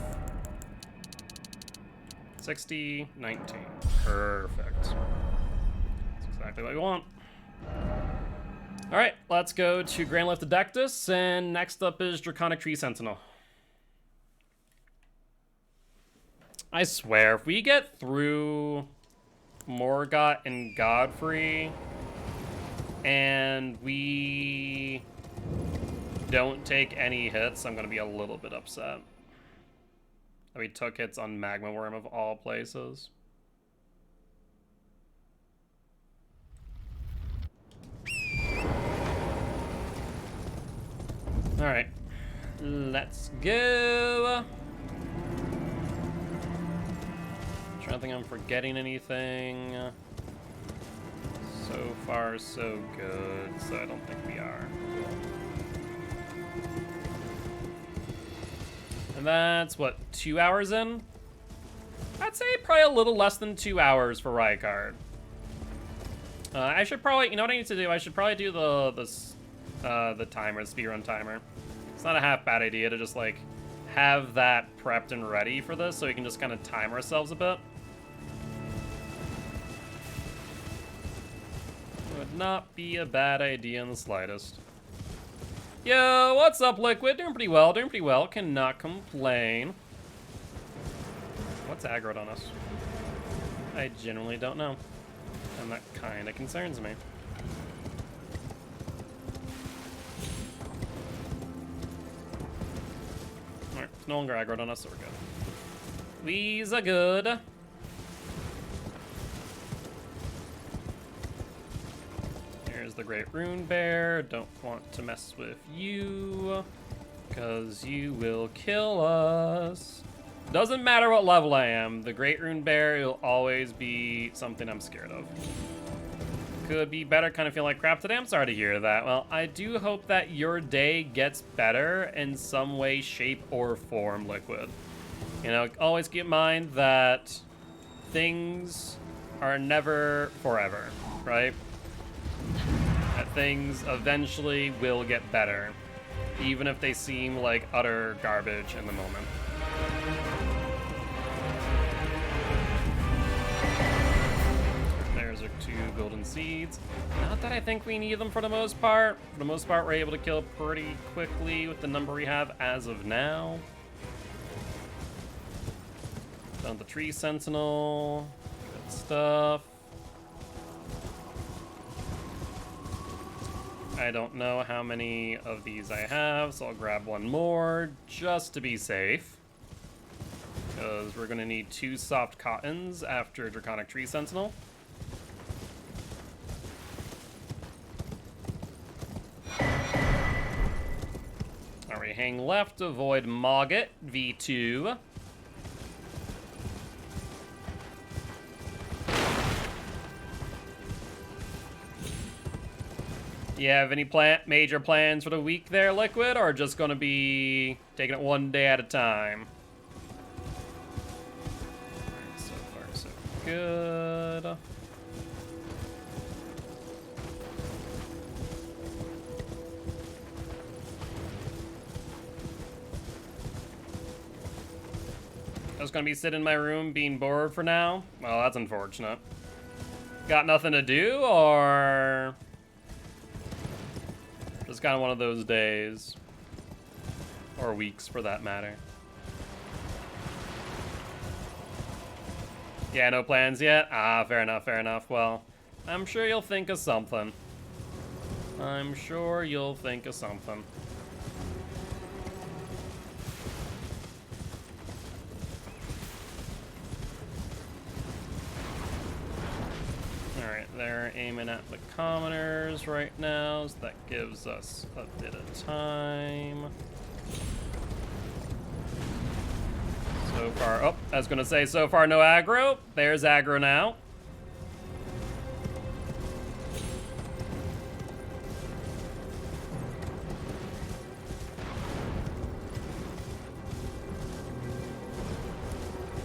60, 19. Perfect. That's exactly what we want. Alright, let's go to Grand Lift Adectus, and next up is Draconic Tree Sentinel. I swear, if we get through Morgott and Godfrey, and we don't take any hits, I'm gonna be a little bit upset. We took hits on Magma Worm of all places. Alright. Let's go. Trying to think I'm forgetting anything. So far, so good. So I don't think we are. And that's, what, 2 hours in? I'd say probably a little less than 2 hours for Rykard. I should probably, you know what I need to do? I should probably do the timer, the speedrun timer. It's not a half bad idea to just, like, have that prepped and ready for this so we can just kind of time ourselves a bit. Would not be a bad idea in the slightest. Yo, what's up, Liquid? Doing pretty well, cannot complain. What's aggroed on us? I genuinely don't know. And that kind of concerns me. Alright, it's no longer aggroed on us, so we're good. These are good. Here's the Great Rune Bear. Don't want to mess with you, because you will kill us. Doesn't matter what level I am, the Great Rune Bear will always be something I'm scared of. Could be better, kind of feel like crap today. I'm sorry to hear that. Well, I do hope that your day gets better in some way, shape, or form, Liquid. You know, always keep in mind that things are never forever, right? That things eventually will get better, even if they seem like utter garbage in the moment. There's our 2 golden seeds. Not that I think we need them for the most part. For the most part, we're able to kill pretty quickly with the number we have as of now. Done the Tree Sentinel. Good stuff. I don't know how many of these I have, so I'll grab one more just to be safe. Because we're going to need 2 soft cottons after Draconic Tree Sentinel. Alright, hang left to avoid Mogget, V2. You have any major plans for the week there, Liquid, or just gonna be taking it one day at a time? So far, so good. Just gonna be sitting in my room being bored for now? Well, that's unfortunate. Got nothing to do, or just kind of one of those days? Or weeks, for that matter. Yeah, no plans yet? Ah, fair enough, fair enough. Well, I'm sure you'll think of something. I'm sure you'll think of something. Alright, they're aiming at the commoners right now, so that gives us a bit of time. So far, oh, I was gonna say so far no aggro. There's aggro now.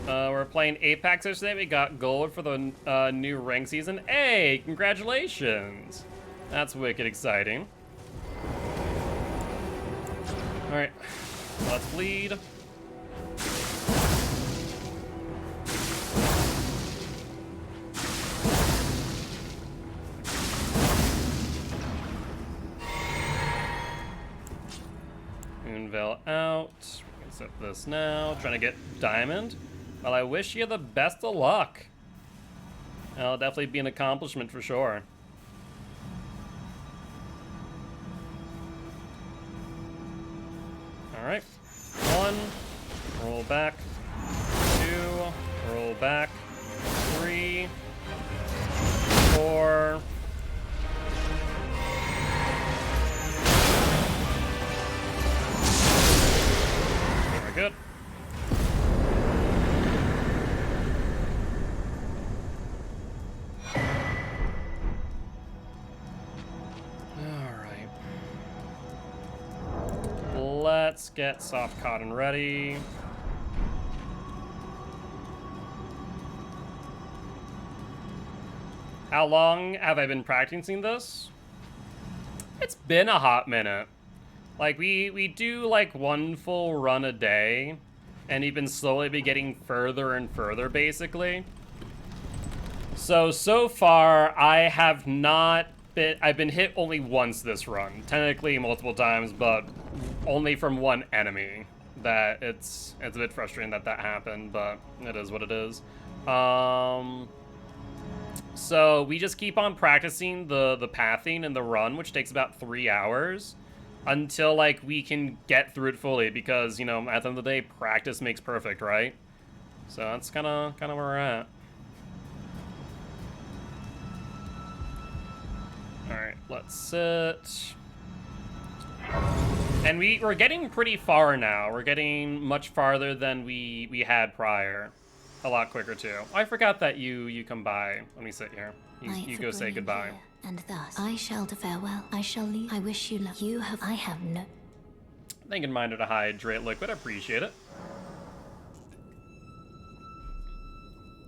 We're playing Apex today. We got gold for the new rank season. Hey, congratulations! That's wicked exciting. All right, let's bleed. Moonveil out. We can set this now. Trying to get diamond. Well, I wish you the best of luck. That'll definitely be an accomplishment for sure. All right. 1, roll back. 2, roll back. 3, 4. Very good. Let's get soft cotton ready. How long have I been practicing this? It's been a hot minute. Like, we do like one full run a day, and you've been slowly be getting further and further, basically. So far, I have not been, I've been hit only once this run. Technically multiple times, but only from one enemy. That it's a bit frustrating that happened, but it is what it is. So we just keep on practicing the pathing and the run, which takes about 3 hours, until like we can get through it fully, because, you know, at the end of the day, practice makes perfect, right? So that's kind of where we're at. All right, let's sit. And we're getting pretty far now. We're getting much farther than we had prior. A lot quicker too. Oh, I forgot that you come by. Let me sit here. You go say goodbye. Here, and thus I shall to farewell. I shall leave. I wish you luck. You have. I have no. Thinking Minder to hydrate liquid. I appreciate it.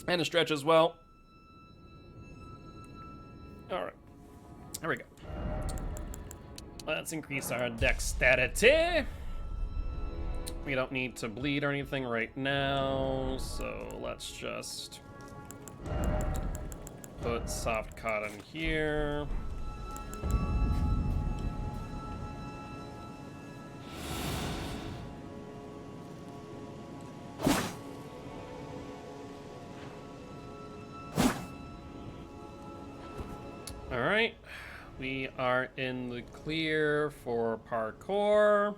And a stretch as well. All right. There we go. Let's increase our dexterity. We don't need to bleed or anything right now, so let's just put soft cotton here. All right, we are in the clear for parkour.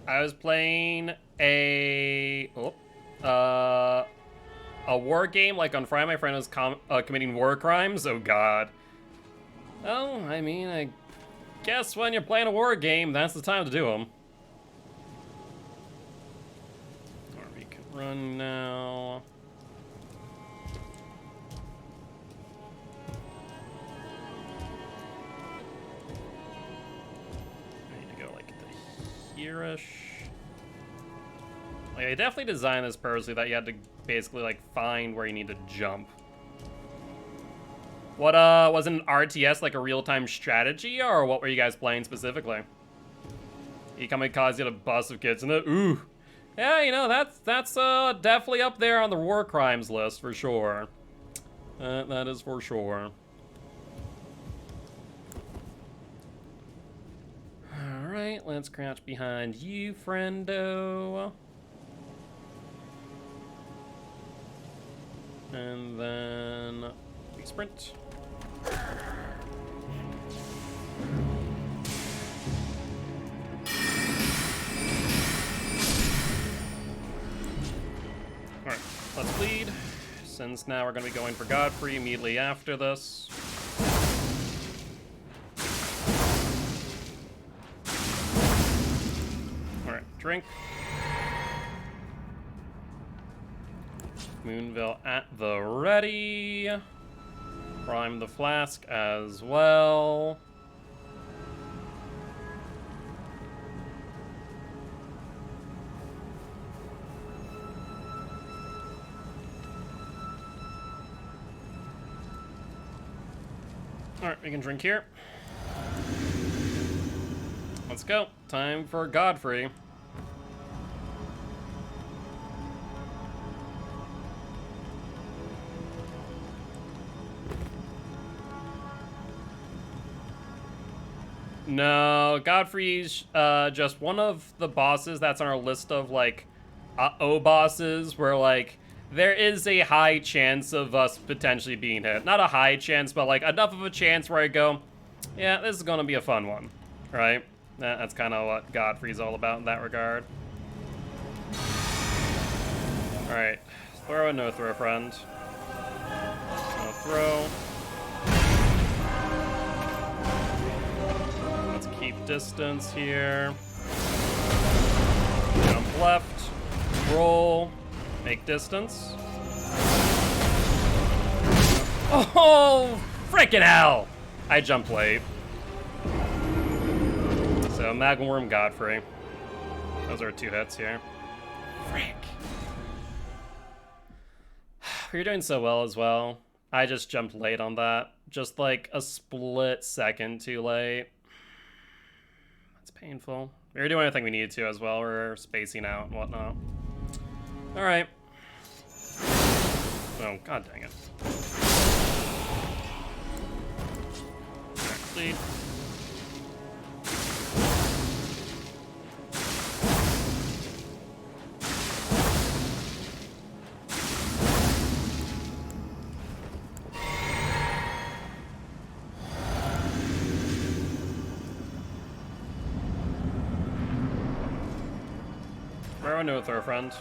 I was playing a war game like on Friday. My friend was committing war crimes. Oh God. Oh, I mean, I guess when you're playing a war game, that's the time to do them. Or we can run now. I need to go like the here-ish. Like, I definitely designed this purposely that you had to basically like find where you need to jump. What, was an RTS like a real-time strategy, or what were you guys playing specifically? You kamikaze at a bus of kids and then, ooh. Yeah, you know, that's definitely up there on the war crimes list for sure. That is for sure. Alright, let's crouch behind you, friendo. And then we sprint. Alright, let's lead. Since now we're going to be going for Godfrey immediately after this. Alright, drink. Moonville at the ready. Prime the flask as well. Alright, we can drink here. Let's go. Time for Godfrey. No, Godfrey's just one of the bosses that's on our list of, like, bosses where, like, there is a high chance of us potentially being hit. Not a high chance, but, like, enough of a chance where I go, yeah, this is gonna be a fun one, right? That's kind of what Godfrey's all about in that regard. Alright, throw or no throw, friend? No throw. Keep distance here. Jump left. Roll. Make distance. Oh, freaking hell! I jumped late. So, Magma Worm, Godfrey. Those are 2 hits here. Frick. You're doing so well as well. I just jumped late on that. Just like a split second too late. Painful. We were doing everything we needed to as well. We're spacing out and whatnot. Alright. Oh, god dang it. Alright, lead. No throw, friend.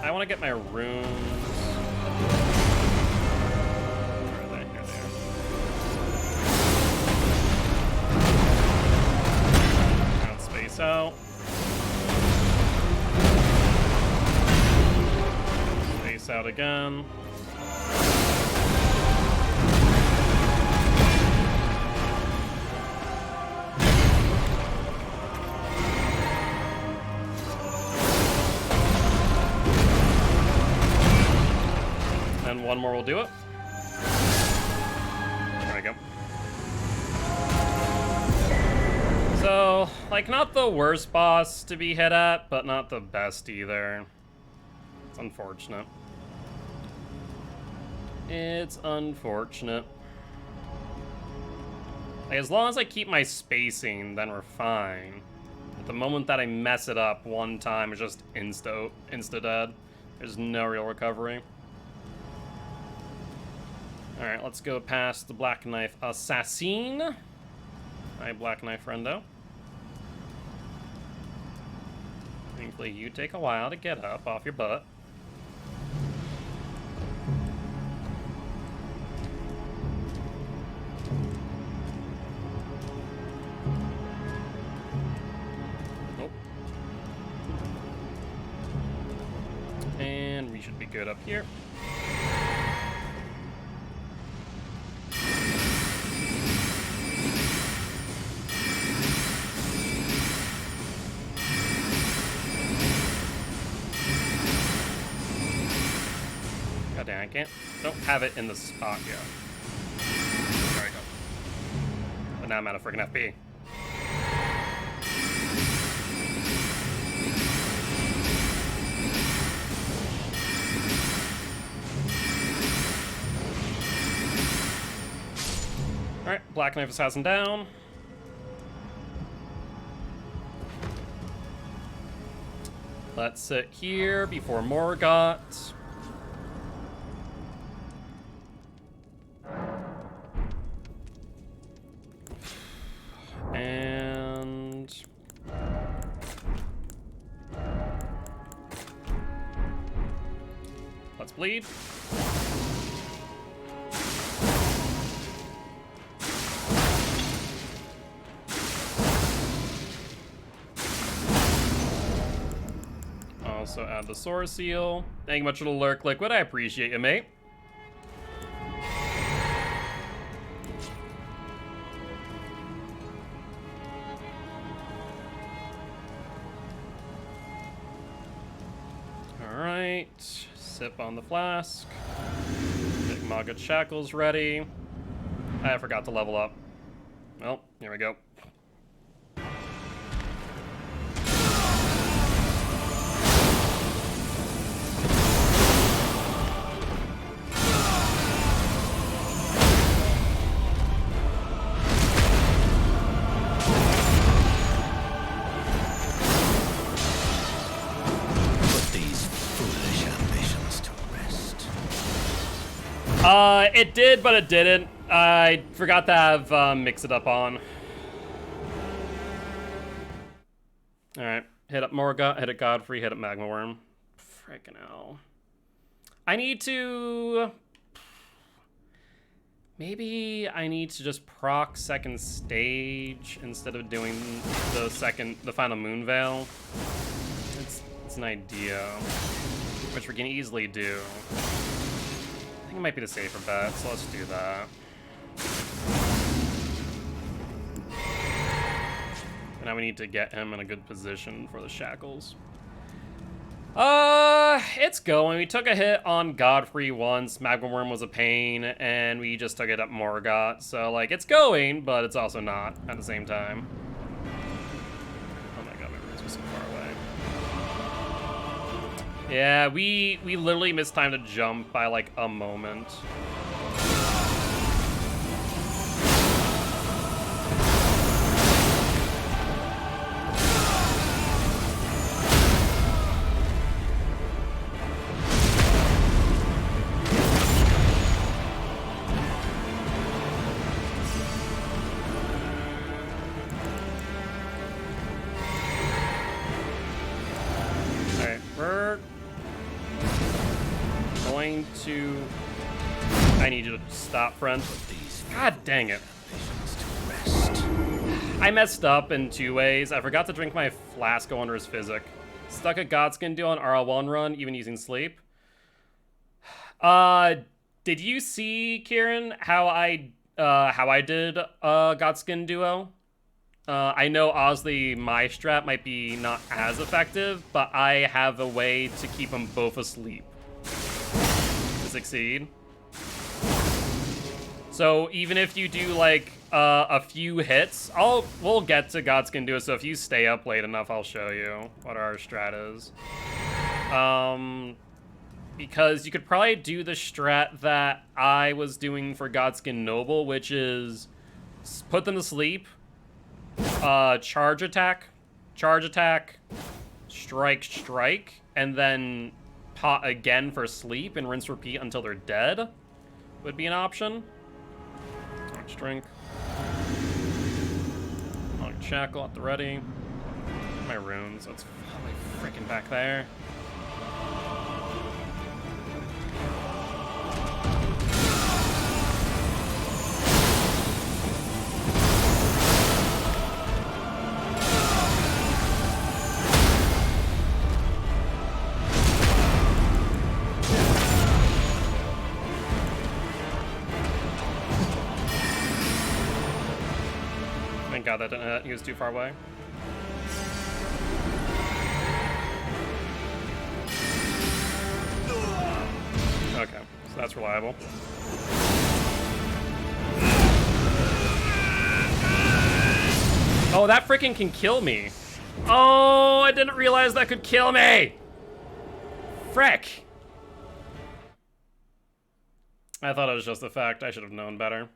I want to get my runes. Where are they? Here they are. Count space out. Space out again. One more will do it. There we go. So, like, not the worst boss to be hit at, but not the best either. It's unfortunate. It's unfortunate. Like, as long as I keep my spacing, then we're fine. But the moment that I mess it up one time, it's just insta-dead. There's no real recovery. Alright, let's go past the Black Knife Assassin. Hi, Black Knife friendo. Thankfully, you take a while to get up off your butt. Nope. And we should be good up here. God damn, I don't have it in the spot yet. There we go. But now I'm out of freaking FP. Alright, Black Knife has him down. Let's sit here before Morgott. And let's bleed. Also add the Sword Seal. Thank you much for the lurk, Liquid. I appreciate you, mate. Alright. Sip on the flask. Get Magma Shackles ready. I forgot to level up. Well, here we go. It did, but it didn't. I forgot to have Mix It Up on. Alright, hit up Morgott, hit up Godfrey, hit up Magma Worm. Frickin' hell. I need to... Maybe I need to just proc second stage instead of doing the final Moon Veil. It's an idea, which we can easily do. I think it might be the safer bet, so let's do that. And now we need to get him in a good position for the shackles. It's going. We took a hit on Godfrey once. Magma Worm was a pain, and we just took it up Morgott. So, like, it's going, but it's also not at the same time. Oh my god, my roots are so far away. Yeah, we literally missed time to jump by, like, a moment. I need you to stop, friend. God dang it. I messed up in two ways. I forgot to drink my flask go under his physic. Stuck a Godskin Duo on RL1 run, even using sleep. Did you see, Kieran, how I did Godskin Duo? I know honestly my strat might be not as effective, but I have a way to keep them both asleep to succeed. So even if you do like a few hits, we'll get to Godskin Duo. So if you stay up late enough, I'll show you what our strat is. Because you could probably do the strat that I was doing for Godskin Noble, which is put them to sleep, charge attack, strike, and then pot again for sleep and rinse repeat until they're dead would be an option. Drink. Shackle at the ready. My runes, that's probably freaking back there. Thank God that didn't hit. He was too far away. Okay, so that's reliable. Oh, that freaking can kill me. Oh, I didn't realize that could kill me. Frick. I thought it was just the fact. I should have known better.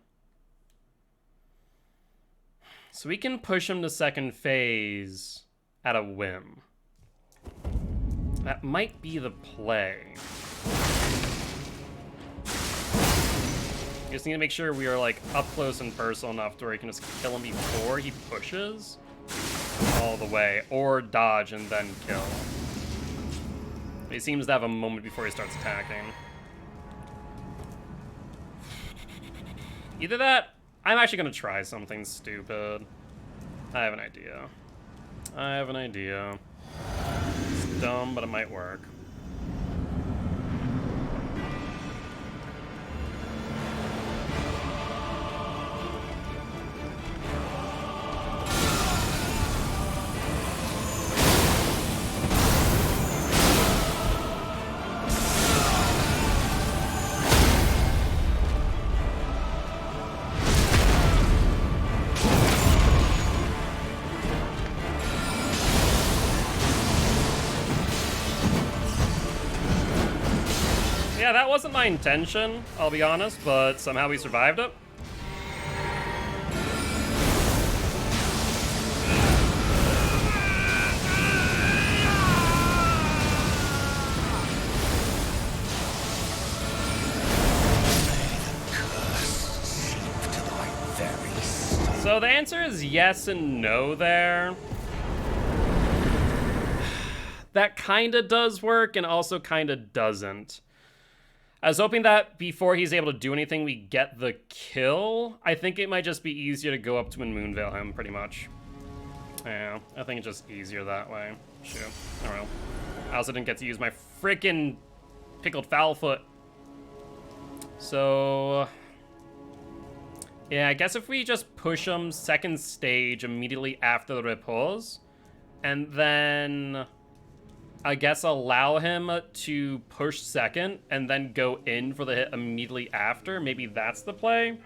So we can push him to second phase at a whim. That might be the play. We just need to make sure we are like up close and personal enough to where he can just kill him before he pushes all the way, or dodge and then kill. He seems to have a moment before he starts attacking. Either that, I'm actually gonna try something stupid. I have an idea. It's dumb, but it might work. Yeah, that wasn't my intention, I'll be honest, but somehow we survived it. So the answer is yes and no there. That kinda does work and also kinda doesn't. I was hoping that before he's able to do anything, we get the kill. I think it might just be easier to go up to and Moonveil him, pretty much. Yeah, I think it's just easier that way. Shoot. I don't know. I also didn't get to use my freaking pickled foul foot. So... yeah, I guess if we just push him second stage immediately after the repose, and then... I guess allow him to push second and then go in for the hit immediately after. Maybe that's the play.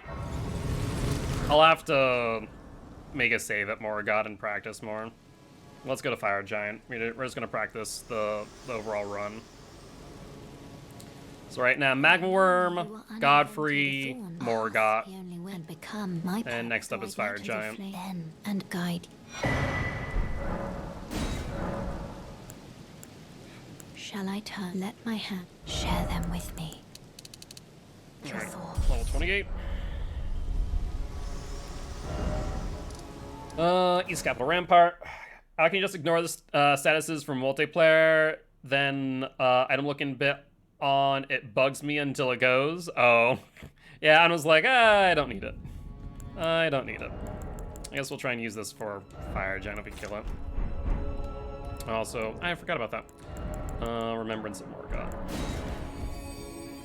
I'll have to make a save at Morrigat and practice more. Let's go to Fire Giant. We're just going to practice the overall run. So right now, Magma Worm, Godfrey, Morrigat, and next up is Fire Giant. And guide. Shall I turn? Let my hand share them with me. Right. Level 28. East Capital Rampart. I can just ignore the statuses from multiplayer. Then item looking bit on it bugs me until it goes. Oh, yeah. I was like, I don't need it. I don't need it. I guess we'll try and use this for Fire Giant if we kill it. Also, I forgot about that. Remembrance of Morrigat.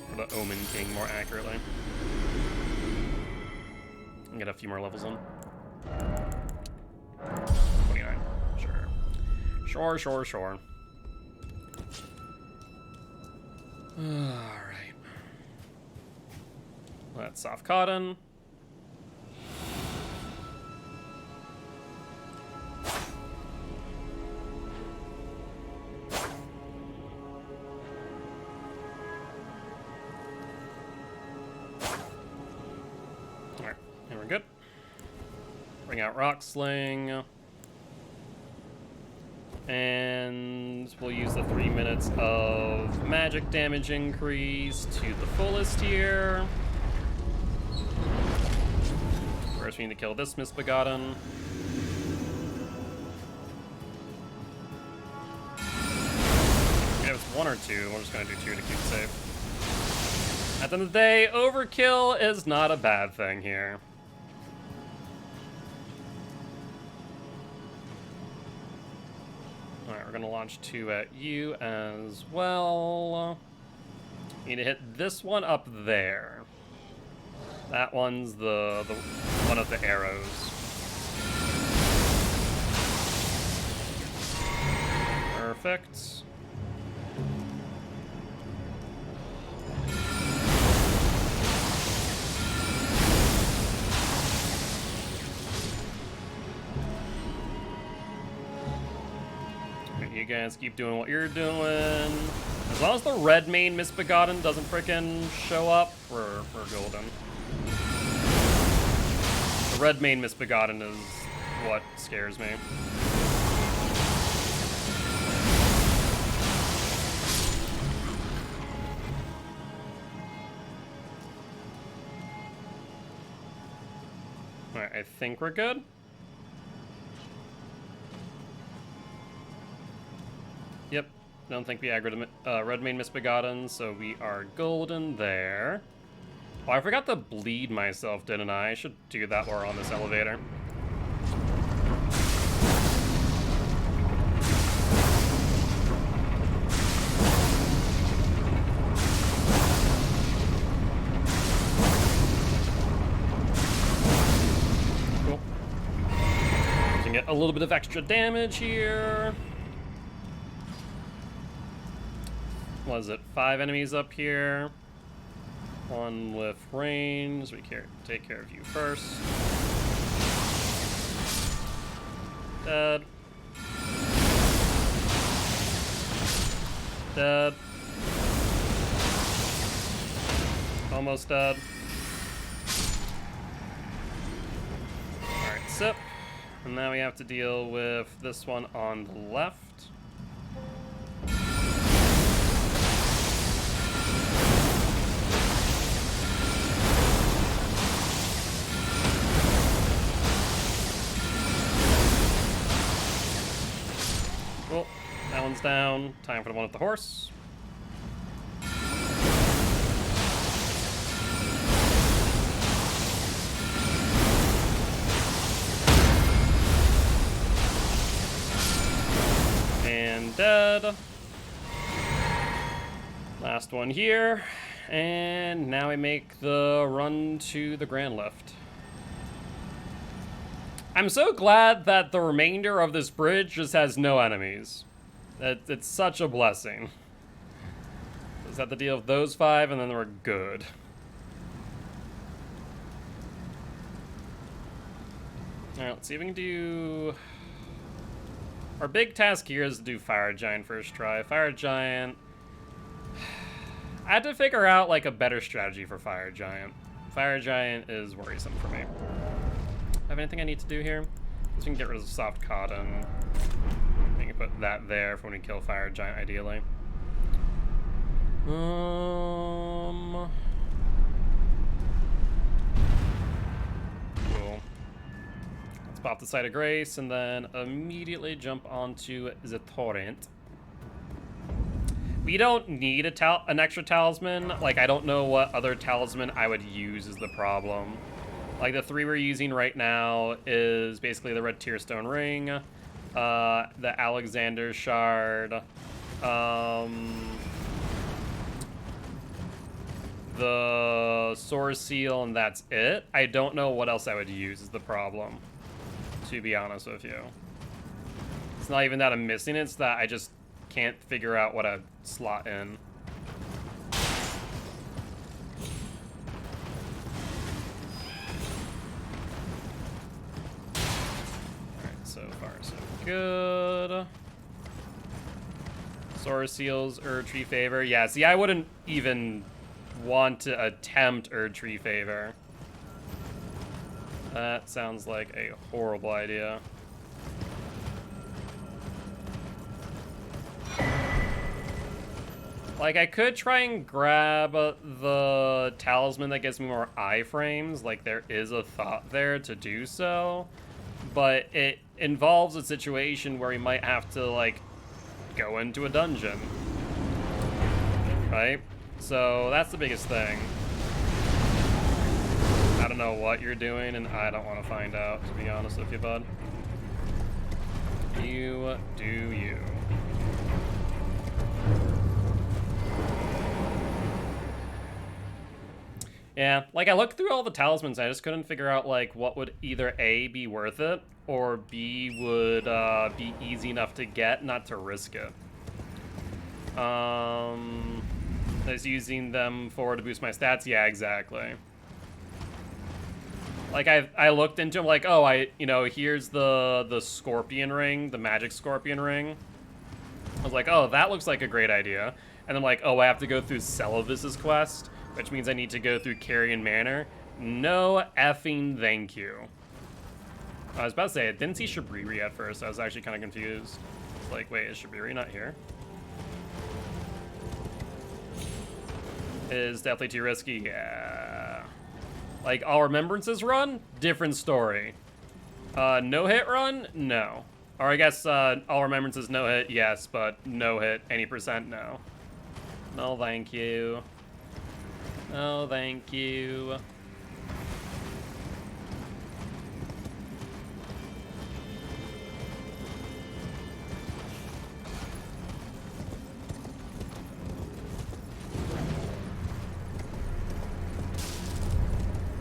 Or the Omen King, more accurately. And get a few more levels in. 29. Sure. Alright. That's soft cotton. Good. Bring out Rock Sling. And we'll use the 3 minutes of magic damage increase to the fullest here. First we need to kill this Misbegotten. 1 or 2? We're just gonna do 2 to keep it safe. At the end of the day, overkill is not a bad thing here. Alright, we're gonna launch 2 at you as well. Need to hit this one up there. That one's the one of the arrows. Perfect. You guys keep doing what you're doing. As long as the red main Misbegotten doesn't frickin' show up, we're golden. The red main Misbegotten is what scares me. Alright, I think we're good. Yep, don't think we aggroed red main Misbegotten, so we are golden there. Oh, I forgot to bleed myself, didn't I? I should do that while we're on this elevator. Cool. We can get a little bit of extra damage here. Was it 5 enemies up here? 1 with range. We take care of you first. Dead. Dead. Almost dead. Alright, sip. And now we have to deal with this one on the left. Cool. That one's down. Time for the one with the horse. And dead. Last one here. And now we make the run to the Grand Lift. I'm so glad that the remainder of this bridge just has no enemies. It's such a blessing. Just have to deal with those 5 and then we're good. Alright, let's see if we can do... Our big task here is to do Fire Giant first try. Fire Giant... I had to figure out like a better strategy for Fire Giant. Fire Giant is worrisome for me. Have anything I need to do here? So we can get rid of the soft cotton. We can put that there for when we kill Fire Giant, ideally. Cool. Let's pop the Site of Grace and then immediately jump onto the Torrent. We don't need an extra talisman. Like, I don't know what other talisman I would use is the problem. Like, the 3 we're using right now is basically the Red Tearstone Ring, the Alexander Shard, the Sword Seal, and that's it. I don't know what else I would use is the problem, to be honest with you. It's not even that I'm missing it, it's that I just can't figure out what to slot in. So far, so good. Sword Seals, Erdtree Favor. Yeah, see, I wouldn't even want to attempt Erdtree Favor. That sounds like a horrible idea. Like, I could try and grab the talisman that gives me more iframes. Like, there is a thought there to do so. But it involves a situation where we might have to, like, go into a dungeon. right? So that's the biggest thing. I don't know what you're doing, and I don't want to find out, to be honest with you, bud. You do you. Yeah, like I looked through all the talismans, I just couldn't figure out like what would either A, be worth it, or B, would be easy enough to get, not to risk it. Is using them for to boost my stats? Yeah, exactly. Like I looked into them like, oh, here's the scorpion ring, the magic scorpion ring. I was like, oh, that looks like a great idea. And I'm like, oh, I have to go through Celavis's quest, which means I need to go through Carrion Manor. No effing thank you. I was about to say, I didn't see Shabriri at first. I was actually kind of confused. It's like, wait, is Shabriri not here? Is definitely too risky, yeah. Like, All Remembrances run? Different story. No-hit run? No. Or I guess All Remembrances no-hit, yes, but no-hit, any percent, no. No, thank you. No, thank you.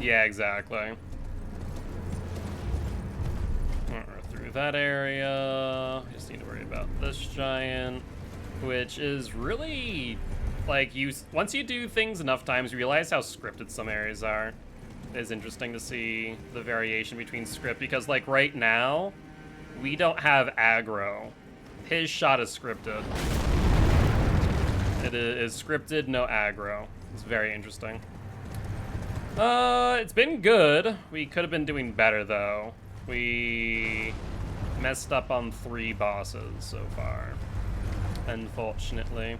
Yeah, exactly. Through that area. Just need to worry about this giant, which is really like once you do things enough times, you realize how scripted some areas are. It is interesting to see the variation between script because like right now, we don't have aggro. His shot is scripted. It is scripted, no aggro. It's very interesting. It's been good. We could have been doing better, though. We messed up on 3 bosses so far, unfortunately.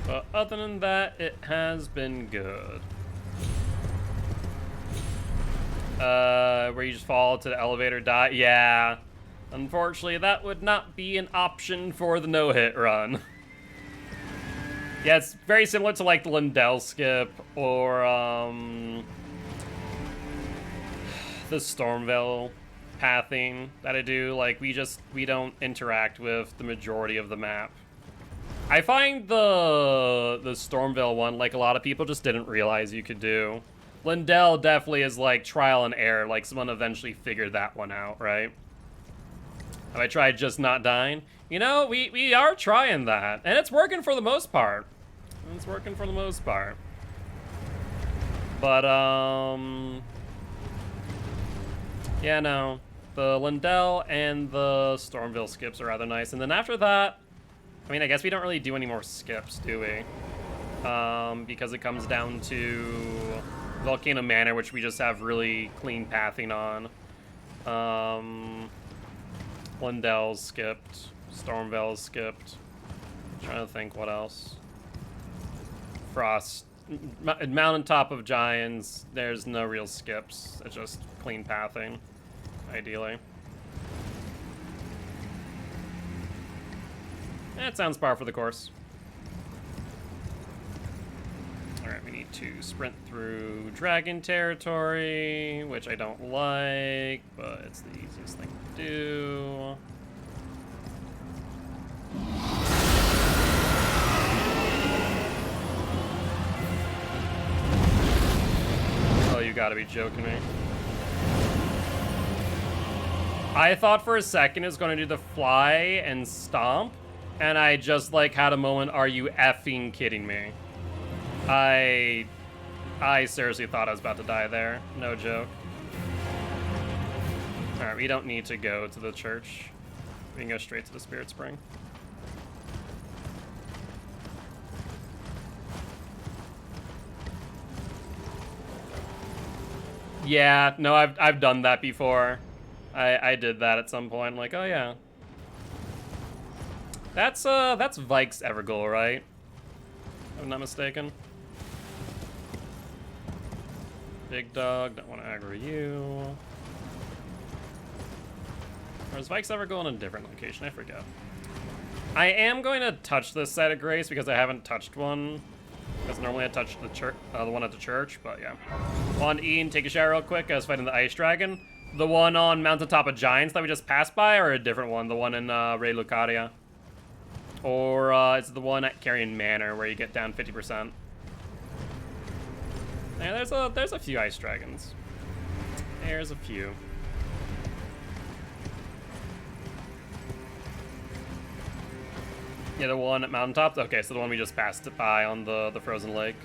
But other than that, it has been good. Where you just fall to the elevator, die? Yeah. Unfortunately, that would not be an option for the no-hit run. Yeah, it's very similar to like the Lindell skip or the Stormveil pathing that I do. Like we don't interact with the majority of the map. I find the Stormveil one, like a lot of people just didn't realize you could do. Lindell definitely is like trial and error, like someone eventually figured that one out, right? Have I tried just not dying? You know, we are trying that, and it's working for the most part. It's working for the most part. But, yeah, no. The Lindell and the Stormveil skips are rather nice. And then after that, I mean, I guess we don't really do any more skips, do we? Because it comes down to Volcano Manor, which we just have really clean pathing on. Lindell's skipped. Stormveil's skipped. I'm trying to think what else. Frost. Mountaintop of Giants, there's no real skips. It's just clean pathing, ideally. It sounds par for the course. Alright, we need to sprint through dragon territory, which I don't like, but it's the easiest thing to do. Oh, you gotta be joking me. I thought for a second it was going to do the fly and stomp, and I just like had a moment, are you effing kidding me? I seriously thought I was about to die there. No joke. Alright, we don't need to go to the church. We can go straight to the Spirit Spring. Yeah, no, I've done that before. I did that at some point. I'm like, oh yeah. That's Vike's Evergoal, right? If I'm not mistaken. Big dog, don't want to aggro you. Or is Vikes ever going in a different location? I forget. I am going to touch this site of grace because I haven't touched one. Because normally I touch the church, the one at the church, but yeah. On Ian, take a shower real quick. I was fighting the ice dragon. The one on Mountaintop of Giants that we just passed by, or a different one? The one in Ray Lucaria? Or it's the one at Carrion Manor where you get down 50%. Yeah, there's a few ice dragons. There's a few. Yeah, the one at Mountaintop? Okay, so the one we just passed it by on the frozen lake.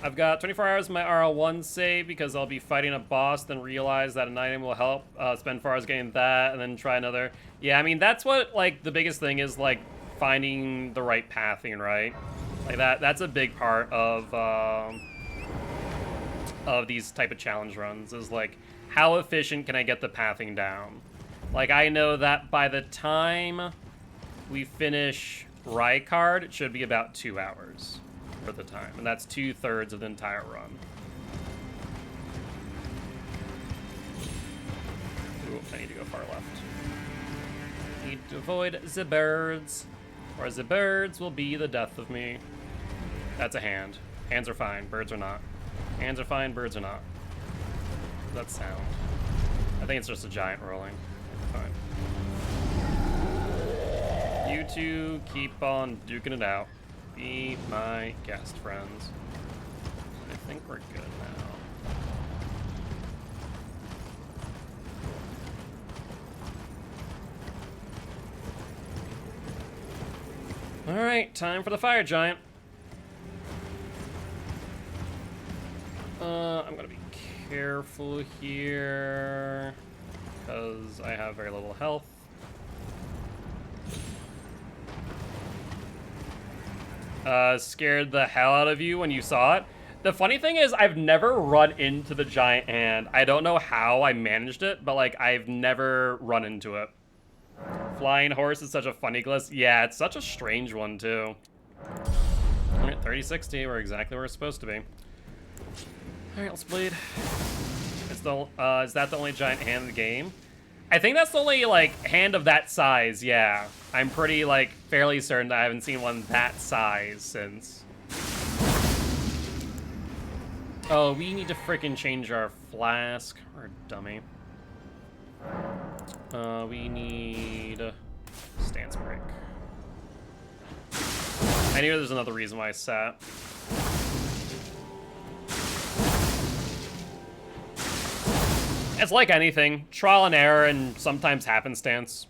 I've got 24 hours in my RL1 save because I'll be fighting a boss, then realize that an item will help. Spend 4 hours getting that, and then try another. Yeah, I mean, that's what, like, the biggest thing is, like, finding the right pathing, right? Like, that's a big part of these type of challenge runs, is, like, how efficient can I get the pathing down? Like, I know that by the time we finish Rykard, it should be about 2 hours for the time, and that's 2/3 of the entire run. Ooh, I need to go far left. Need to avoid the birds, or the birds will be the death of me. That's a hand. Hands are fine, birds are not. Hands are fine, birds are not. That sound. I think it's just a giant rolling. Fine. You two keep on duking it out. Be my guest friends. I think we're good now. Alright, time for the fire giant. I'm gonna be careful here because I have very little health. Scared the hell out of you when you saw it. The funny thing is, I've never run into the giant hand. I don't know how I managed it, but like I've never run into it. Flying horse is such a funny glitch. Yeah, it's such a strange one too. All right, 3060. We're exactly where we're supposed to be. All right, let's bleed. Is that the only giant hand in the game? I think that's the only, like, hand of that size, yeah. I'm pretty, like, fairly certain that I haven't seen one that size since. Oh, we need to freaking change our flask. We're a dummy. We need a stance break. I knew there's another reason why I sat. It's like anything, trial and error and sometimes happenstance.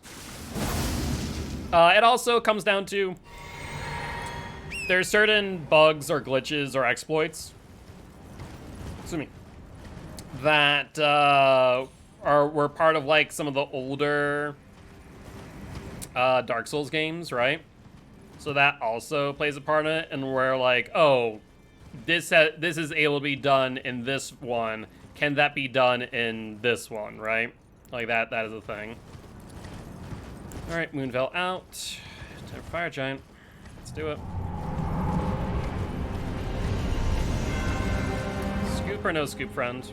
It also comes down to there's certain bugs or glitches or exploits, excuse me, that were part of like some of the older Dark Souls games, right? So that also plays a part in it, and we're like, oh, this is able to be done in this one. Can that be done in this one, right? Like that is a thing. All right, Moonveil out. Time for Fire Giant. Let's do it. Scoop or no scoop, friend?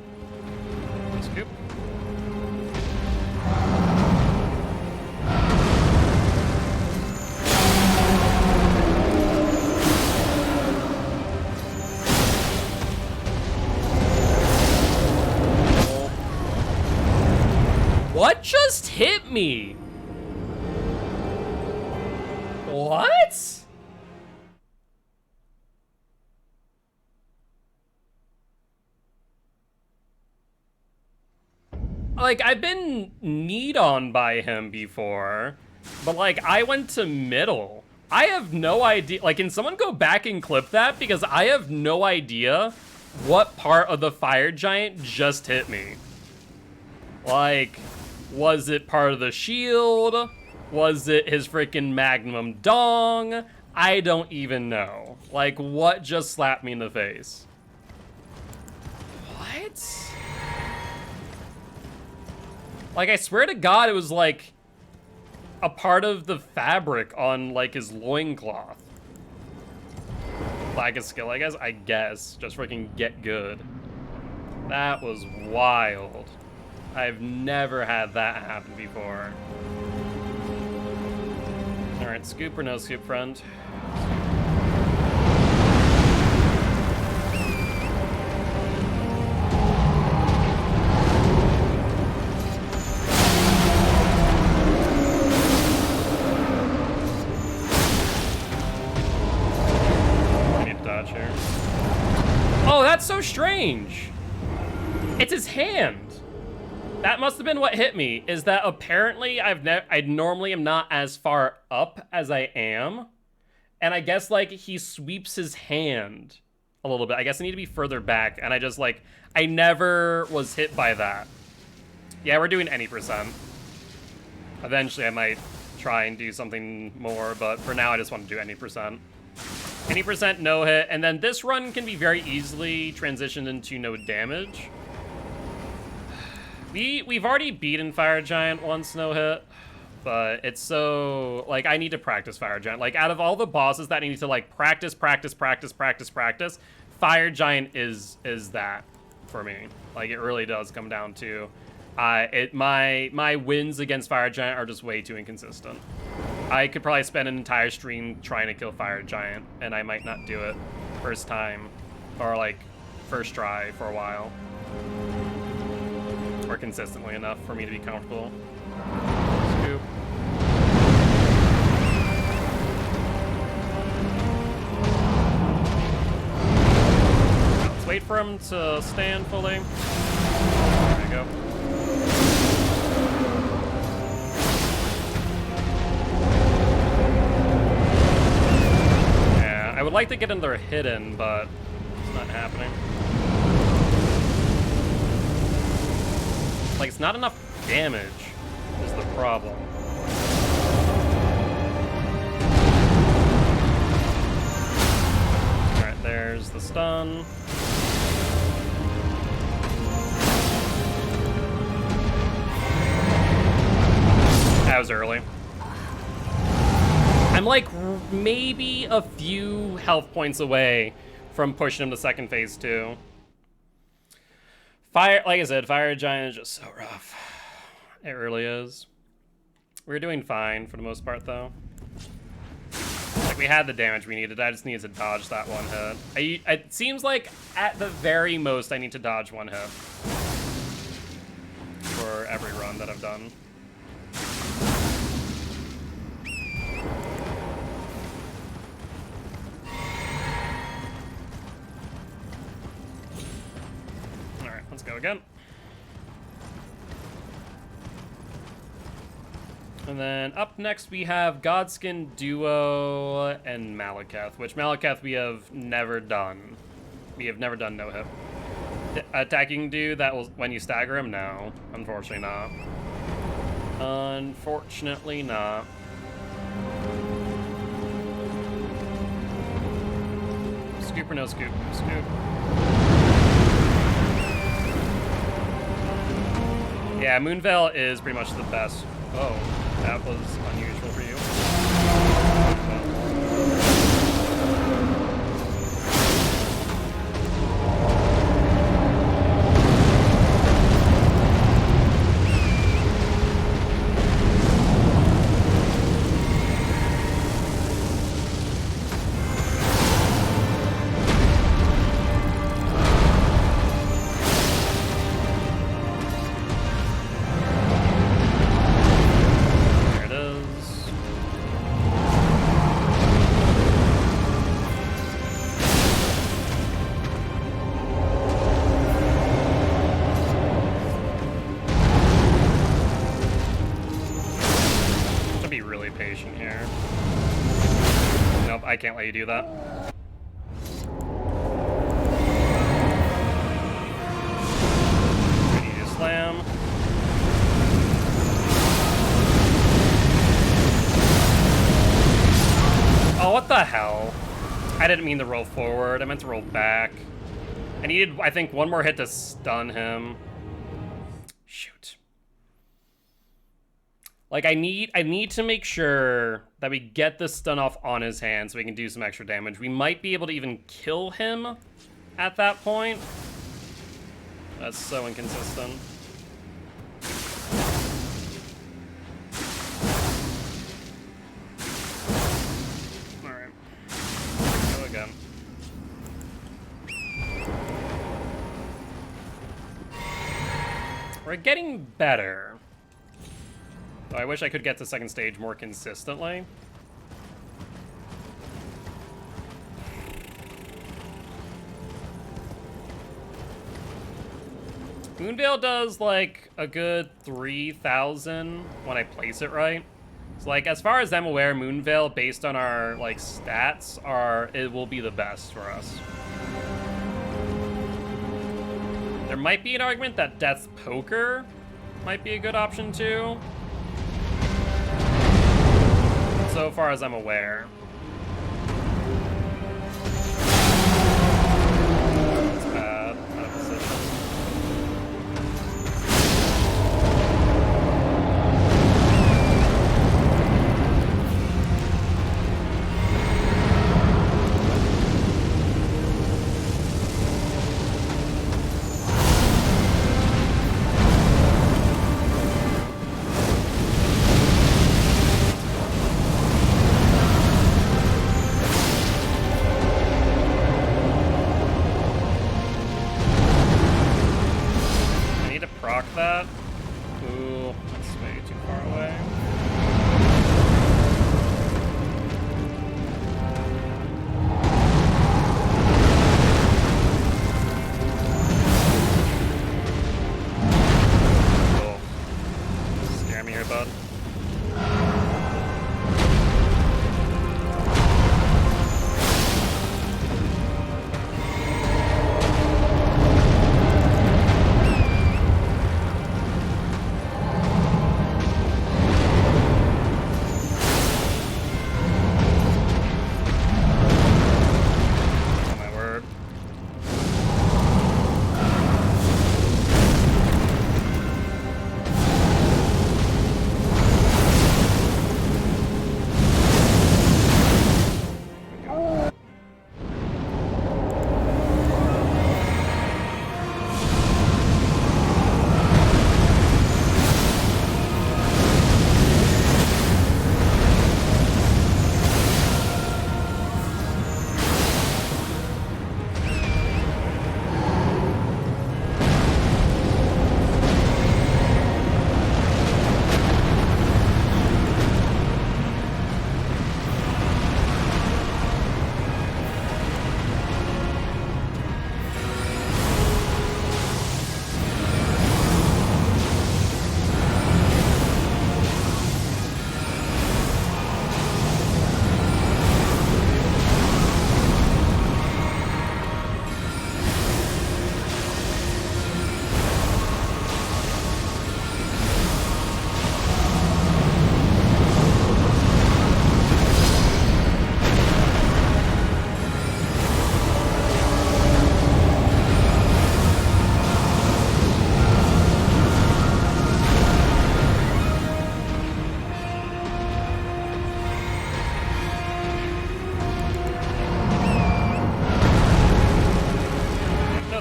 No scoop. What just hit me? What? Like, I've been kneed on by him before, but like, I went to middle. I have no idea. Like, can someone go back and clip that? Because I have no idea what part of the fire giant just hit me. Like, was it part of the shield? Was it his freaking magnum dong? I don't even know. Like, what just slapped me in the face? What? Like, I swear to God, it was like a part of the fabric on like his loincloth. Lack of skill, I guess. Just freaking get good. That was wild. I've never had that happen before. Alright, scoop or no scoop, friend? Oh, that's so strange. It's his hand. That must have been what hit me, is that apparently I normally am not as far up as I am. And I guess, like, he sweeps his hand a little bit. I guess I need to be further back, and I just, like, I never was hit by that. Yeah, we're doing any percent. Eventually I might try and do something more, but for now I just want to do any percent. Any percent no hit, and then this run can be very easily transitioned into no damage. We've already beaten Fire Giant once no hit, but it's so, like, I need to practice Fire Giant. Like, out of all the bosses that I need to, like, practice, Fire Giant is that for me. Like, it really does come down to my wins against Fire Giant are just way too inconsistent. I could probably spend an entire stream trying to kill Fire Giant, and I might not do it first time, or, like, first try for a while. Or consistently enough for me to be comfortable. Scoop. Let's wait for him to stand fully. There we go. Yeah, I would like to get in there hidden, but it's not happening. Like, it's not enough damage is the problem. Alright, there's the stun. That was early. I'm like maybe a few health points away from pushing him to second phase 2. Like I said, Fire Giant is just so rough. It really is. We're doing fine for the most part, though. Like, we had the damage we needed. I just needed to dodge that one hit. It seems like, at the very most, I need to dodge one hit for every run that I've done. Let's go again. And then up next we have Godskin Duo and Malakath, which Malakath we have never done. We have never done no hit. Attacking dude that will when you stagger him? No, unfortunately not. Unfortunately not. Scoop or no scoop? Scoop. Yeah, Moonveil is pretty much the best. Oh, that was unusual for you. I can't let you do that. Ready to slam. Oh, what the hell? I didn't mean to roll forward. I meant to roll back. I needed, I think, one more hit to stun him. Shoot. Like, I need to make sure that we get the stun off on his hand so we can do some extra damage. We might be able to even kill him at that point. That's so inconsistent. Alright. Go again. We're getting better. Though I wish I could get to second stage more consistently. Moonveil does like a good 3,000 when I place it right. So like as far as I'm aware, Moonveil based on our like stats it will be the best for us. There might be an argument that Death's Poker might be a good option too. So far as I'm aware. That's bad. Out of position. That. Ooh, that's way too far away. Oh. Scare me here, bud.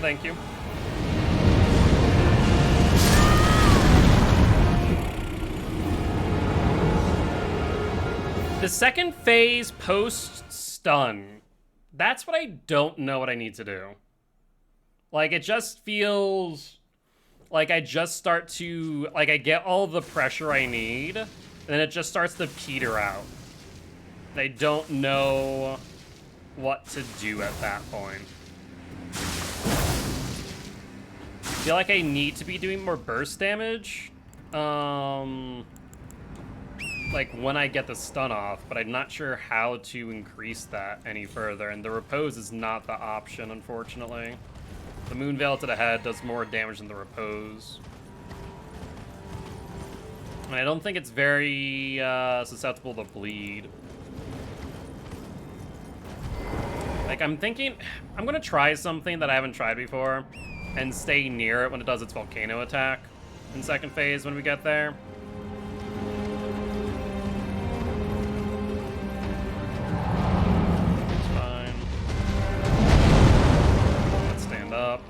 Thank you. The second phase post-stun. That's what I don't know what I need to do. Like, it just feels like I just start to... Like, I get all the pressure I need, and then it just starts to peter out. I don't know what to do at that point. I feel like I need to be doing more burst damage, like when I get the stun off, but I'm not sure how to increase that any further, and the repose is not the option, unfortunately. The Moonveil to the head does more damage than the repose. And I don't think it's very susceptible to bleed. Like, I'm thinking, I'm gonna try something that I haven't tried before, and stay near it when it does its volcano attack in second phase when we get there. It's fine. Let's stand up.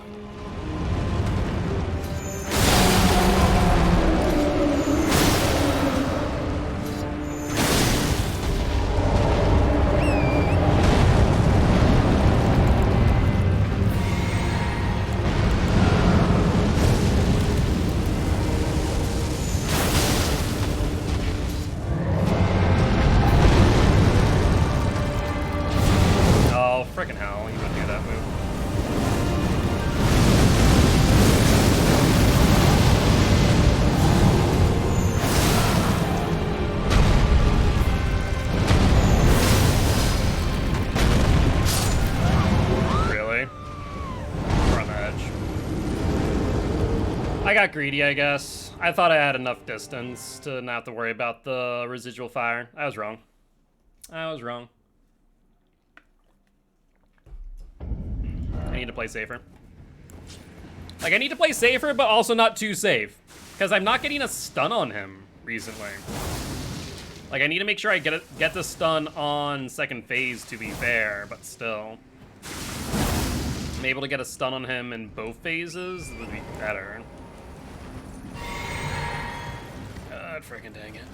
Frickin' hell, you would do that move. Really? We're on the edge. I got greedy, I guess. I thought I had enough distance to not have to worry about the residual fire. I was wrong. I was wrong. I need to play safer. Like, I need to play safer, but also not too safe. Because I'm not getting a stun on him recently. Like, I need to make sure I get the stun on second phase, to be fair, but still. I'm able to get a stun on him in both phases, it would be better. God freaking dang it.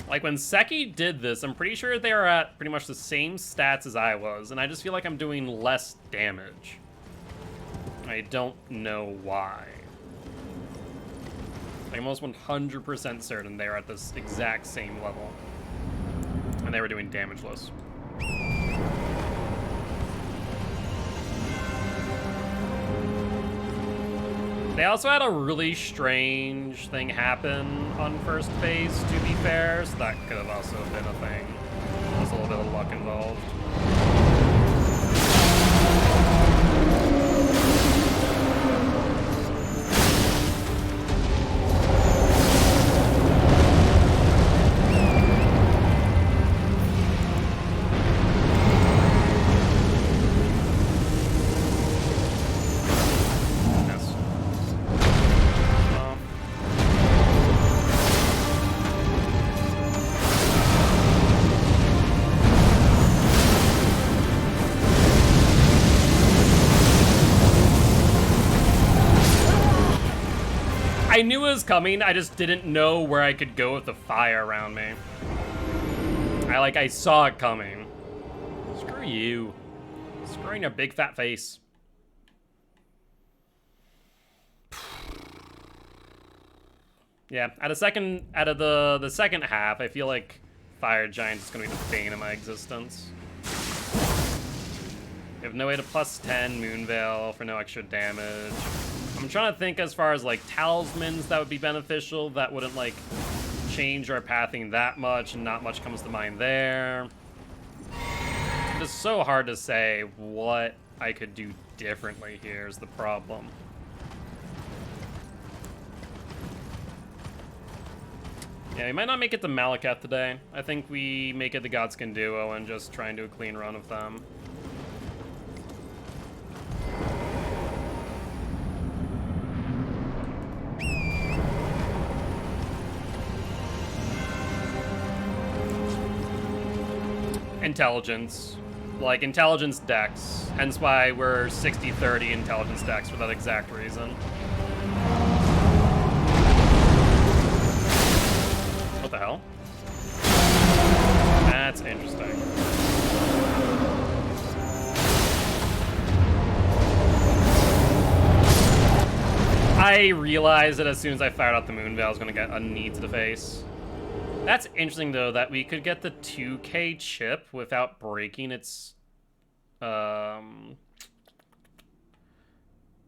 Like, when Seki did this, I'm pretty sure they are at pretty much the same stats as I was, and I just feel like I'm doing less damage. I don't know why. I'm almost 100% certain they are at this exact same level. And they were doing damageless. They also had a really strange thing happen on first phase, to be fair, so that could have also been a thing. There's a little bit of luck involved. I knew it was coming, I just didn't know where I could go with the fire around me. I saw it coming. Screw you. Screwing your big fat face. Yeah, out of the second half, I feel like Fire Giant is gonna be the bane of my existence. We have no way to +10 Moonveil for no extra damage. I'm trying to think as far as like talismans that would be beneficial that wouldn't like change our pathing that much, and not much comes to mind there. It's so hard to say what I could do differently here is the problem. Yeah, we might not make it to Malakath today. I think we make it to Godskin Duo and just try and do a clean run of them. Intelligence. Like, intelligence dex. Hence why we're 60-30 intelligence dex for that exact reason. What the hell? That's interesting. I realized that as soon as I fired out the Moonveil, I was going to get a knee to the face. That's interesting, though, that we could get the 2K chip without breaking its...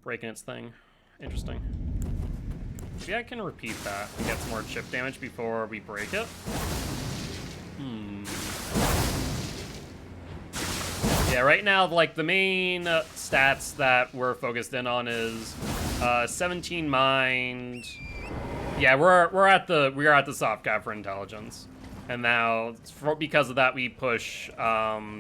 breaking its thing. Interesting. Maybe I can repeat that and get some more chip damage before we break it. Yeah, right now, like, the main stats that we're focused in on is 17 mind... Yeah, we are at the soft cap for intelligence, and now because of that we push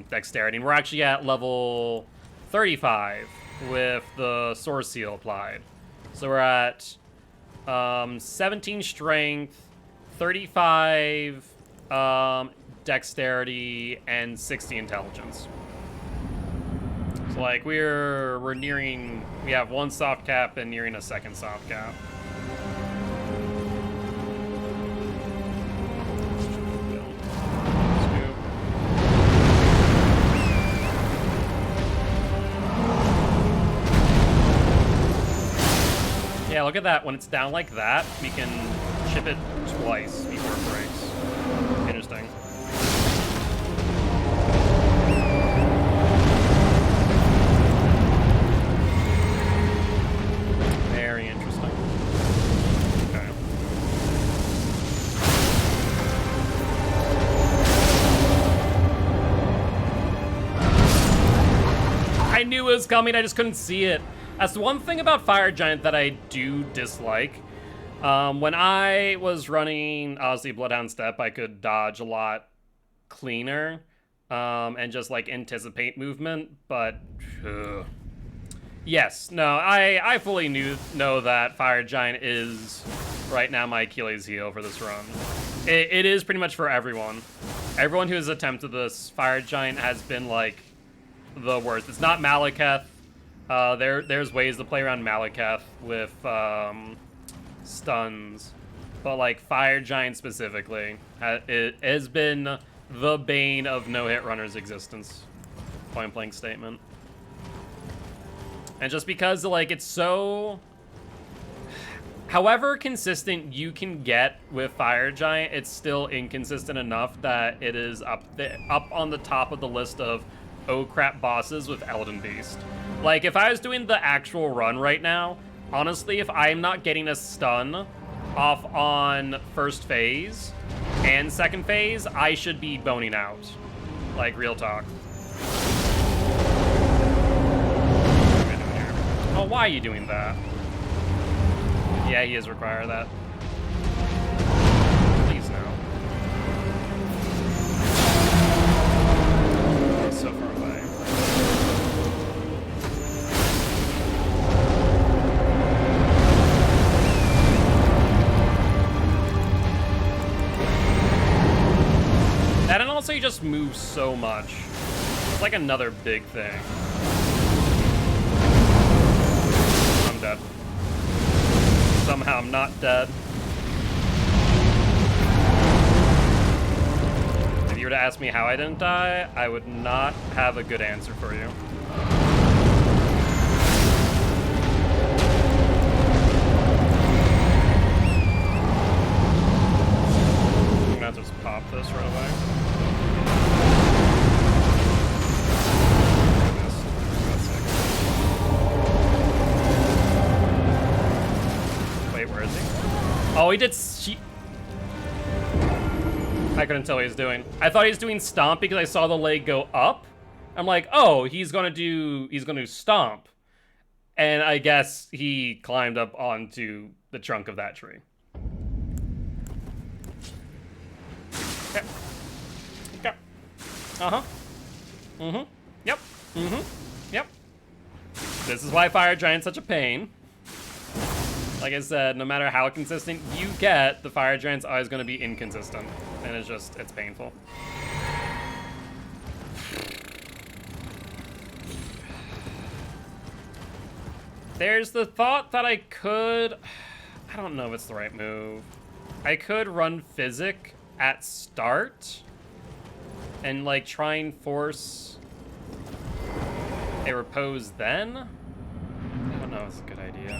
dexterity, and we're actually at level 35 with the source seal applied. So we're at 17 strength, 35 dexterity, and 60 intelligence. So like we're nearing. We have one soft cap and nearing a second soft cap. Yeah, look at that. When it's down like that, we can chip it twice before it breaks. Interesting. knew it was coming, I just couldn't see it. That's the one thing about Fire Giant that I do dislike. When I was running, obviously, Bloodhound Step, I could dodge a lot cleaner, and just, like, anticipate movement, but... Yes, no, I fully know that Fire Giant is right now my Achilles heel for this run. It is pretty much for everyone. Everyone who has attempted this, Fire Giant has been, like, the worst. It's not Malakath. There's ways to play around Malakath with stuns, but, like, Fire Giant specifically, it has been the bane of no-hit runner's existence. Point-blank statement. And just because, like, it's so... However consistent you can get with Fire Giant, it's still inconsistent enough that it is up on the top of the list of oh crap bosses with Elden Beast. Like, if I was doing the actual run right now, honestly, if I'm not getting a stun off on first phase and second phase, I should be boning out. Like, real talk. Oh, why are you doing that? Yeah, he is require that. Please no. He's so far away. That, and also he just moves so much. It's like another big thing. Dead. Somehow I'm not dead. If you were to ask me how I didn't die, I would not have a good answer for you. I'm gonna have to just pop this right away. Where is he? Oh, he did... I couldn't tell what he was doing. I thought he was doing stomp because I saw the leg go up. I'm like, oh, he's gonna do stomp. And I guess he climbed up onto the trunk of that tree. Okay. Okay. Uh-huh. Mm-hmm. Yep. Mm-hmm. Yep. This is why Fire Giant's such a pain. Like I said, no matter how consistent you get, the Fire Giant's always going to be inconsistent. And it's painful. There's the thought that I could... I don't know if it's the right move. I could run Physic at start and, like, try and force a repose then? I don't know if it's a good idea.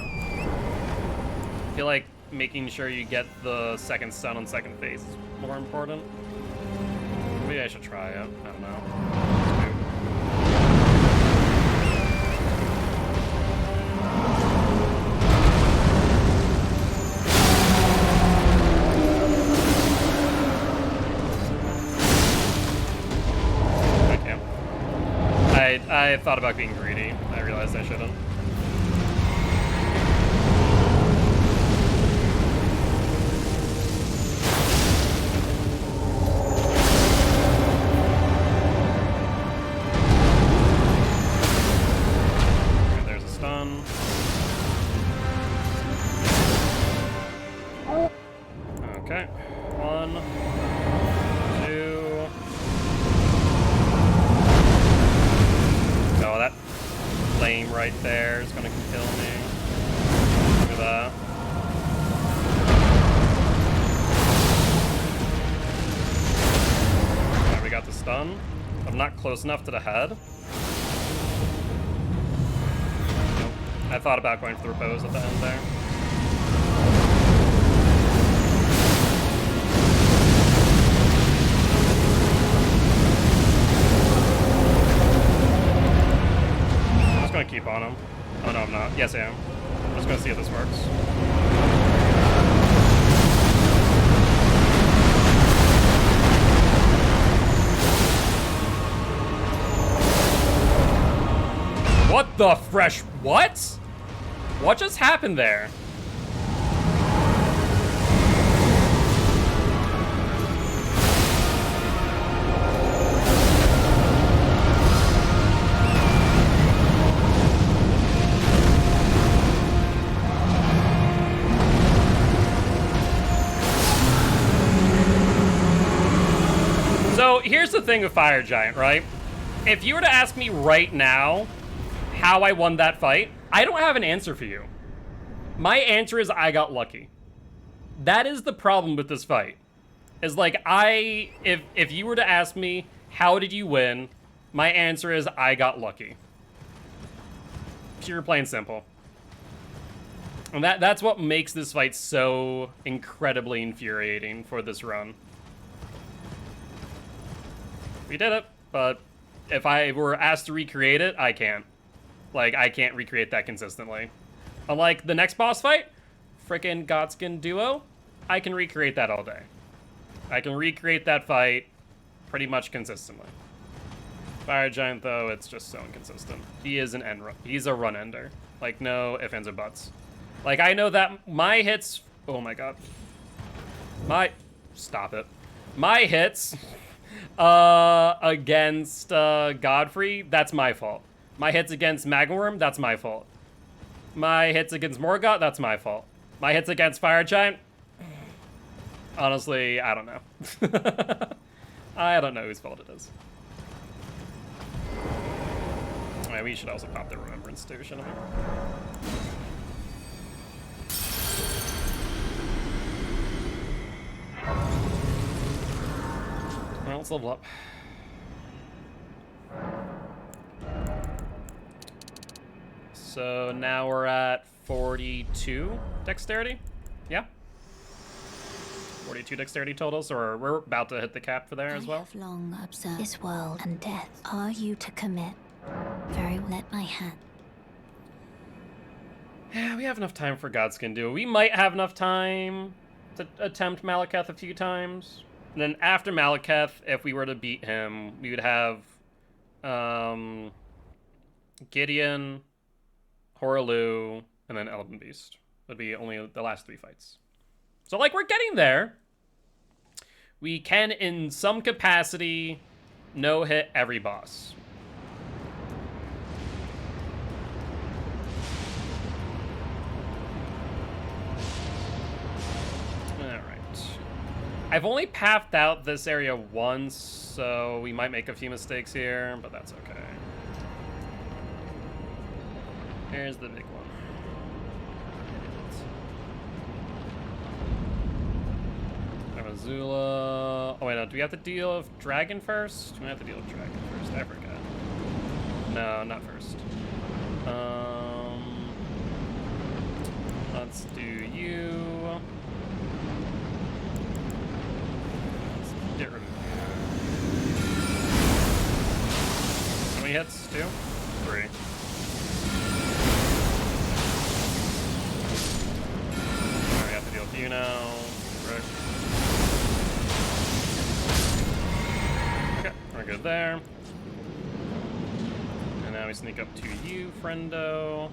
I feel like making sure you get the second stun on second phase is more important. Maybe I should try it. I don't know. I can't. I thought about being greedy. I realized I shouldn't. Okay, 1, 2. Oh, that flame right there is gonna kill me. Look at that. Alright, we got the stun. I'm not close enough to the head. Nope. I thought about going for the repose at the end there. Gonna keep on him. Oh no, I'm not. Yes, I am. I'm just gonna see if this works. What the fresh... What? What just happened there? So here's the thing with Fire Giant, right? If you were to ask me right now how I won that fight, I don't have an answer for you. My answer is I got lucky. That is the problem with this fight. Is like if you were to ask me how did you win, my answer is I got lucky. Pure, plain simple. And that's what makes this fight so incredibly infuriating for this run. We did it, but if I were asked to recreate it, I can't. Like, I can't recreate that consistently. Unlike the next boss fight, frickin' Godskin Duo, I can recreate that all day. I can recreate that fight pretty much consistently. Fire Giant, though, it's just so inconsistent. He is an end run. He's a run ender. Like, no ifs, ands, or buts. Like, I know that my hits... Oh my god. Stop it. My hits... against Godfrey, that's my fault. My hits against Magma Worm, that's my fault. My hits against Morgoth, that's my fault. My hits against Fire Giant, honestly, I don't know. I don't know whose fault it is. Alright, we should also pop the Remembrance too, shouldn't we? Well, let's level up. So now we're at 42 dexterity. Yeah. 42 dexterity total, so we're about to hit the cap for there as well. I have long observed this world and death. Are you to commit? Very well, let my hand. Yeah, we have enough time for Godskin Duo. We might have enough time to attempt Malakath a few times. And then after Malakath, if we were to beat him, we would have Gideon, Horaloo, and then Elden Beast. Would be only the last 3 fights. So, like, we're getting there. We can, in some capacity, no-hit every boss. I've only pathed out this area once, so we might make a few mistakes here, but that's okay. Here's the big one. Azula. Oh wait, no, do we have to deal with Dragon first? We have to deal with Dragon first, I forgot. No, not first. Let's do you. Get rid of it. How many hits? 2? 3. Alright, we have to deal with you now. Right. Okay, we're good there. And now we sneak up to you, friendo.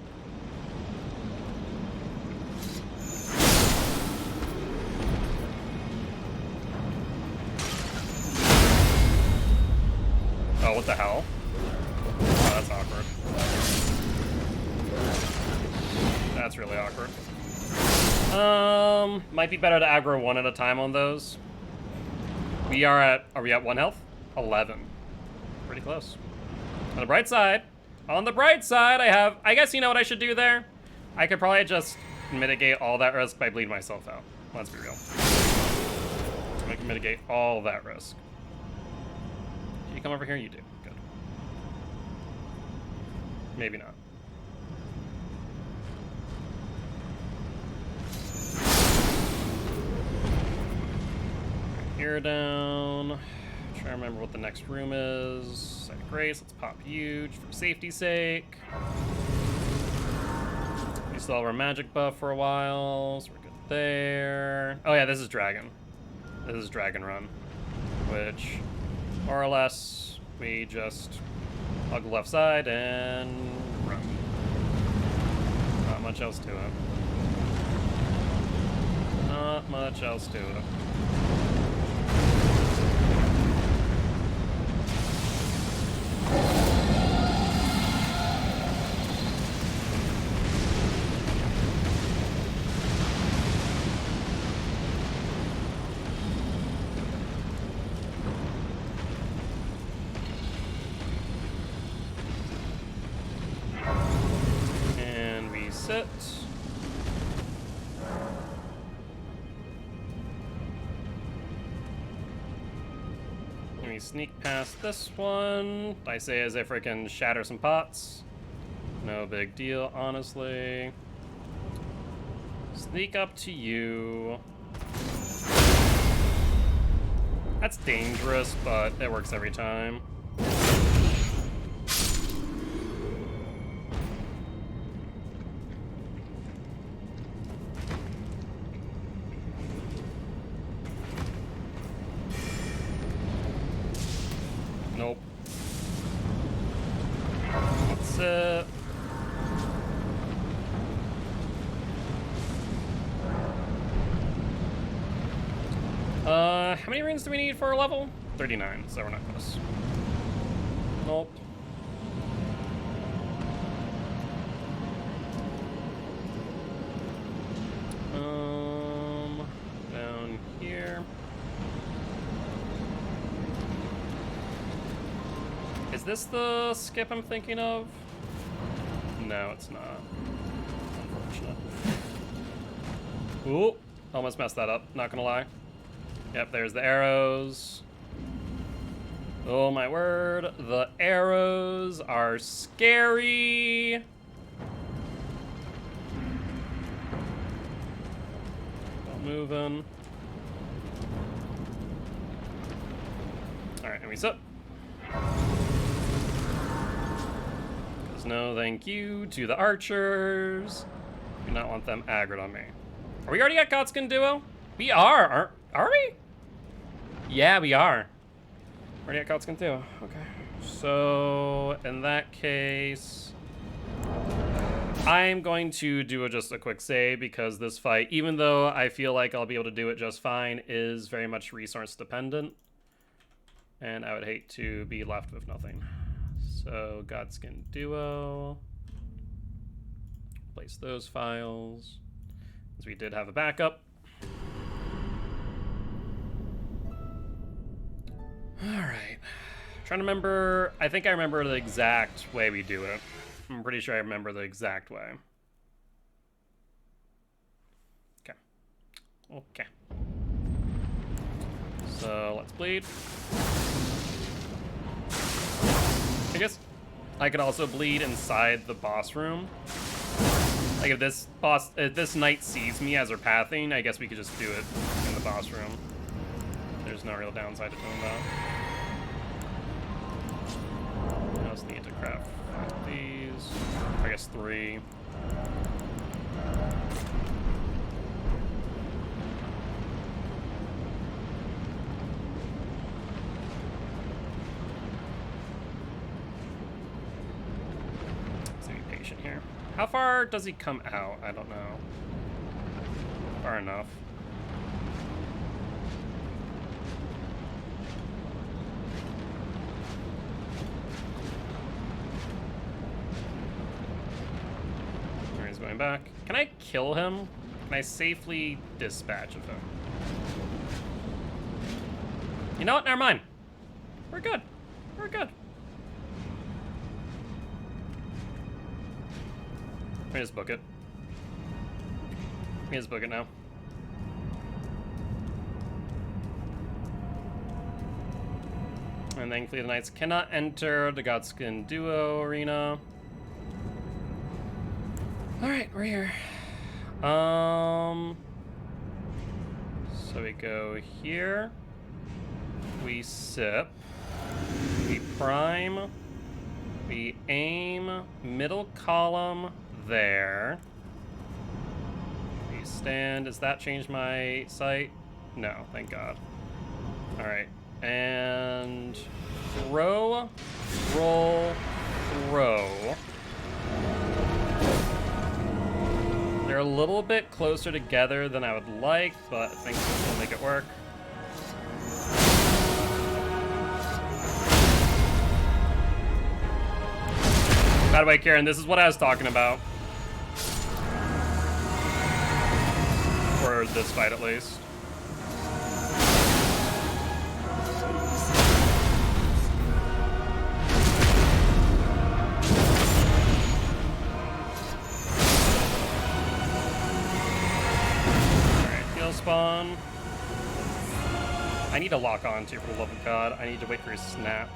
Oh, what the hell? Oh, that's awkward. That's really awkward. Might be better to aggro 1 at a time on those. Are we at 1 health? 11. Pretty close. On the bright side, I guess you know what I should do there? I could probably just mitigate all that risk by bleeding myself out. Let's be real. I can mitigate all that risk. You come over here, you do. Good. Maybe not. Here down. Trying to remember what the next room is. Site of Grace, let's pop huge for safety's sake. We still have our magic buff for a while, so we're good there. Oh yeah, this is Dragon. This is Dragon Run, which more or less, we just hug the left side and room. Not much else to it. Not much else to it. And we sit. Let me sneak past this one. I say as if I can shatter some pots. No big deal, honestly. Sneak up to you. That's dangerous, but it works every time. Nope. That's it. How many runes do we need for a level? 39, so we're not close. Nope. Down here. Is this the skip I'm thinking of? No, it's not. Unfortunate. Ooh, almost messed that up, not gonna lie. Yep, there's the arrows. Oh my word, the arrows are scary. Not moving. All right, and we sit. Because no thank you to the archers. Do not want them aggroed on me. Are we already at Godskin Duo? We are we? Yeah, we are. Already at Godskin Duo. Okay. So, in that case, I'm going to do just a quick save because this fight, even though I feel like I'll be able to do it just fine, is very much resource dependent. And I would hate to be left with nothing. So, Godskin Duo. Place those files. As we did have a backup. Alright. Trying to remember. I think I remember the exact way we do it. I'm pretty sure I remember the exact way. Okay. Okay. So let's bleed. I guess I could also bleed inside the boss room. Like if this knight sees me as her pathing, I guess we could just do it in the boss room. There's no real downside to doing that. I also need to craft these. I guess 3. Let's be patient here. How far does he come out? I don't know. Far enough. He's going back. Can I kill him? Can I safely dispatch of him? You know what? Never mind. We're good. We're good. Let me just book it. Let me just book it now. And thankfully the knights cannot enter the Godskin Duo arena. Alright, we're here. So we go here. We sip. We prime. We aim. Middle column there. We stand. Does that change my sight? No, thank God. Alright. And throw, roll, throw. They're a little bit closer together than I would like, but I think we'll make it work. By the way, Karen, this is what I was talking about. For this fight, at least. Spawn. I need to lock on to, for the love of God. I need to wait for his snap.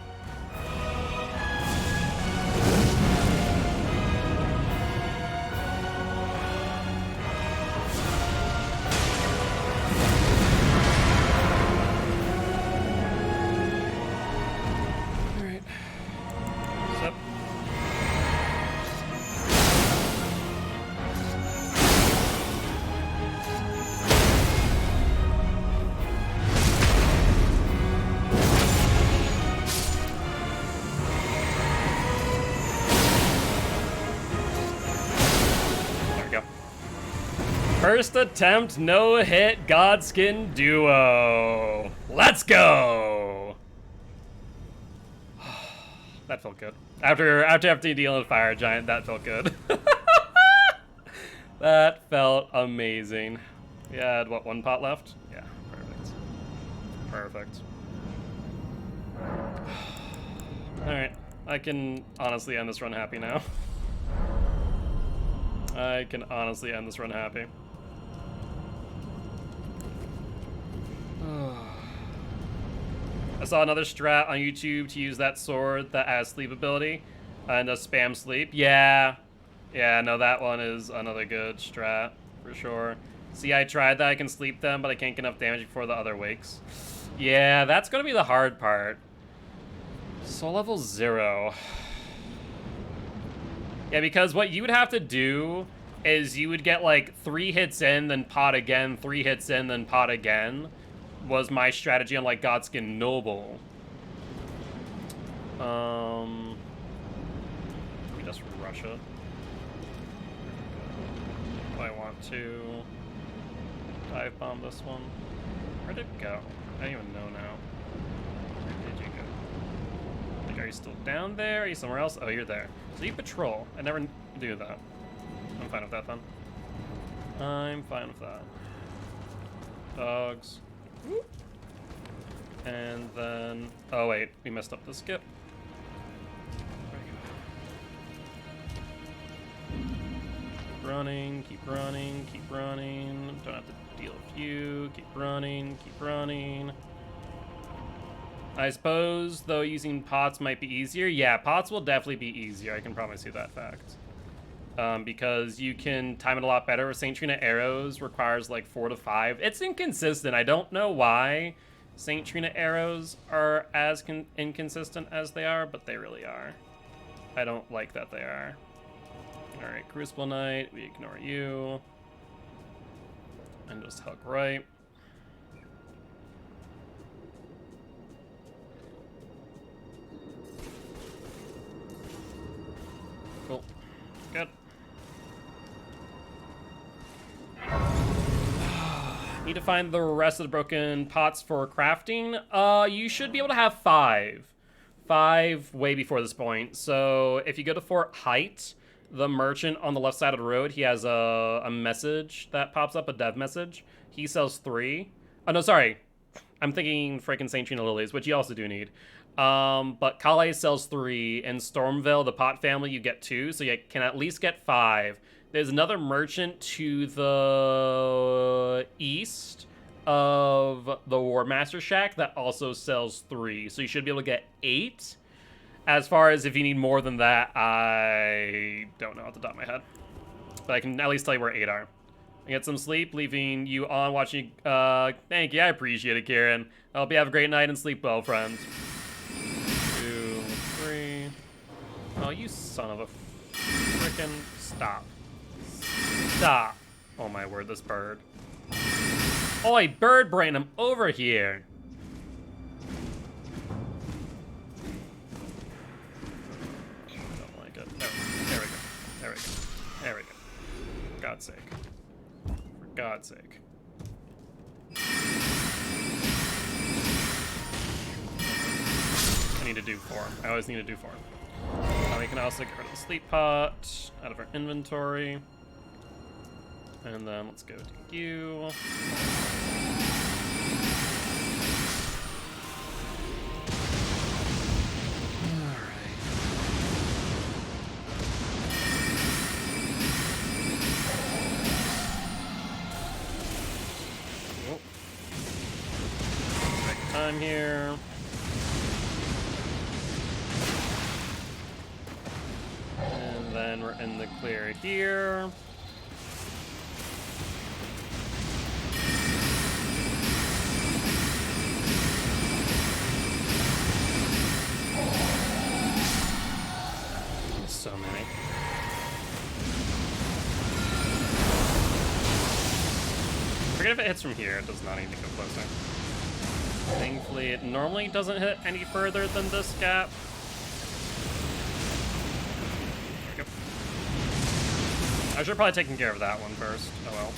Alright. What's up? First attempt, no hit, Godskin Duo. Let's go. That felt good. After dealing with Fire Giant, that felt good. That felt amazing. We had, what, 1 pot left? Yeah, perfect. Perfect. Alright, I can honestly end this run happy now. I can honestly end this run happy. I saw another strat on YouTube to use that sword that has sleep ability and does spam sleep. Yeah, no, that one is another good strat for sure. See, I tried that. I can sleep them, but I can't get enough damage before the other wakes. Yeah, that's gonna be the hard part. Soul level 0. Yeah, because what you would have to do is you would get like 3 hits in, then pot again, 3 hits in, then pot again. Was my strategy on like Godskin Noble. We just rush it. Do I want to dive bomb this one? Where'd it go? I don't even know now. Where did you go? Like, are you still down there? Are you somewhere else? Oh, you're there. So you patrol. I never do that. I'm fine with that then. I'm fine with that. Dogs. And then, oh wait, we messed up the skip. Keep running, keep running, keep running. Don't have to deal with you. Keep running, keep running. I suppose, though, using pots might be easier. Yeah, pots will definitely be easier. I can promise you that fact. Because you can time it a lot better. Saint Trina arrows requires like 4 to 5. It's inconsistent. I don't know why Saint Trina arrows are as inconsistent as they are, but they really are. I don't like that they are. Alright, Crucible Knight, we ignore you. And just hug right. Cool. Good. Need to find the rest of the broken pots for crafting. You should be able to have 5. 5 way before this point. So if you go to Fort Height, the merchant on the left side of the road, he has a message that pops up, a dev message. He sells 3. Oh, no, sorry. I'm thinking freaking St. Trina lilies, which you also do need. But Calais sells 3. In Stormville, the pot family, you get 2, so you can at least get 5. There's another merchant to the east of the War Master Shack that also sells 3. So you should be able to get 8. As far as if you need more than that, I don't know off the top of my head. But I can at least tell you where 8 are. I get some sleep, leaving you on watching. Thank you, I appreciate it, Karen. I hope you have a great night and sleep well, friends. 2, 3. Oh, you son of a frickin' stop. Stop. Oh my word, this bird. Oi, bird brain, I'm over here. I don't like it. There we go. There we go. There we go. God's sake. God's sake. I need to do form. I always need to do form. Now we can also get rid of the sleep pot out of our inventory. And then let's go to you. Time here. And then we're in the clear here. So many. Forget if it hits from here, it does not need to go closer. Thankfully, it normally doesn't hit any further than this gap. There we go. I should have probably taken care of that one first. Oh well.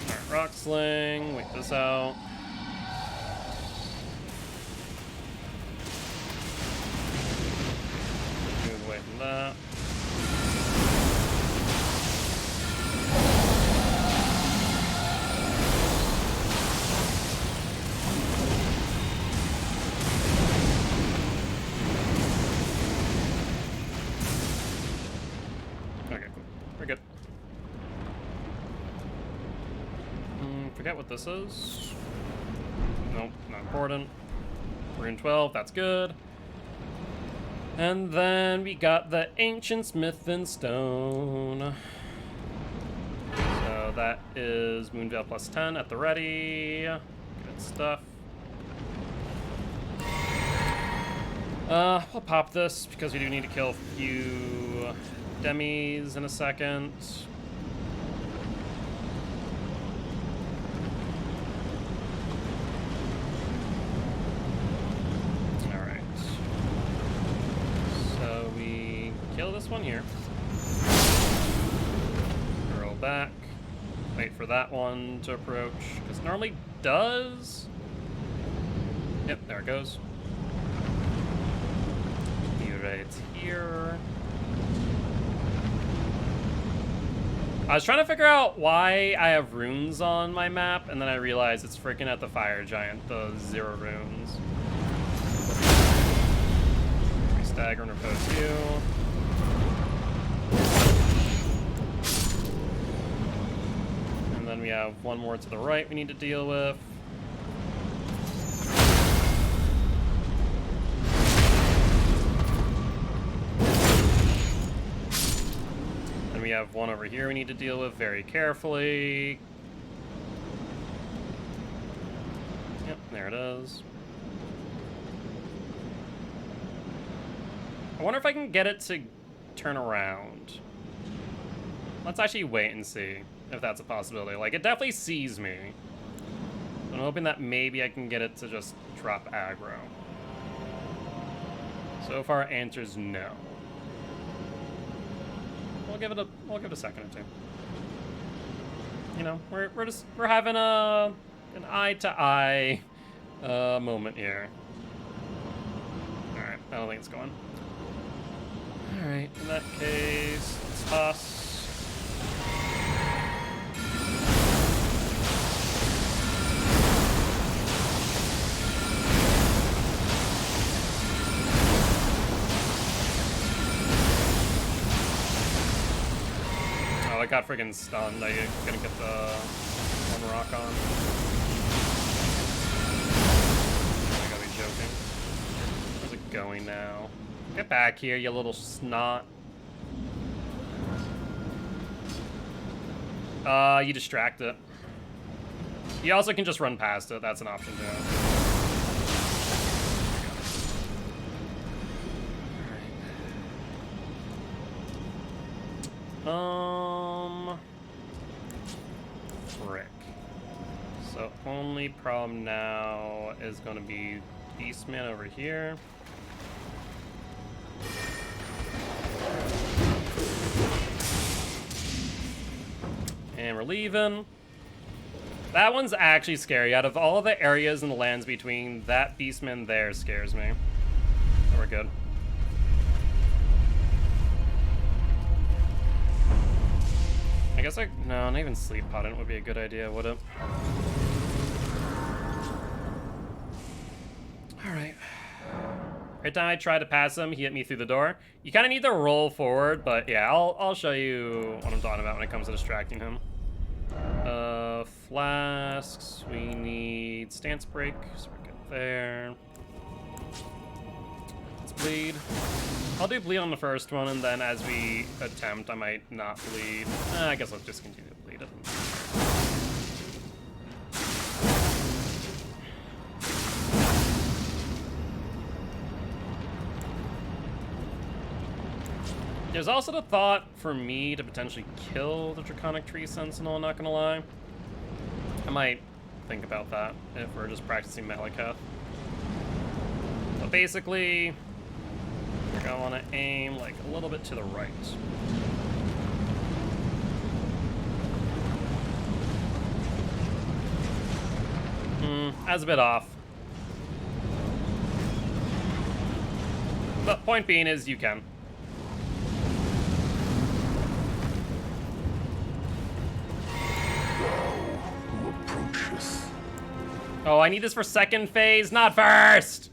Alright, Rock Sling, wait this out. Away from that. Okay, cool. We're good. Forget what this is. Nope, not important. We're in 12, that's good. And then we got the Ancient Smith and Stone. So that is Moonveil plus 10 at the ready. Good stuff. We'll pop this because we do need to kill a few demis in a second. Kill this one here. Roll back. Wait for that one to approach, because it normally does. Yep, there it goes. You right here. I was trying to figure out why I have runes on my map, and then I realized it's freaking at the fire giant, the 0 runes. Stagger and repose you. And then we have one more to the right we need to deal with. And we have one over here we need to deal with very carefully. Yep, there it is. I wonder if I can get it to turn around. Let's actually wait and see if that's a possibility. Like, it definitely sees me. I'm hoping that maybe I can get it to just drop aggro. So far, answer's no. We'll give it a second or two. You know, we're having an eye-to-eye moment here. All right, I don't think it's going. Alright, in that case, let's toss. Oh, I got friggin' stunned. I couldn't get the one rock on. I gotta be joking. Where's it going now? Get back here, you little snot. You distract it. You also can just run past it. That's an option too. Frick. So only problem now is going to be Beastman over here. And we're leaving. That one's actually scary. Out of all the areas in the lands between, that Beastman there scares me. Oh, we're good. I guess no, not even sleep podding would be a good idea, would it? Alright. Every time I try to pass him, he hit me through the door. You kind of need to roll forward, but yeah, I'll show you what I'm talking about when it comes to distracting him. Flasks. We need stance break, so we're good there. Let's bleed. I'll do bleed on the first one, and then as we attempt, I might not bleed. I guess I'll just continue to bleed it. There's also the thought for me to potentially kill the Draconic Tree Sentinel, not gonna lie. I might think about that if we're just practicing Malakath. But basically, we're gonna wanna aim like a little bit to the right. That's a bit off. But point being is you can. Oh, I need this for second phase, not first!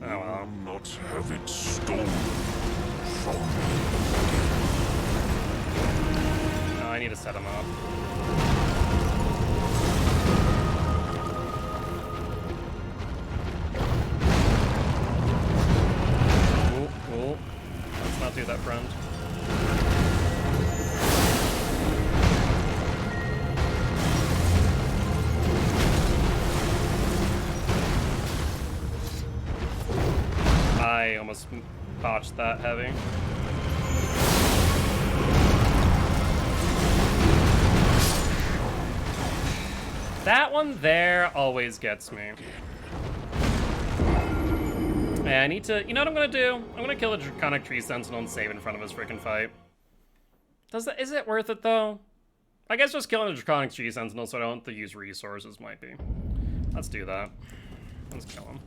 I Oh well. will not have it stolen from me. No, I need to set him up. Ooh. Let's not do that, friend. I almost botched that heavy. That one there always gets me. Yeah, I need to, you know what I'm gonna do? I'm gonna kill a Draconic Tree Sentinel and save in front of his freaking fight. Is it worth it though? I guess just killing a Draconic Tree Sentinel so I don't have to use resources might be. Let's do that. Let's kill him.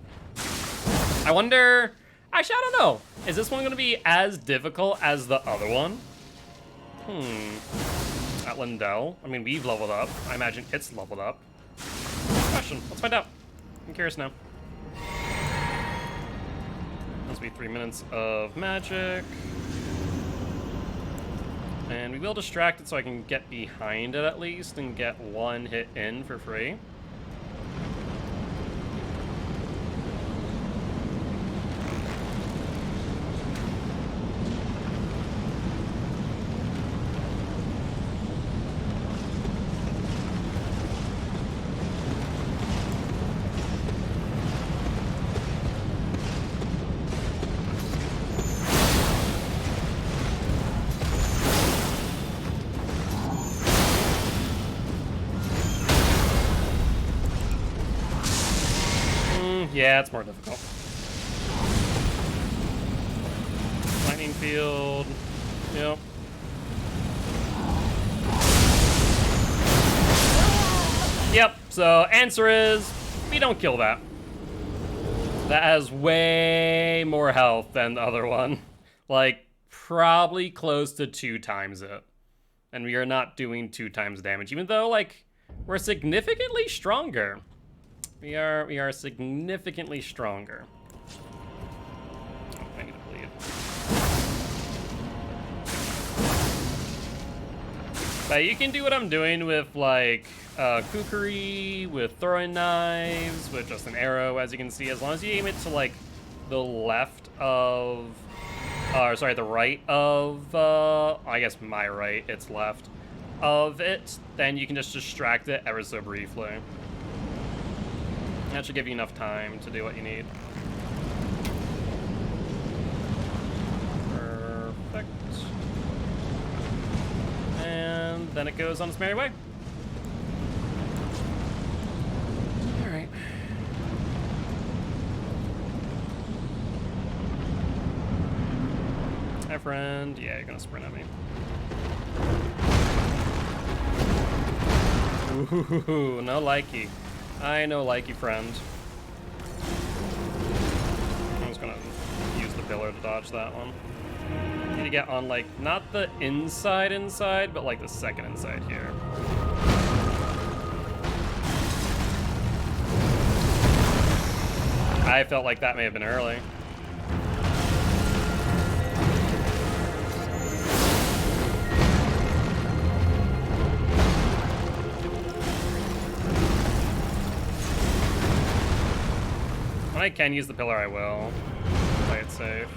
I wonder, actually, I don't know. Is this one going to be as difficult as the other one? At Lindell. I mean, we've leveled up. I imagine it's leveled up. Question. Let's find out. I'm curious now. Must be 3 minutes of magic. And we will distract it so I can get behind it at least and get one hit in for free. Yeah, it's more difficult. Lightning field. Yep. Yep, so answer is, we don't kill that. That has way more health than the other one. Like, probably close to 2 times it. And we are not doing 2 times damage, even though, like, we're significantly stronger. We are significantly stronger. Oh, I need to bleed. But you can do what I'm doing with like kukri, with throwing knives, with just an arrow, as you can see, as long as you aim it to like the left of, or sorry, the right of, I guess my right, it's left of it, then you can just distract it ever so briefly. That should give you enough time to do what you need. Perfect. And then it goes on its merry way. friend? Yeah, you're gonna sprint at me. Ooh, no likey. I no likey, friend. I'm just gonna use the pillar to dodge that one. Need to get on, like, not the inside, but like the second inside here. I felt like that may have been early. When I can use the pillar, I will. Play it safe.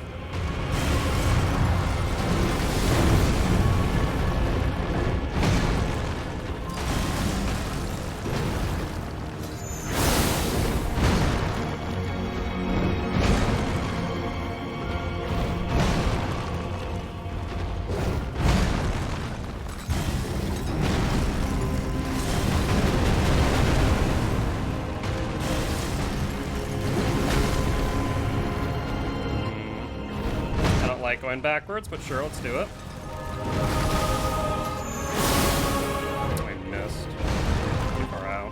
Going backwards, but sure, let's do it. I missed. Too far out.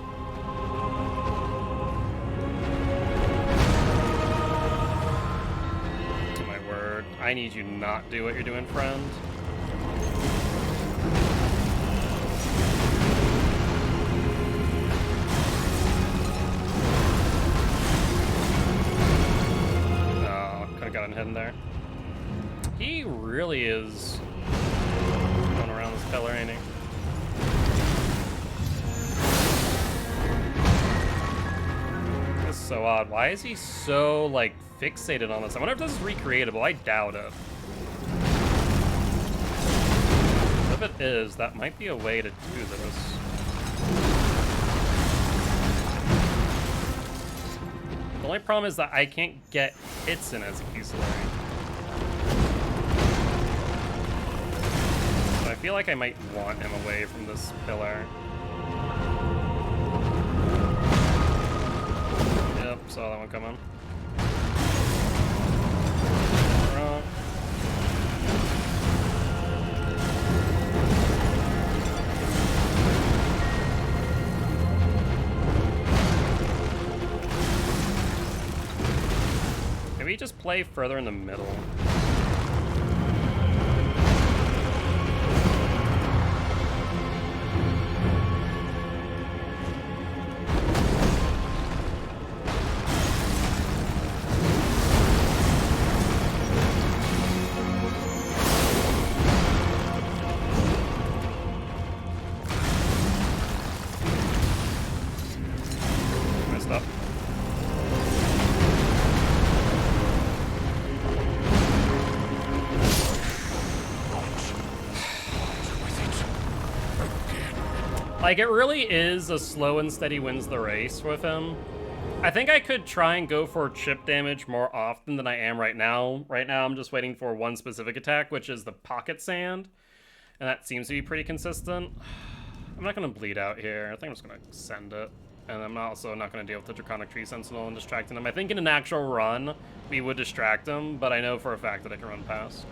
Oh my word. I need you not do what you're doing, friend. Oh, could have gotten hidden there. He really is going around this pillar, ain't he? This is so odd. Why is he so, like, fixated on this? I wonder if this is recreatable. I doubt it. If it is, that might be a way to do this. The only problem is that I can't get hits in as a Fusilary. I feel like I might want him away from this pillar. Yep, saw that one coming. Wrong. Can we just play further in the middle? Like, it really is a slow and steady wins the race with him. I think I could try and go for chip damage more often than I am right now. Right now, I'm just waiting for one specific attack, which is the pocket sand. And that seems to be pretty consistent. I'm not going to bleed out here. I think I'm just going to send it. And I'm also not going to deal with the Draconic Tree Sentinel and distracting him. I think in an actual run, we would distract him, but I know for a fact that I can run past.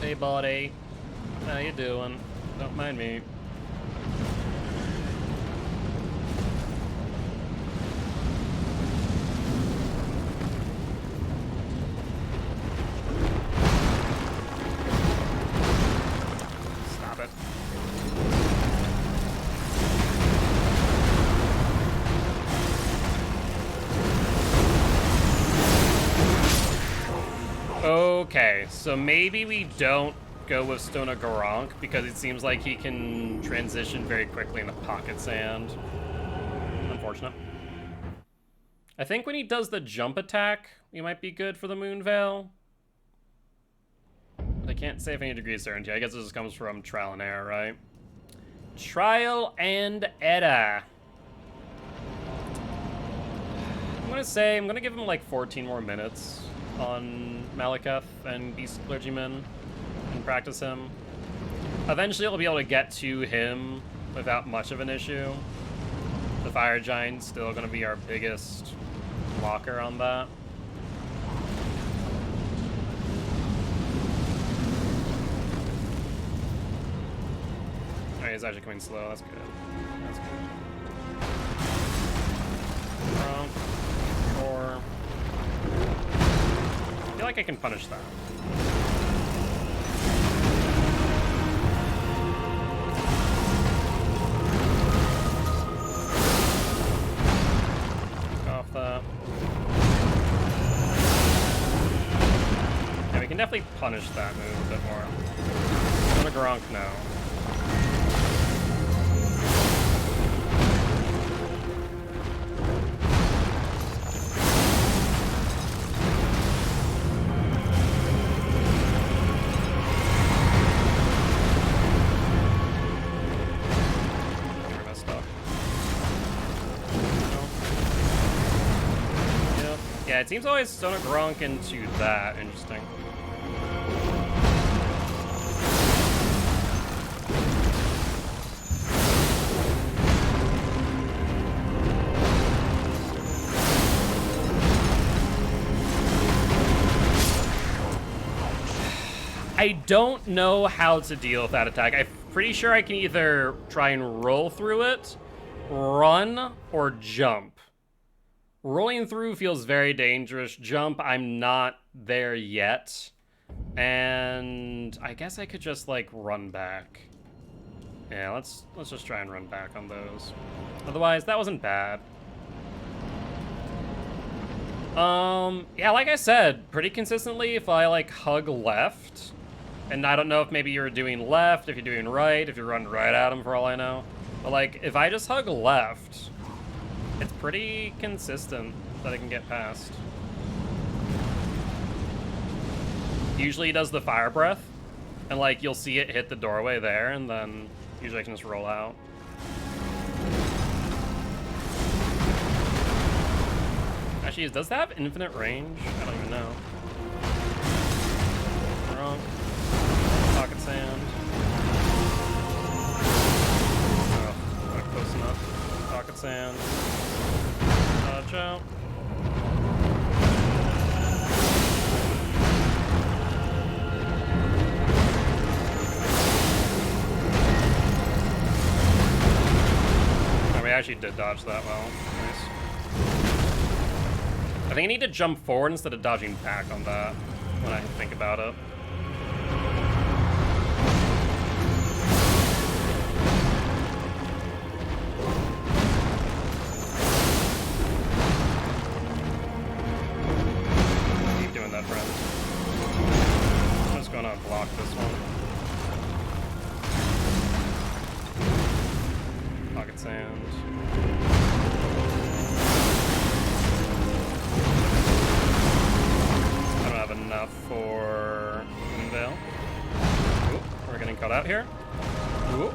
Hey, buddy. How you doing? Don't mind me. Stop it. Okay, so maybe we don't go with Stona Garank because it seems like he can transition very quickly into pocket sand. Unfortunate. I think when he does the jump attack, we might be good for the Moonveil. But I can't say if any degree of certainty. I guess this comes from trial and error, right? Trial and error. I'm gonna give him like 14 more minutes on Malakath and Beast Clergyman and practice him. Eventually I'll be able to get to him without much of an issue. The Fire Giant's still gonna be our biggest blocker on that. Alright, he's actually coming slow. That's good. That's good. Or I feel like I can punish that. Off that. Yeah, we can definitely punish that move a bit more. Go to Gronk now. Yeah, it seems always Sona Gronk into that. Interesting. I don't know how to deal with that attack. I'm pretty sure I can either try and roll through it, run, or jump. Rolling through feels very dangerous. Jump, I'm not there yet. And I guess I could just like run back. Yeah, let's just try and run back on those. Otherwise, that wasn't bad. Yeah, like I said, pretty consistently if I like hug left, and I don't know if maybe you're doing left, if you're doing right, if you're running right at him for all I know. But like if I just hug left, it's pretty consistent that I can get past. Usually he does the fire breath, and like you'll see it hit the doorway there, and then usually I can just roll out. Actually, does that have infinite range? I don't even know. Wrong. Pocket sand. Oh, not close enough. Pocket sand. Dodge out. Oh, we actually did dodge that well. Nice. I think I need to jump forward instead of dodging back on that when I think about it. Keep doing that, friend. I'm just gonna block this one. Pocket sand. Enough for Moonveil. Ooh, we're getting caught out here. Ooh.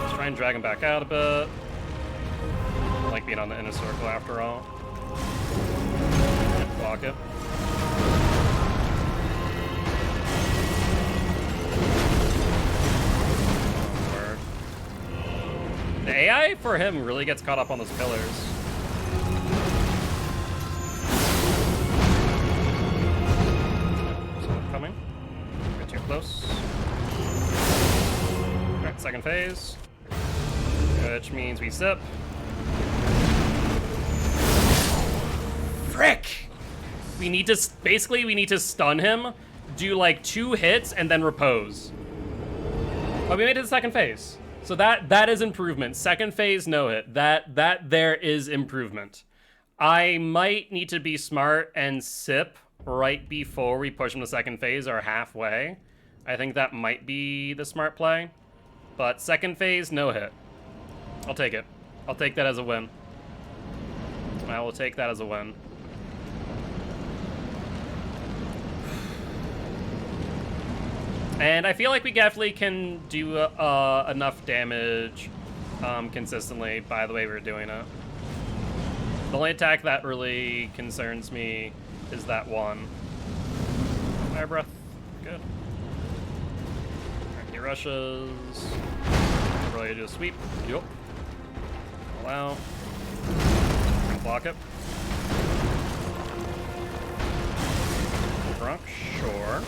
Let's try and drag him back out a bit. I like being on the inner circle after all. Block it. Word. The AI for him really gets caught up on those pillars. Close. Alright, second phase. Which means we sip. Frick! We need to, basically we need to stun him, do like 2 hits, and then repose. But we made it to the second phase. So that is improvement. Second phase, no hit. That there is improvement. I might need to be smart and sip right before we push him to second phase or halfway. I think that might be the smart play. But second phase, no hit. I'll take it. I'll take that as a win. I will take that as a win. And I feel like we definitely can do enough damage consistently by the way we're doing it. The only attack that really concerns me is that one. Fire breath. Good. He rushes. Probably do a sweep. Yup. out. Block it. Drunk, sure.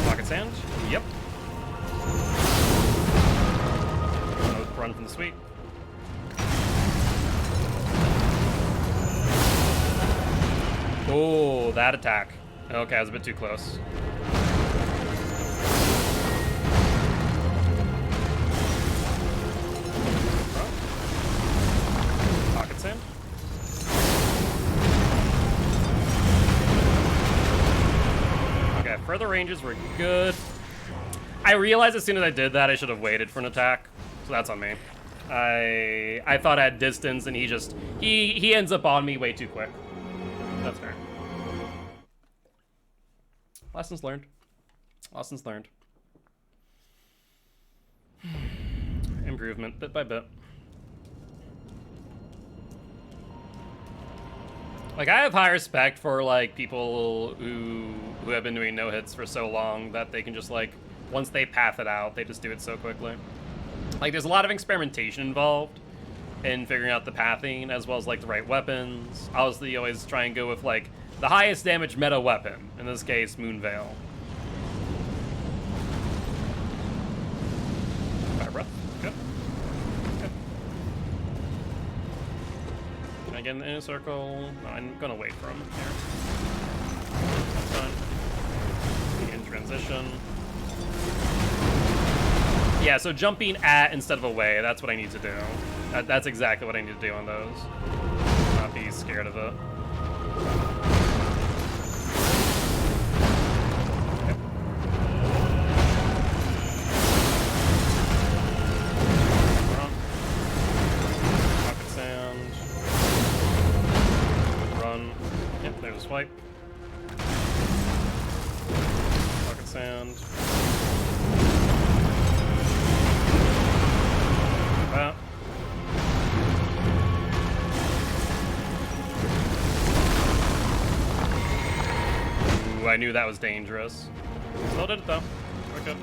Pocket sand, yep. Run from the sweep. Oh, that attack. Okay, I was a bit too close. Pocket sand. Okay, further ranges were good. I realized as soon as I did that, I should have waited for an attack. So that's on me. I thought I had distance, and he ends up on me way too quick. That's fair. Lessons learned. Lessons learned. Improvement, bit by bit. Like, I have high respect for, like, people who have been doing no-hits for so long that they can just, like, once they path it out, they just do it so quickly. Like, there's a lot of experimentation involved in figuring out the pathing, as well as, like, the right weapons. Obviously, you always try and go with, like, the highest damage meta weapon. In this case, Moonveil. Fire breath. Good. Good. Can I get in the inner circle? No, I'm gonna wait for him here. That's fine. In transition. Yeah, so jumping at instead of away, that's what I need to do. That's exactly what I need to do on those. Not be scared of it. Pocket sand. Run. Yep, there's a swipe. Pocket sand. Well. Ooh, I knew that was dangerous. Still did it though. We're good.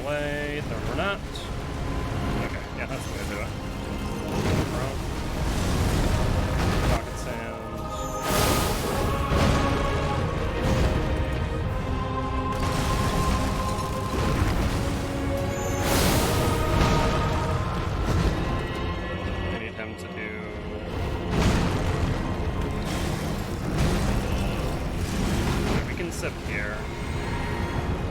Away, then we're not. Okay, yeah, that's the way to do it. Pocket sand. I need him to do. We can sip here.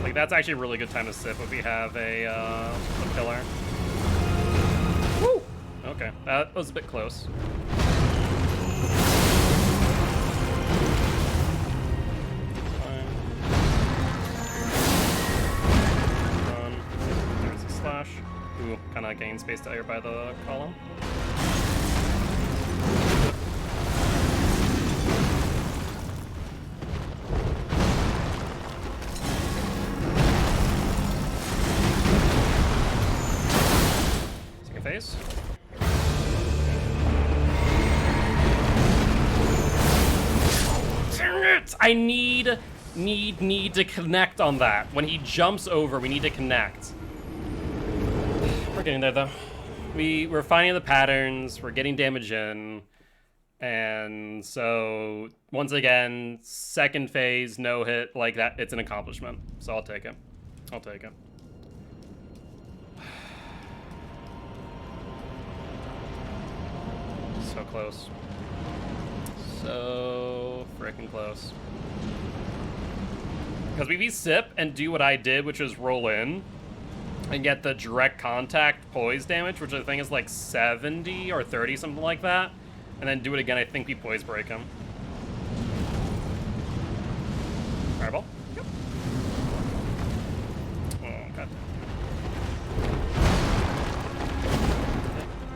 Like, that's actually a really good time to sip if we have a pillar. Woo! Okay, that was a bit close. Fine. Run. There's a slash. Ooh, kind of gain space out here by the column. Second phase. I need to connect on that. When he jumps over, we need to connect. We're getting there though. We're finding the patterns, we're getting damage in, and so once again, second phase, no hit like that, it's an accomplishment. So I'll take it. I'll take it. So close. So freaking close. Because we sip and do what I did, which is roll in and get the direct contact poise damage, which I think is like 70 or 30, something like that. And then do it again, I think we poise break him. Fireball. Yep. Oh, okay.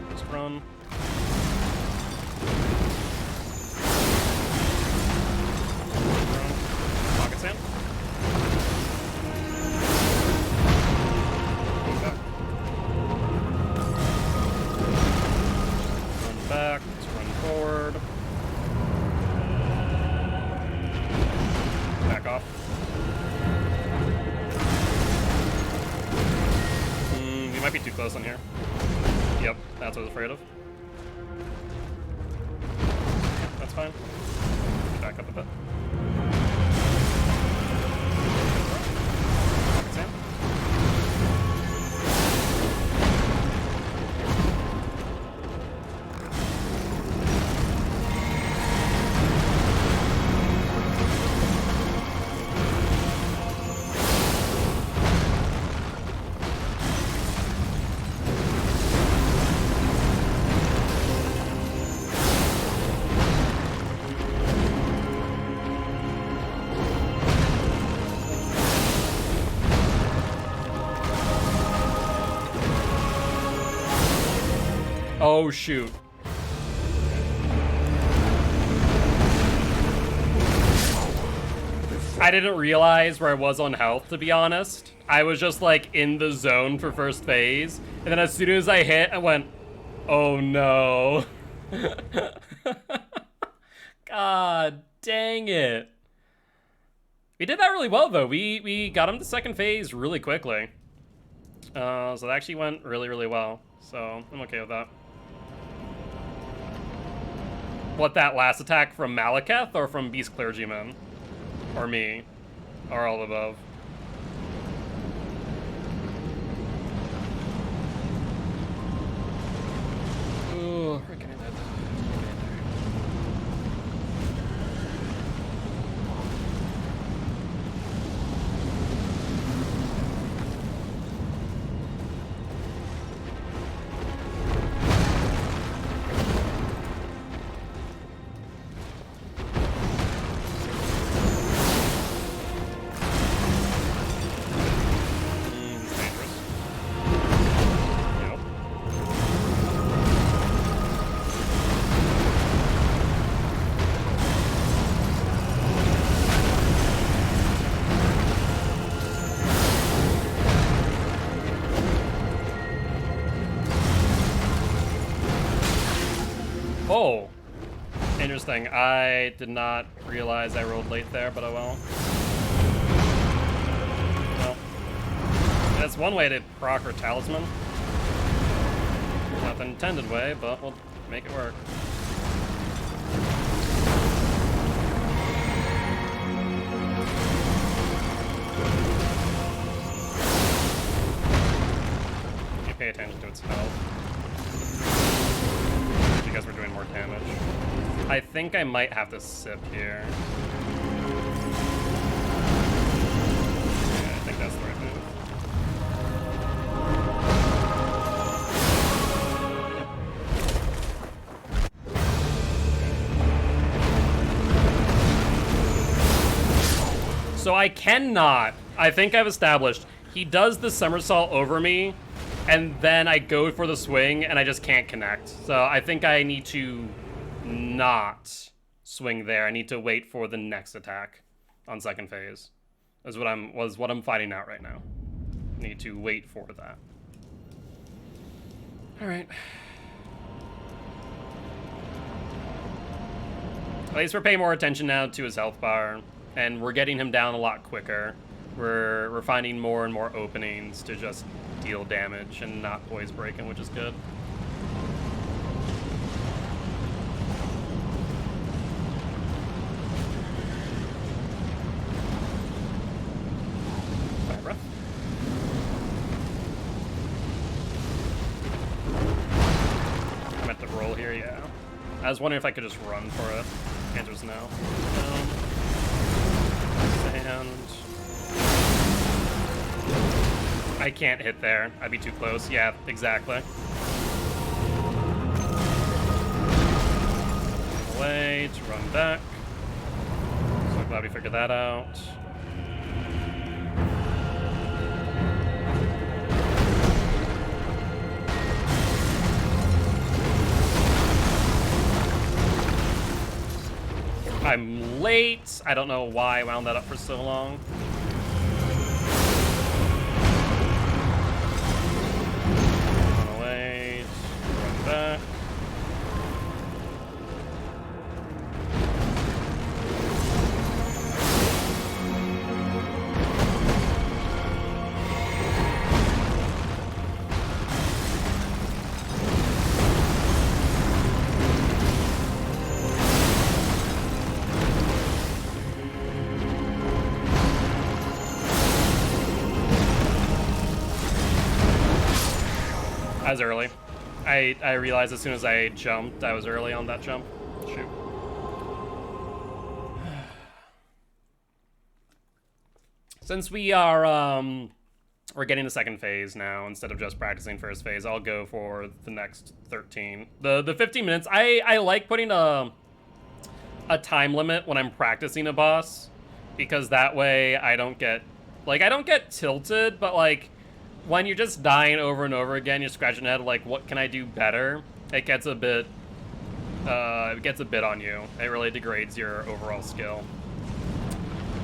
Just run. Pocket sand. Run back, let's run forward. off. We might be too close on here. Yep, that's what I was afraid of. That's fine. Back up a bit. Sam. Oh, shoot. I didn't realize where I was on health, to be honest. I was just, like, in the zone for first phase. And then as soon as I hit, I went, oh, no. God dang it. We did that really well, though. We got him to second phase really quickly. So that actually went really, really well. So I'm okay with that. What, that last attack from Malakath or from Beast Clergyman? Or me? Or all above? Ooh, we're getting that. Oh, interesting. I did not realize I rolled late there, but oh well. Well, that's one way to proc her talisman. Not the intended way, but we'll make it work. You pay attention to its health. Because we're doing more damage. I think I might have to sip here. Yeah, I think that's the right move. So I cannot, I think I've established, he does the somersault over me, and then I go for the swing, and I just can't connect. So I think I need to not swing there. I need to wait for the next attack on second phase. Is what I'm finding out right now. Need to wait for that. All right. At least we're paying more attention now to his health bar, and we're getting him down a lot quicker. We're finding more and more openings to just deal damage and not poise breaking, which is good. Fire breath. I meant to roll here, yeah. I was wondering if I could just run for it. Answer's no. Sand. I can't hit there. I'd be too close. Yeah, exactly. Wait, run back. So glad we figured that out. I'm late. I don't know why I wound that up for so long. Back. I was early. I realized as soon as I jumped, I was early on that jump. Shoot. Since we are, we're getting the second phase now, instead of just practicing first phase, I'll go for the next 13. The 15 minutes, I like putting a time limit when I'm practicing a boss, because that way I don't get tilted, but like, when you're just dying over and over again, you're scratching your head like, what can I do better? It gets a bit on you. It really degrades your overall skill.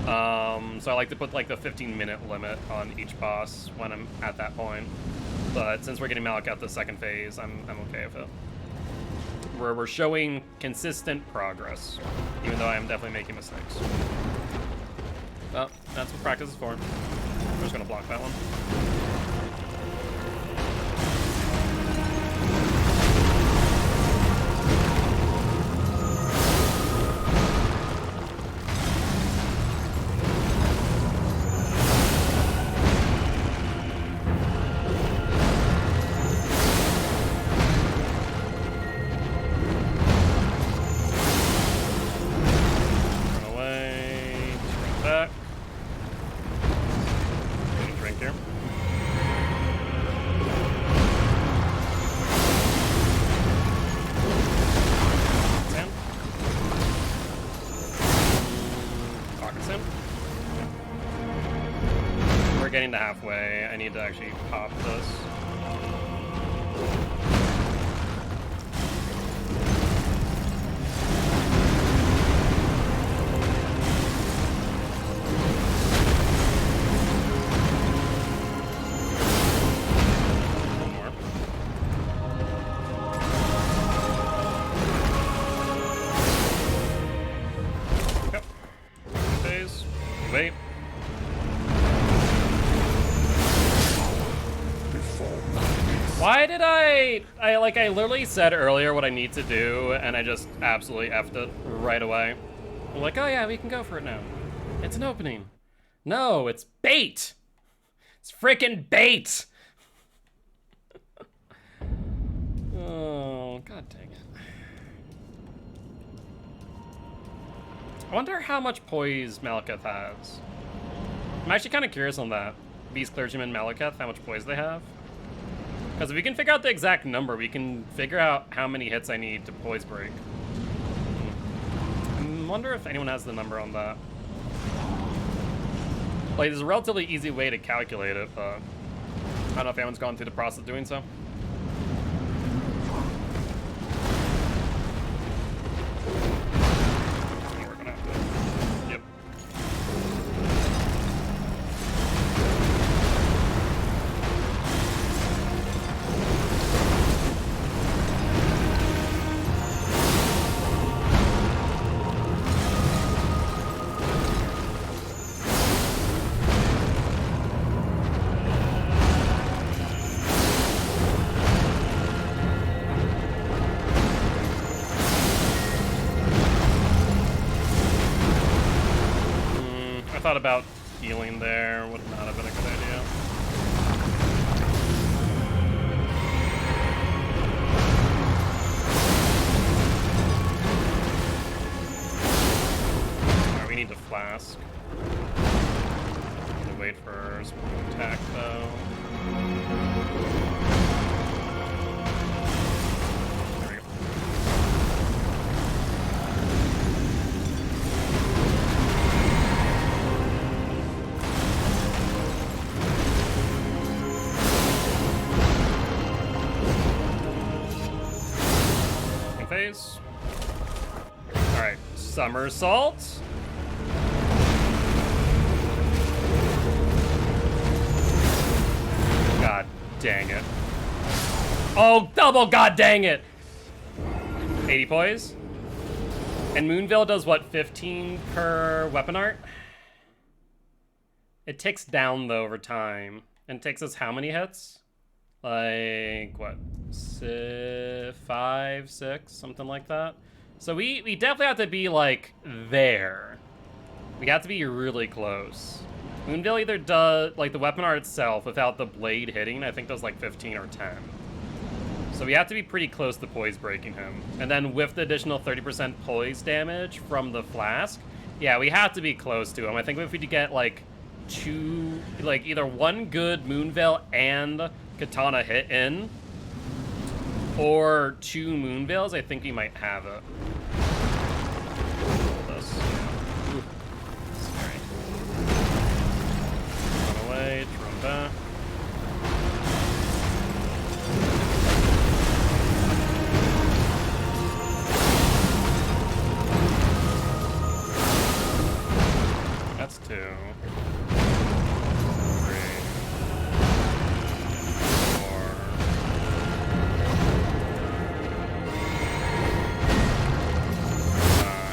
So I like to put like the 15-minute limit on each boss when I'm at that point. But since we're getting Malakath the second phase, I'm okay with it. We're showing consistent progress, even though I am definitely making mistakes. But that's what practice is for. I'm just gonna block that one. Getting to halfway, I need to actually pop this. One more. Yep. Phase. Wait. Why did I literally said earlier what I need to do, and I just absolutely effed it right away. I'm like, oh yeah, we can go for it now. It's an opening. No, it's bait. It's freaking bait. Oh, god dang it. I wonder how much poise Malakath has. I'm actually kind of curious on that. Beast Clergyman Malakath, how much poise they have. Because if we can figure out the exact number, we can figure out how many hits I need to poise break. I wonder if anyone has the number on that. Like, there's a relatively easy way to calculate it, but I don't know if anyone's gone through the process of doing so. We're gonna have to... Yep. Thought about healing there, would not have been a good idea. Alright, we need to flask. Need to wait for some attack though. Phase. Alright, somersault. God dang it. Oh, double god dang it! 80 poise. And Moonveil does what, 15 per weapon art? It ticks down though over time. And takes us how many hits? Like, what, 5, 6, something like that. So we definitely have to be, like, there. We have to be really close. Moonveil either does, like, the weapon art itself, without the blade hitting, I think does, like, 15 or 10. So we have to be pretty close to poise breaking him. And then with the additional 30% poise damage from the flask, yeah, we have to be close to him. I think if we could get like either one good Moonveil and Katana hit in, or 2 Moonveils, I think we might have it. This. Ooh. Scary. Run away, run back. That's 2. 3. 4. 5.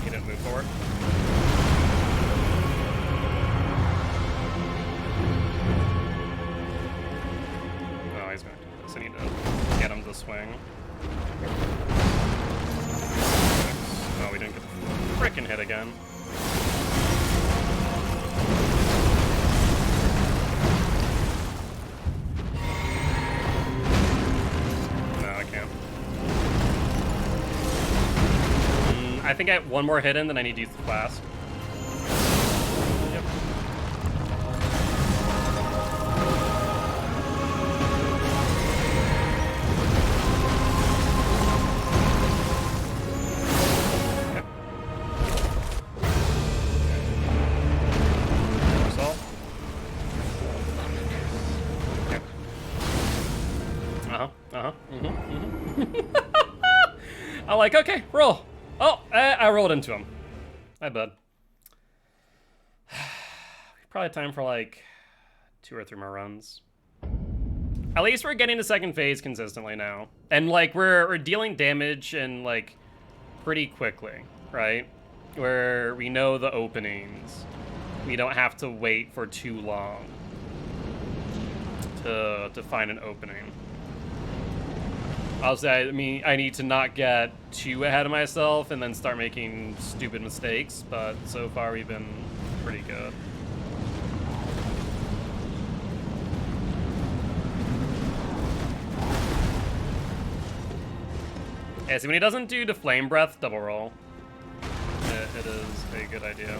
He didn't move forward. Oh, he's gonna do this. I need to get him to swing. Oh, we didn't get the frickin' hit again. No, I can't. I think I have one more hit in, then I need to use the flask. Yep. I'm like, okay, roll. Oh, I rolled into him. I bet. Probably time for like 2 or 3 more runs. At least we're getting to second phase consistently now. And like we're dealing damage and like pretty quickly, right? Where we know the openings. We don't have to wait for too long to find an opening. I'll say, I mean, I need to not get too ahead of myself and then start making stupid mistakes, but so far we've been pretty good. Yeah, see, when he doesn't do the flame breath, double roll. It is a good idea.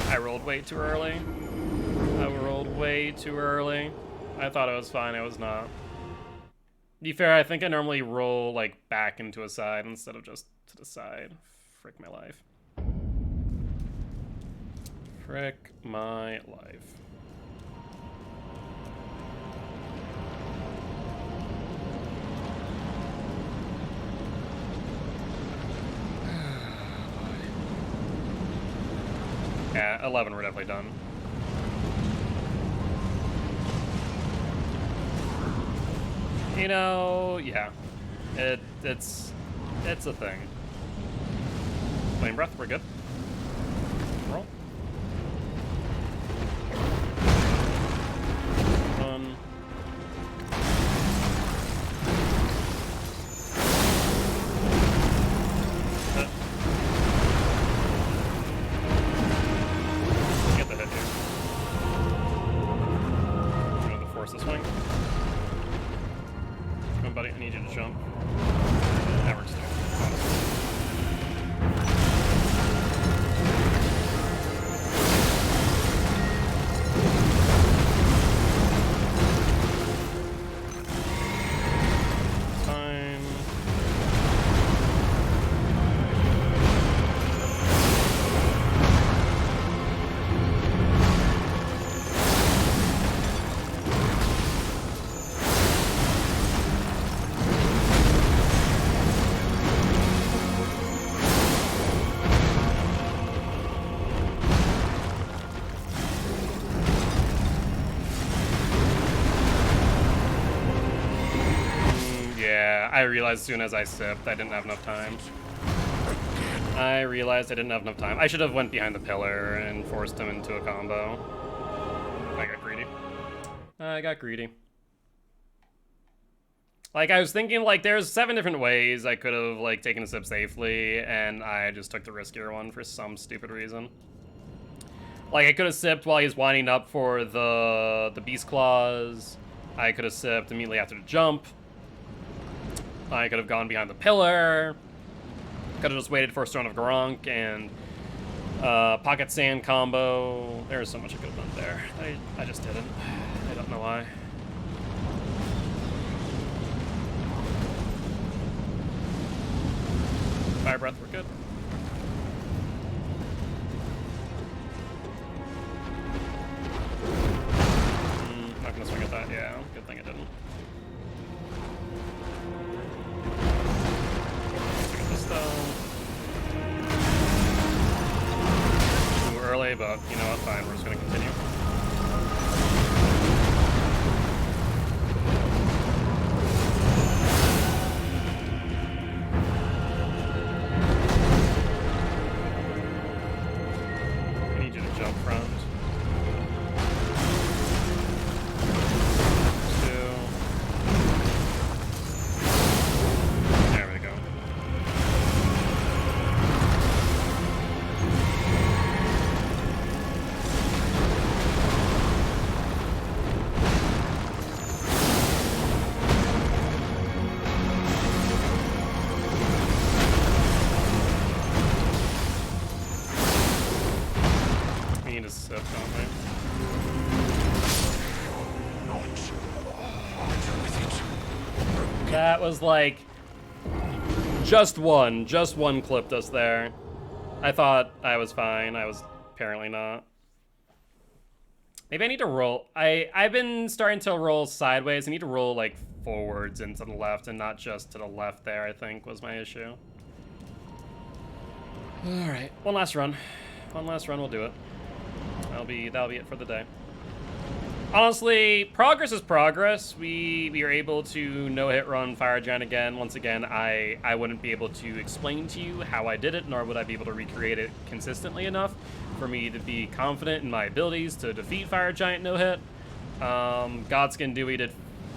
I rolled way too early. I rolled way too early. I thought it was fine, it was not. To be fair, I think I normally roll like back into a side instead of just to the side. Frick my life. Frick my life. Yeah, 11 we're definitely done. You know, yeah. It's a thing. Flame breath, we're good. Roll. 1. Get the hit here. I'm going to force the swing. Come on, buddy, I need you to jump. That works too. Fine. I realized as soon as I sipped, I didn't have enough time. I realized I didn't have enough time. I should have went behind the pillar and forced him into a combo. I got greedy. I got greedy. Like, I was thinking, like, there's 7 different ways I could have, like, taken a sip safely, and I just took the riskier one for some stupid reason. Like, I could have sipped while he's winding up for the Beast Claws. I could have sipped immediately after the jump. I could have gone behind the pillar. Could have just waited for a Stone of Gronk and Pocket Sand combo. There's so much I could have done there. I just didn't. I don't know why. Fire Breath, we're good. Not gonna swing at that, yeah. Good thing I didn't. Swing at this though. Too early, but you know what, fine, we're just gonna continue. That was like just one clipped us there. I thought I was fine. I was apparently not. Maybe I need to roll. I've been starting to roll sideways. I need to roll like forwards and to the left and not just to the left there, I think was my issue. All right, one last run. One last run, we'll do it. That'll be it for the day. Honestly, progress is progress. We are able to no-hit run Fire Giant again. Once again, I wouldn't be able to explain to you how I did it, nor would I be able to recreate it consistently enough for me to be confident in my abilities to defeat Fire Giant no-hit. Godskin Duo did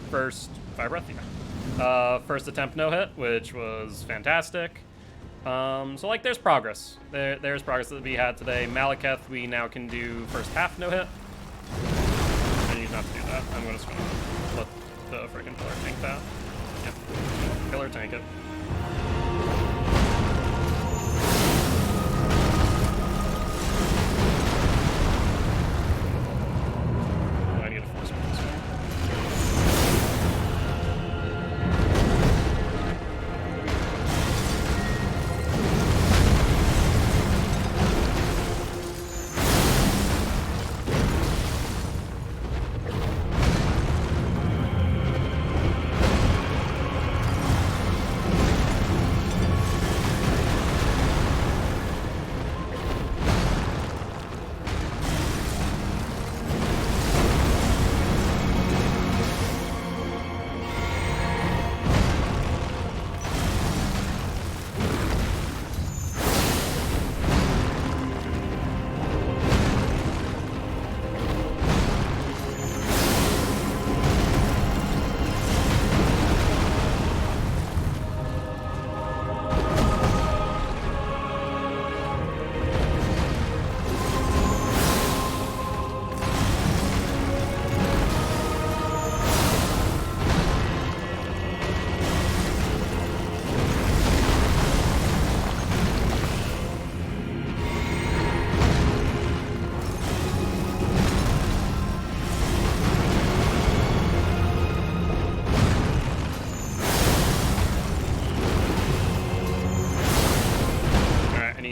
first Fire Breath, yeah. First attempt no-hit, which was fantastic. So like there's progress. There's progress that we had today. Malakath, we now can do first half no-hit. Not to do that. I'm just gonna let the freaking pillar tank that. Yep. Pillar tank it. I need a force one this one.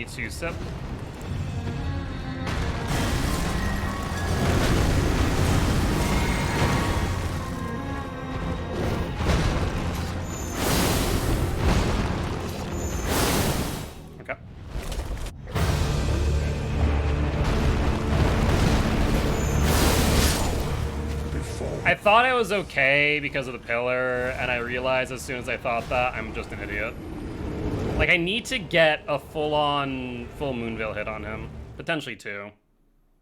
To sip. Okay. I thought I was okay because of the pillar, and I realized as soon as I thought that, I'm just an idiot. Like, I need to get a full Moonveil hit on him. Potentially 2.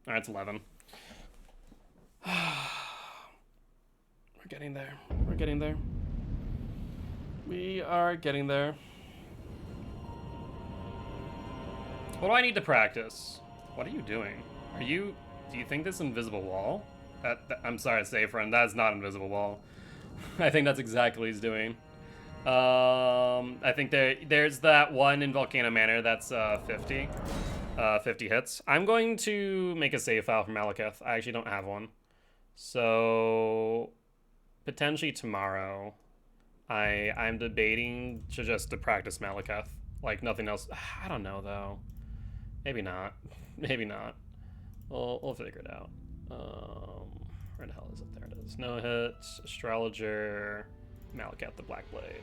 Alright, it's 11. We're getting there. We're getting there. We are getting there. What do I need to practice? What are you doing? Do you think this invisible wall? I'm sorry to say, friend, that is not invisible wall. I think that's exactly what he's doing. I think there's that one in Volcano Manor that's 50 hits. I'm going to make a save file for Malakath. I actually don't have one. So potentially tomorrow, I'm debating to practice Malakath. Like nothing else. I don't know though. Maybe not. Maybe not. We'll figure it out. Where the hell is it? There it is. No hits. Astrologer. Malakath the Black Blade.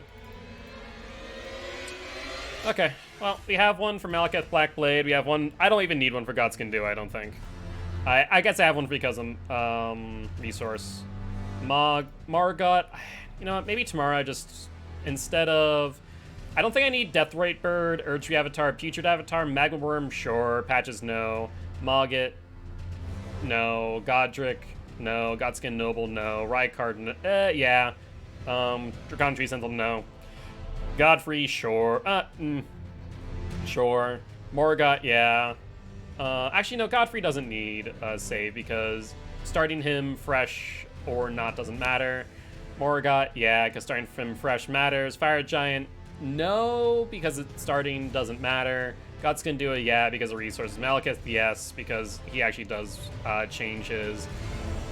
Okay, well, we have one for Malakath Black Blade. We have one. I don't even need one for Godskin Duo, I don't think. I guess I have one because I'm resource. Margot. You know what? Maybe tomorrow I just, instead of, I don't think I need Deathrite Bird, Urge Avatar, Putrid Avatar, Magma Worm, sure. Patches, no. Mogget, no. Godric, no. Godskin Noble, no. Rykard, no. Yeah. Draconic Tree Sentinel, no. Godfrey, sure. Sure. Morgott, yeah. Actually, no, Godfrey doesn't need a save because starting him fresh or not doesn't matter. Morgott, yeah, because starting him fresh matters. Fire Giant, no, because starting doesn't matter. Godskin Duo, yeah, because of resources. Malakath, yes, because he actually does change his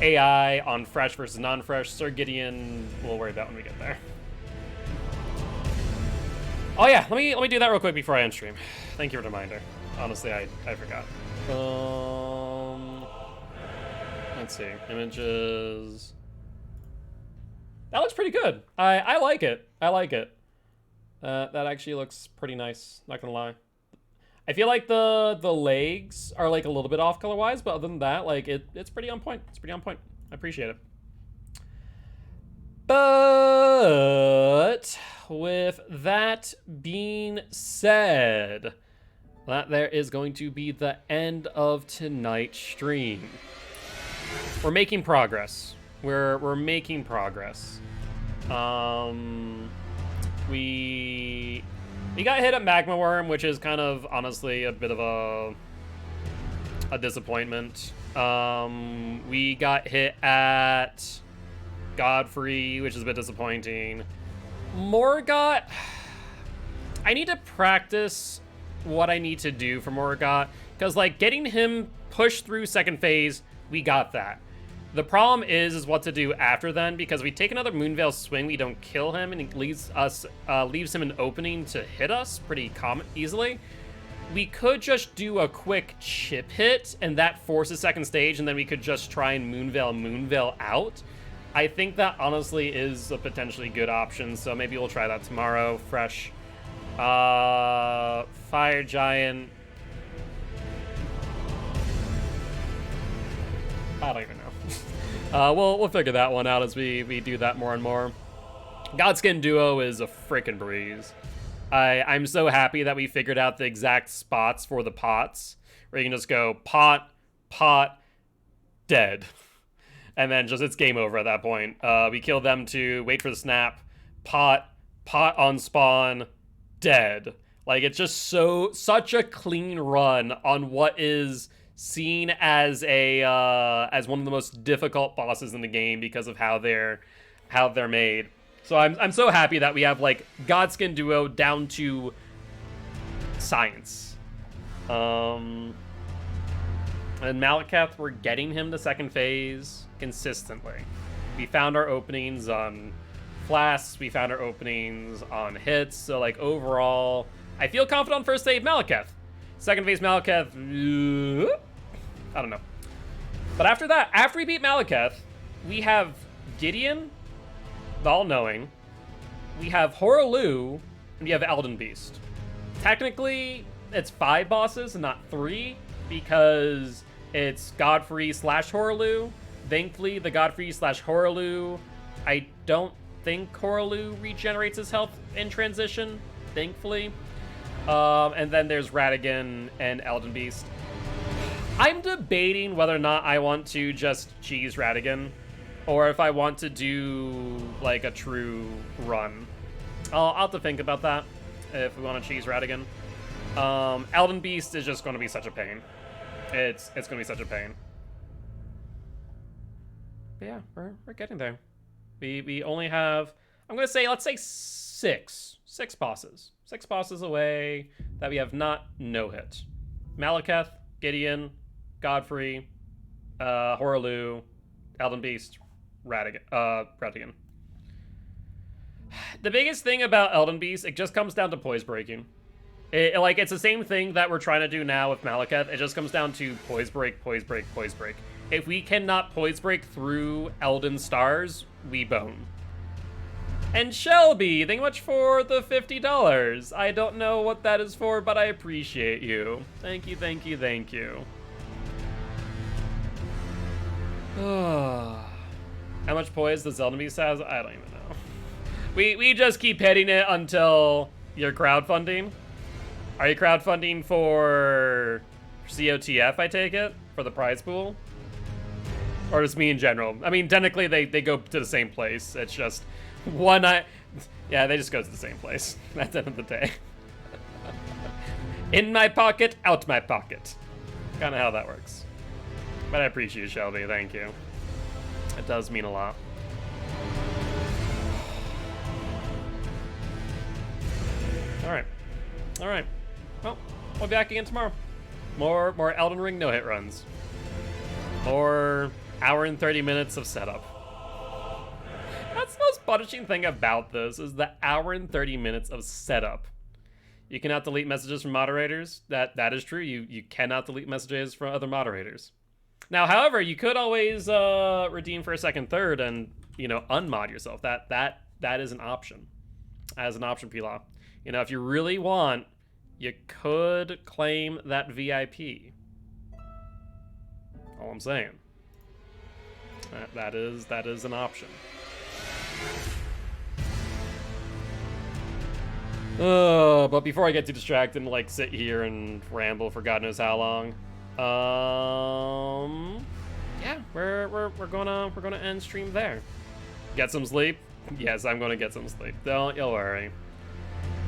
AI on fresh versus non-fresh. Sir Gideon, we'll worry about when we get there. Oh yeah, let me do that real quick before I end stream. Thank you for the reminder. Honestly, I forgot. Let's see. Images. That looks pretty good. I like it. I like it. That actually looks pretty nice, not gonna lie. I feel like the legs are like a little bit off color-wise, but other than that, like it's pretty on point. It's pretty on point. I appreciate it. But with that being said, that there is going to be the end of tonight's stream. We're making progress. We're making progress. We got hit at Magma Worm, which is kind of honestly a bit of a disappointment. We got hit at Godfrey, which is a bit disappointing. Morgott, I need to practice what I need to do for Morgott, because like getting him pushed through second phase, we got that. The problem is what to do after then, because we take another Moonveil swing, we don't kill him, and it leaves him an opening to hit us pretty easily. We could just do a quick chip hit, and that forces second stage, and then we could just try and Moonveil out. I think that honestly is a potentially good option, so maybe we'll try that tomorrow. Fresh. Fire Giant. I don't even know. We'll figure that one out as we do that more and more. Godskin Duo is a freaking breeze. I'm so happy that we figured out the exact spots for the pots, where you can just go pot, dead. And then just it's game over at that point. We kill them to wait for the snap, pot on spawn, dead. Like it's just such a clean run on what is seen as as one of the most difficult bosses in the game because of how they're made. So I'm so happy that we have like Godskin Duo down to science. And Malakath, we're getting him to second phase consistently. We found our openings on flasks, we found our openings on hits, so like overall, I feel confident on first save Malakath. Second phase Malakath, I don't know. But after that, after we beat Malakath, we have Gideon, the All-Knowing, we have Horaloo, and we have Elden Beast. Technically, it's 5 bosses and not 3, because it's Godfrey / Horaloo. Thankfully, the Godfrey / Horaloo, I don't think Horaloo regenerates his health in transition, thankfully. And then there's Radigan and Elden Beast. I'm debating whether or not I want to just cheese Radigan, or if I want to do like a true run. I'll have to think about that if we want to cheese Ratigan. Elden Beast is just going to be such a pain. It's going to be such a pain. But yeah, we're getting there. We only have, I'm going to say, let's say six bosses. 6 bosses away that we have not no-hit. Malakath, Gideon, Godfrey, Horaloo, Elden Beast, Ratigan. The biggest thing about Elden Beast, it just comes down to poise breaking. It's the same thing that we're trying to do now with Malakath. It just comes down to poise break, poise break, poise break. If we cannot poise break through Elden Stars, we bone. And Shelby, thank you much for the $50. I don't know what that is for, but I appreciate you. Thank you, thank you, thank you. How much poise does Elden Beast has? I don't even know. We just keep hitting it until you're crowdfunding. Are you crowdfunding for COTF, I take it? For the prize pool? Or just me in general? I mean, technically they go to the same place. It's just yeah, they just go to the same place at the end of the day. In my pocket, out my pocket. Kind of how that works. But I appreciate you, Shelby. Thank you. It does mean a lot. All right. Well, we'll be back again tomorrow. More Elden Ring no-hit runs. Or hour and 30 minutes of setup. That's the most punishing thing about this, is the hour and 30 minutes of setup. You cannot delete messages from moderators. That is true. You cannot delete messages from other moderators. Now, however, you could always redeem for a second, third, and unmod yourself. That is an option. As an option, Pila. If you really want, you could claim that VIP. All I'm saying. That is an option. But before I get too distracted and sit here and ramble for God knows how long, yeah, we're gonna end stream there. Get some sleep. Yes, I'm gonna get some sleep. Don't you worry.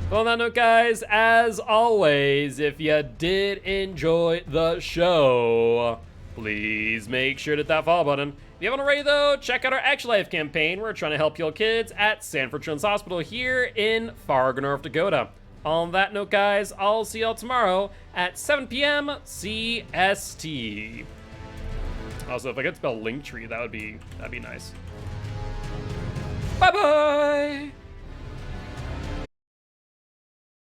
Well, on that note, guys, as always, if you did enjoy the show, please make sure to hit that follow button. If you haven't already, though, check out our Extra Life campaign. We're trying to help heal kids at Sanford Children's Hospital here in Fargo, North Dakota. On that note, guys, I'll see y'all tomorrow at 7 p.m. CST. Also, if I could spell Linktree, that'd be nice. Bye-bye!